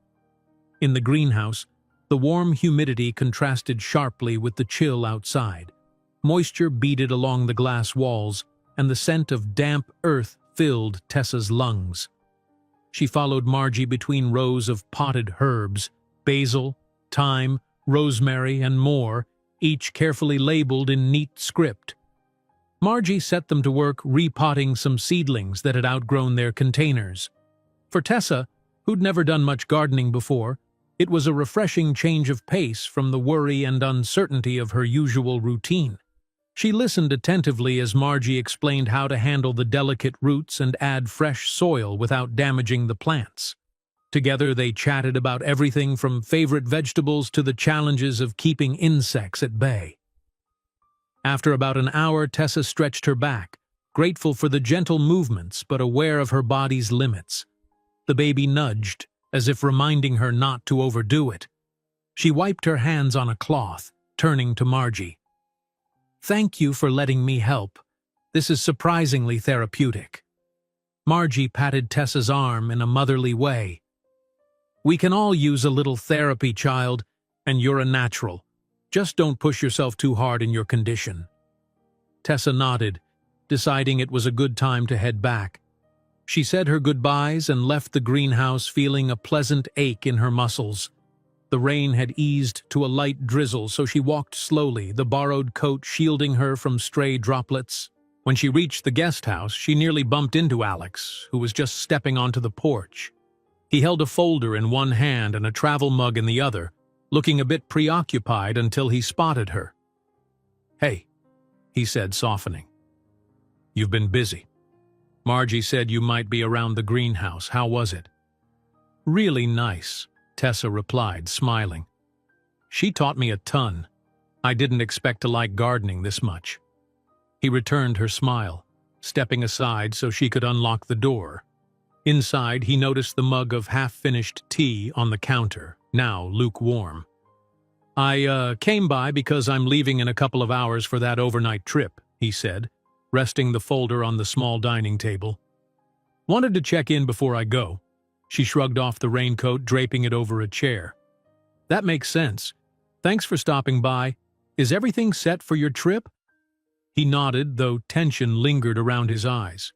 In the greenhouse, the warm humidity contrasted sharply with the chill outside. Moisture beaded along the glass walls, and the scent of damp earth filled Tessa's lungs. She followed Margie between rows of potted herbs, basil, thyme, rosemary, and more, each carefully labeled in neat script. Margie set them to work repotting some seedlings that had outgrown their containers. For Tessa, who'd never done much gardening before, it was a refreshing change of pace from the worry and uncertainty of her usual routine. She listened attentively as Margie explained how to handle the delicate roots and add fresh soil without damaging the plants. Together they chatted about everything from favorite vegetables to the challenges of keeping insects at bay. After about an hour, Tessa stretched her back, grateful for the gentle movements but aware of her body's limits. The baby nudged, as if reminding her not to overdo it. She wiped her hands on a cloth, turning to Margie. "Thank you for letting me help. This is surprisingly therapeutic." Margie patted Tessa's arm in a motherly way. "We can all use a little therapy, child, and you're a natural. Just don't push yourself too hard in your condition." Tessa nodded, deciding it was a good time to head back. She said her goodbyes and left the greenhouse feeling a pleasant ache in her muscles. The rain had eased to a light drizzle, so she walked slowly, the borrowed coat shielding her from stray droplets. When she reached the guest house, she nearly bumped into Alex, who was just stepping onto the porch. He held a folder in one hand and a travel mug in the other, looking a bit preoccupied until he spotted her. "Hey," he said, softening. "You've been busy. Margie said you might be around the greenhouse. How was it?" "Really nice," Tessa replied, smiling. "She taught me a ton. I didn't expect to like gardening this much." He returned her smile, stepping aside so she could unlock the door. Inside, he noticed the mug of half-finished tea on the counter, now lukewarm. I came by because I'm leaving in a couple of hours for that overnight trip," he said, resting the folder on the small dining table. "Wanted to check in before I go." She shrugged off the raincoat, draping it over a chair. "That makes sense. Thanks for stopping by. Is everything set for your trip?" He nodded, though tension lingered around his eyes.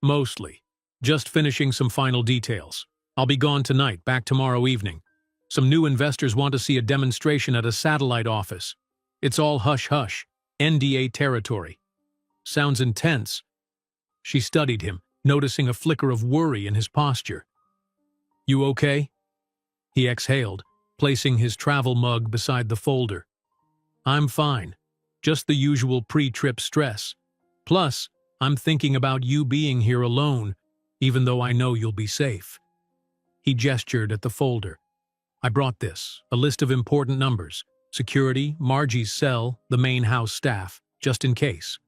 "Mostly. Just finishing some final details. I'll be gone tonight, back tomorrow evening. Some new investors want to see a demonstration at a satellite office. It's all hush-hush, NDA territory." "Sounds intense." She studied him, noticing a flicker of worry in his posture. "You okay?" He exhaled, placing his travel mug beside the folder. "I'm fine. Just the usual pre-trip stress. Plus, I'm thinking about you being here alone, even though I know you'll be safe." He gestured at the folder. "I brought this, a list of important numbers. Security, Margie's cell, the main house staff, just in case."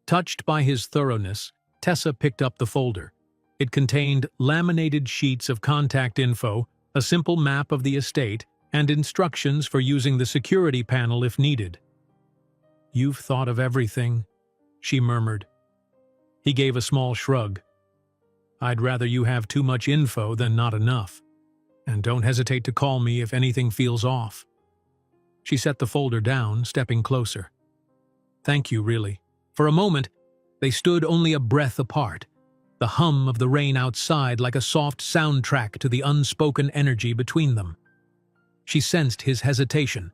Touched by his thoroughness, Tessa picked up the folder. It contained laminated sheets of contact info, a simple map of the estate, and instructions for using the security panel if needed. "You've thought of everything," she murmured. He gave a small shrug. "I'd rather you have too much info than not enough. And don't hesitate to call me if anything feels off." She set the folder down, stepping closer. "Thank you, really." For a moment, they stood only a breath apart, the hum of the rain outside like a soft soundtrack to the unspoken energy between them. She sensed his hesitation,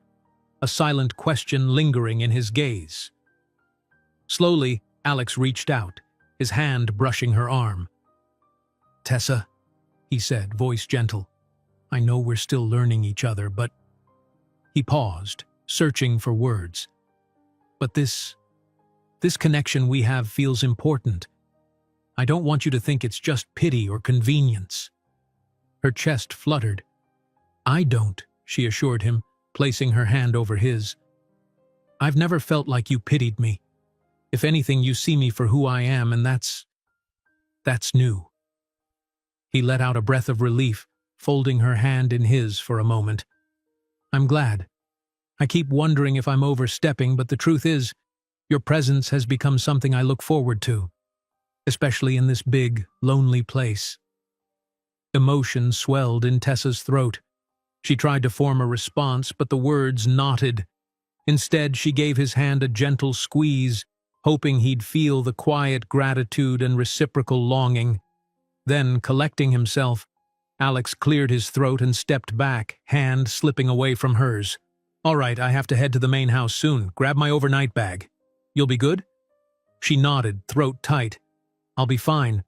a silent question lingering in his gaze. Slowly, Alex reached out, his hand brushing her arm. "Tessa," he said, voice gentle, "I know we're still learning each other, but—" He paused, searching for words. "But this connection we have feels important. I don't want you to think it's just pity or convenience." Her chest fluttered. "I don't," she assured him, placing her hand over his. "I've never felt like you pitied me. If anything, you see me for who I am, and that's new." He let out a breath of relief, folding her hand in his for a moment. "I'm glad. I keep wondering if I'm overstepping, but the truth is, your presence has become something I look forward to, especially in this big, lonely place." Emotion swelled in Tessa's throat. She tried to form a response, but the words knotted. Instead, she gave his hand a gentle squeeze, hoping he'd feel the quiet gratitude and reciprocal longing. Then, collecting himself, Alex cleared his throat and stepped back, hand slipping away from hers. "All right, I have to head to the main house soon. Grab my overnight bag. You'll be good?" She nodded, throat tight. "I'll be fine.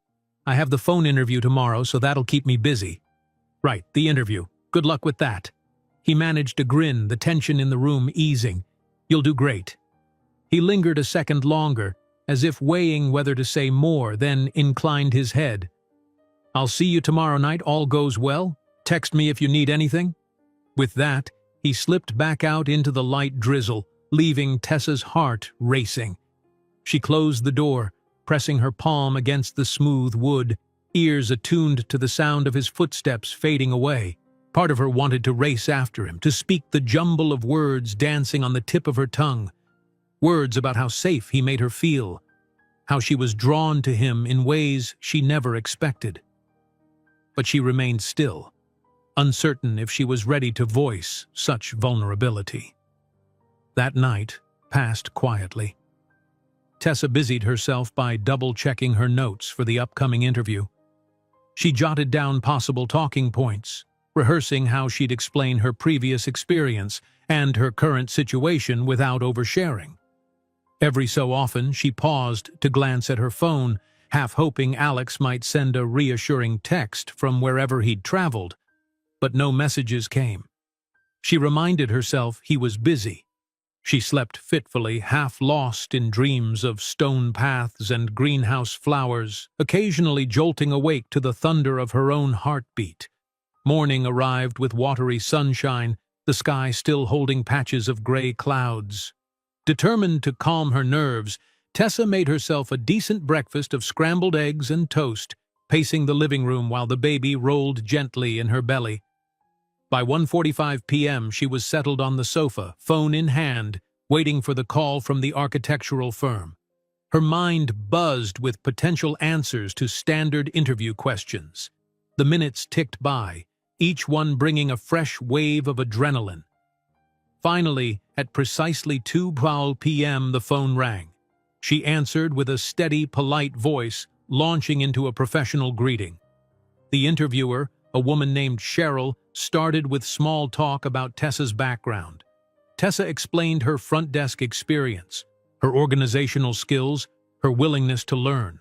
I have the phone interview tomorrow, so that'll keep me busy." "Right, the interview. Good luck with that." He managed a grin, the tension in the room easing. "You'll do great." He lingered a second longer, as if weighing whether to say more, then inclined his head. "I'll see you tomorrow night. All goes well. Text me if you need anything." With that, he slipped back out into the light drizzle, leaving Tessa's heart racing. She closed the door, pressing her palm against the smooth wood, ears attuned to the sound of his footsteps fading away. Part of her wanted to race after him, to speak the jumble of words dancing on the tip of her tongue. Words about how safe he made her feel, how she was drawn to him in ways she never expected. But she remained still, uncertain if she was ready to voice such vulnerability. That night passed quietly. Tessa busied herself by double-checking her notes for the upcoming interview. She jotted down possible talking points, rehearsing how she'd explain her previous experience and her current situation without oversharing. Every so often, she paused to glance at her phone, half hoping Alex might send a reassuring text from wherever he'd traveled, but no messages came. She reminded herself he was busy. She slept fitfully, half lost in dreams of stone paths and greenhouse flowers, occasionally jolting awake to the thunder of her own heartbeat. Morning arrived with watery sunshine, the sky still holding patches of gray clouds. Determined to calm her nerves, Tessa made herself a decent breakfast of scrambled eggs and toast, pacing the living room while the baby rolled gently in her belly. By 1:45 p.m., she was settled on the sofa, phone in hand, waiting for the call from the architectural firm. Her mind buzzed with potential answers to standard interview questions. The minutes ticked by, each one bringing a fresh wave of adrenaline. Finally, at precisely 2:12 p.m., the phone rang. She answered with a steady, polite voice, launching into a professional greeting. The interviewer, a woman named Cheryl, started with small talk about Tessa's background. Tessa explained her front desk experience, her organizational skills, her willingness to learn.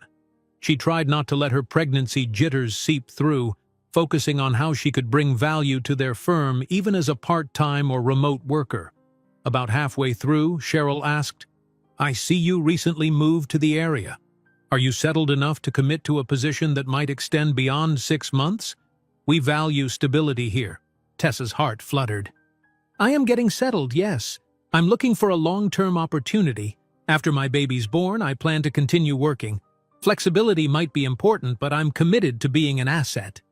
She tried not to let her pregnancy jitters seep through, focusing on how she could bring value to their firm even as a part-time or remote worker. About halfway through, Cheryl asked, "I see you recently moved to the area. Are you settled enough to commit to a position that might extend beyond 6 months? We value stability here." Tessa's heart fluttered. "I am getting settled, yes. I'm looking for a long-term opportunity. After my baby's born, I plan to continue working. Flexibility might be important, but I'm committed to being an asset."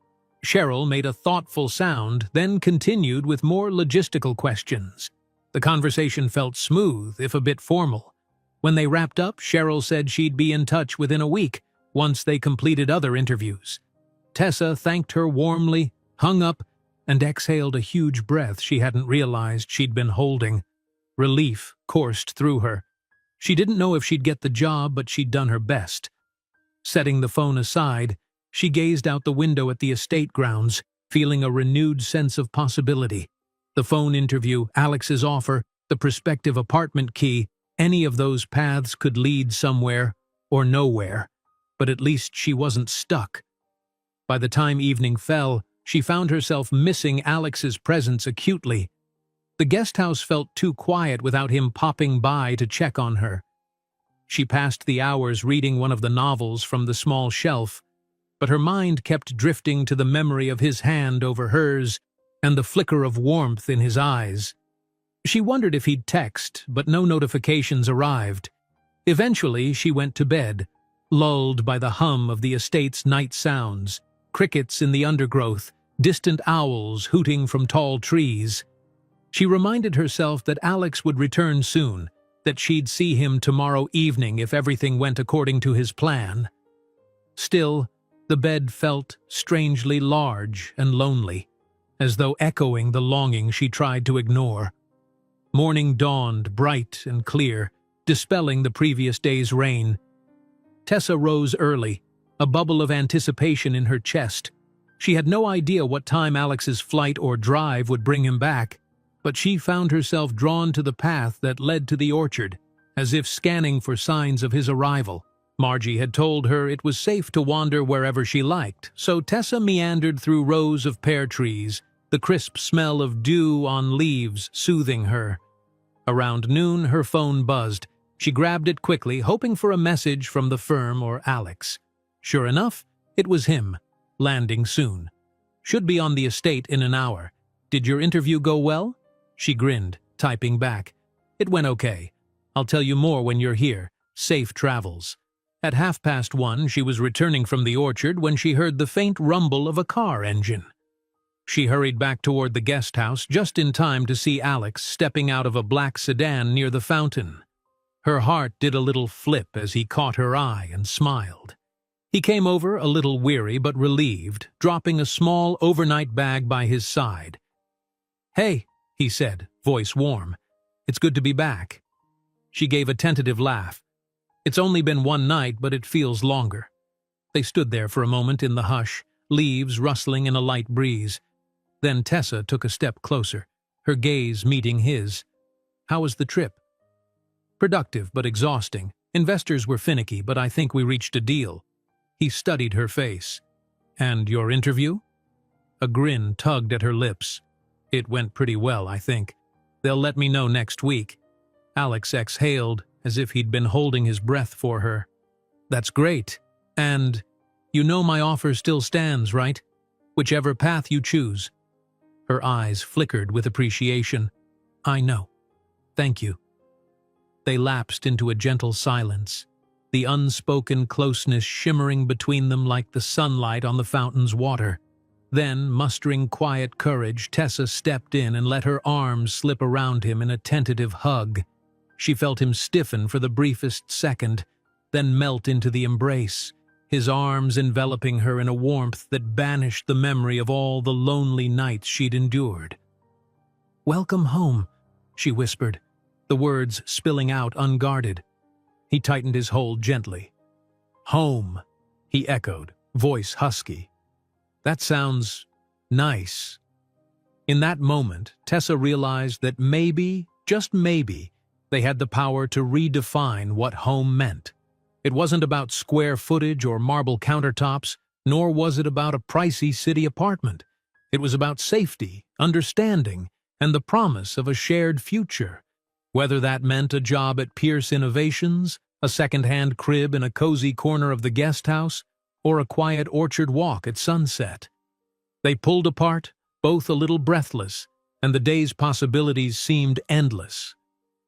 Cheryl made a thoughtful sound, then continued with more logistical questions. The conversation felt smooth, if a bit formal. When they wrapped up, Cheryl said she'd be in touch within a week, once they completed other interviews. Tessa thanked her warmly, hung up, and exhaled a huge breath she hadn't realized she'd been holding. Relief coursed through her. She didn't know if she'd get the job, but she'd done her best. Setting the phone aside, she gazed out the window at the estate grounds, feeling a renewed sense of possibility. The phone interview, Alex's offer, the prospective apartment key, any of those paths could lead somewhere or nowhere, but at least she wasn't stuck. By the time evening fell, she found herself missing Alex's presence acutely. The guest house felt too quiet without him popping by to check on her. She passed the hours reading one of the novels from the small shelf, but her mind kept drifting to the memory of his hand over hers and the flicker of warmth in his eyes. She wondered if he'd text, but no notifications arrived. Eventually, she went to bed, lulled by the hum of the estate's night sounds, crickets in the undergrowth, distant owls hooting from tall trees. She reminded herself that Alex would return soon, that she'd see him tomorrow evening if everything went according to his plan. Still, the bed felt strangely large and lonely, as though echoing the longing she tried to ignore. Morning dawned bright and clear, dispelling the previous day's rain. Tessa rose early, a bubble of anticipation in her chest. She had no idea what time Alex's flight or drive would bring him back, but she found herself drawn to the path that led to the orchard, as if scanning for signs of his arrival. Margie had told her it was safe to wander wherever she liked, so Tessa meandered through rows of pear trees, the crisp smell of dew on leaves soothing her. Around noon, her phone buzzed. She grabbed it quickly, hoping for a message from the firm or Alex. Sure enough, it was him, landing soon. Should be on the estate in an hour. Did your interview go well? She grinned, typing back. It went okay. I'll tell you more when you're here. Safe travels. At 1:30, she was returning from the orchard when she heard the faint rumble of a car engine. She hurried back toward the guest house just in time to see Alex stepping out of a black sedan near the fountain. Her heart did a little flip as he caught her eye and smiled. He came over a little weary but relieved, dropping a small overnight bag by his side. "Hey," he said, voice warm. "It's good to be back." She gave a tentative laugh. "It's only been one night, but it feels longer." They stood there for a moment in the hush, leaves rustling in a light breeze. Then Tessa took a step closer, her gaze meeting his. "How was the trip?" "Productive, but exhausting. Investors were finicky, but I think we reached a deal." He studied her face. "And your interview?" A grin tugged at her lips. "It went pretty well, I think. They'll let me know next week." Alex exhaled, as if he'd been holding his breath for her. "That's great. And you know my offer still stands, right? Whichever path you choose." Her eyes flickered with appreciation. "I know. Thank you." They lapsed into a gentle silence, the unspoken closeness shimmering between them like the sunlight on the fountain's water. Then, mustering quiet courage, Tessa stepped in and let her arms slip around him in a tentative hug. She felt him stiffen for the briefest second, then melt into the embrace, his arms enveloping her in a warmth that banished the memory of all the lonely nights she'd endured. "Welcome home," she whispered, the words spilling out unguarded. He tightened his hold gently. "Home," he echoed, voice husky. "That sounds nice." In that moment, Tessa realized that maybe, just maybe, they had the power to redefine what home meant. It wasn't about square footage or marble countertops, nor was it about a pricey city apartment. It was about safety, understanding, and the promise of a shared future. Whether that meant a job at Pierce Innovations, a second-hand crib in a cozy corner of the guest house, or a quiet orchard walk at sunset. They pulled apart, both a little breathless, and the day's possibilities seemed endless.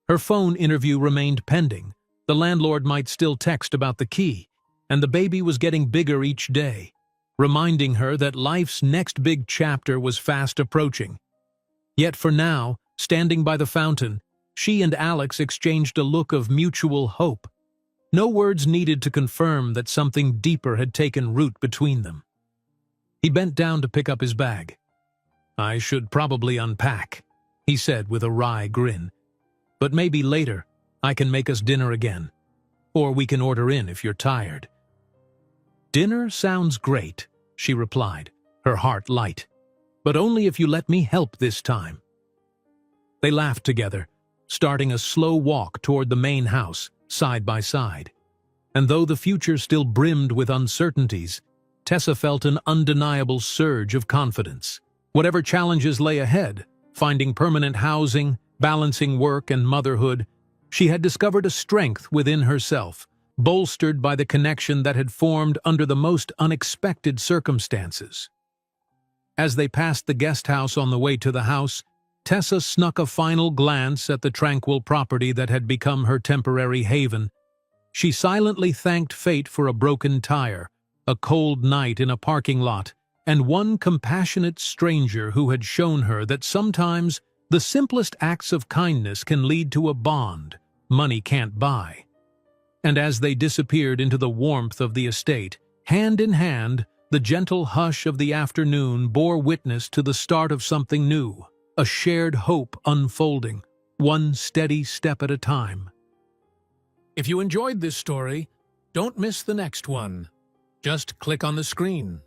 Her phone interview remained pending. The landlord might still text about the key, and the baby was getting bigger each day, reminding her that life's next big chapter was fast approaching. Yet for now, standing by the fountain, she and Alex exchanged a look of mutual hope. No words needed to confirm that something deeper had taken root between them. He bent down to pick up his bag. "I should probably unpack," he said with a wry grin. "But maybe later, I can make us dinner again. Or we can order in if you're tired." "Dinner sounds great," she replied, her heart light. "But only if you let me help this time." They laughed together, starting a slow walk toward the main house, side by side. And though the future still brimmed with uncertainties, Tessa felt an undeniable surge of confidence. Whatever challenges lay ahead, finding permanent housing, balancing work and motherhood, she had discovered a strength within herself, bolstered by the connection that had formed under the most unexpected circumstances. As they passed the guest house on the way to the house, Tessa snuck a final glance at the tranquil property that had become her temporary haven. She silently thanked fate for a broken tire, a cold night in a parking lot, and one compassionate stranger who had shown her that sometimes the simplest acts of kindness can lead to a bond money can't buy. And as they disappeared into the warmth of the estate, hand in hand, the gentle hush of the afternoon bore witness to the start of something new, a shared hope unfolding, one steady step at a time. If you enjoyed this story, don't miss the next one. Just click on the screen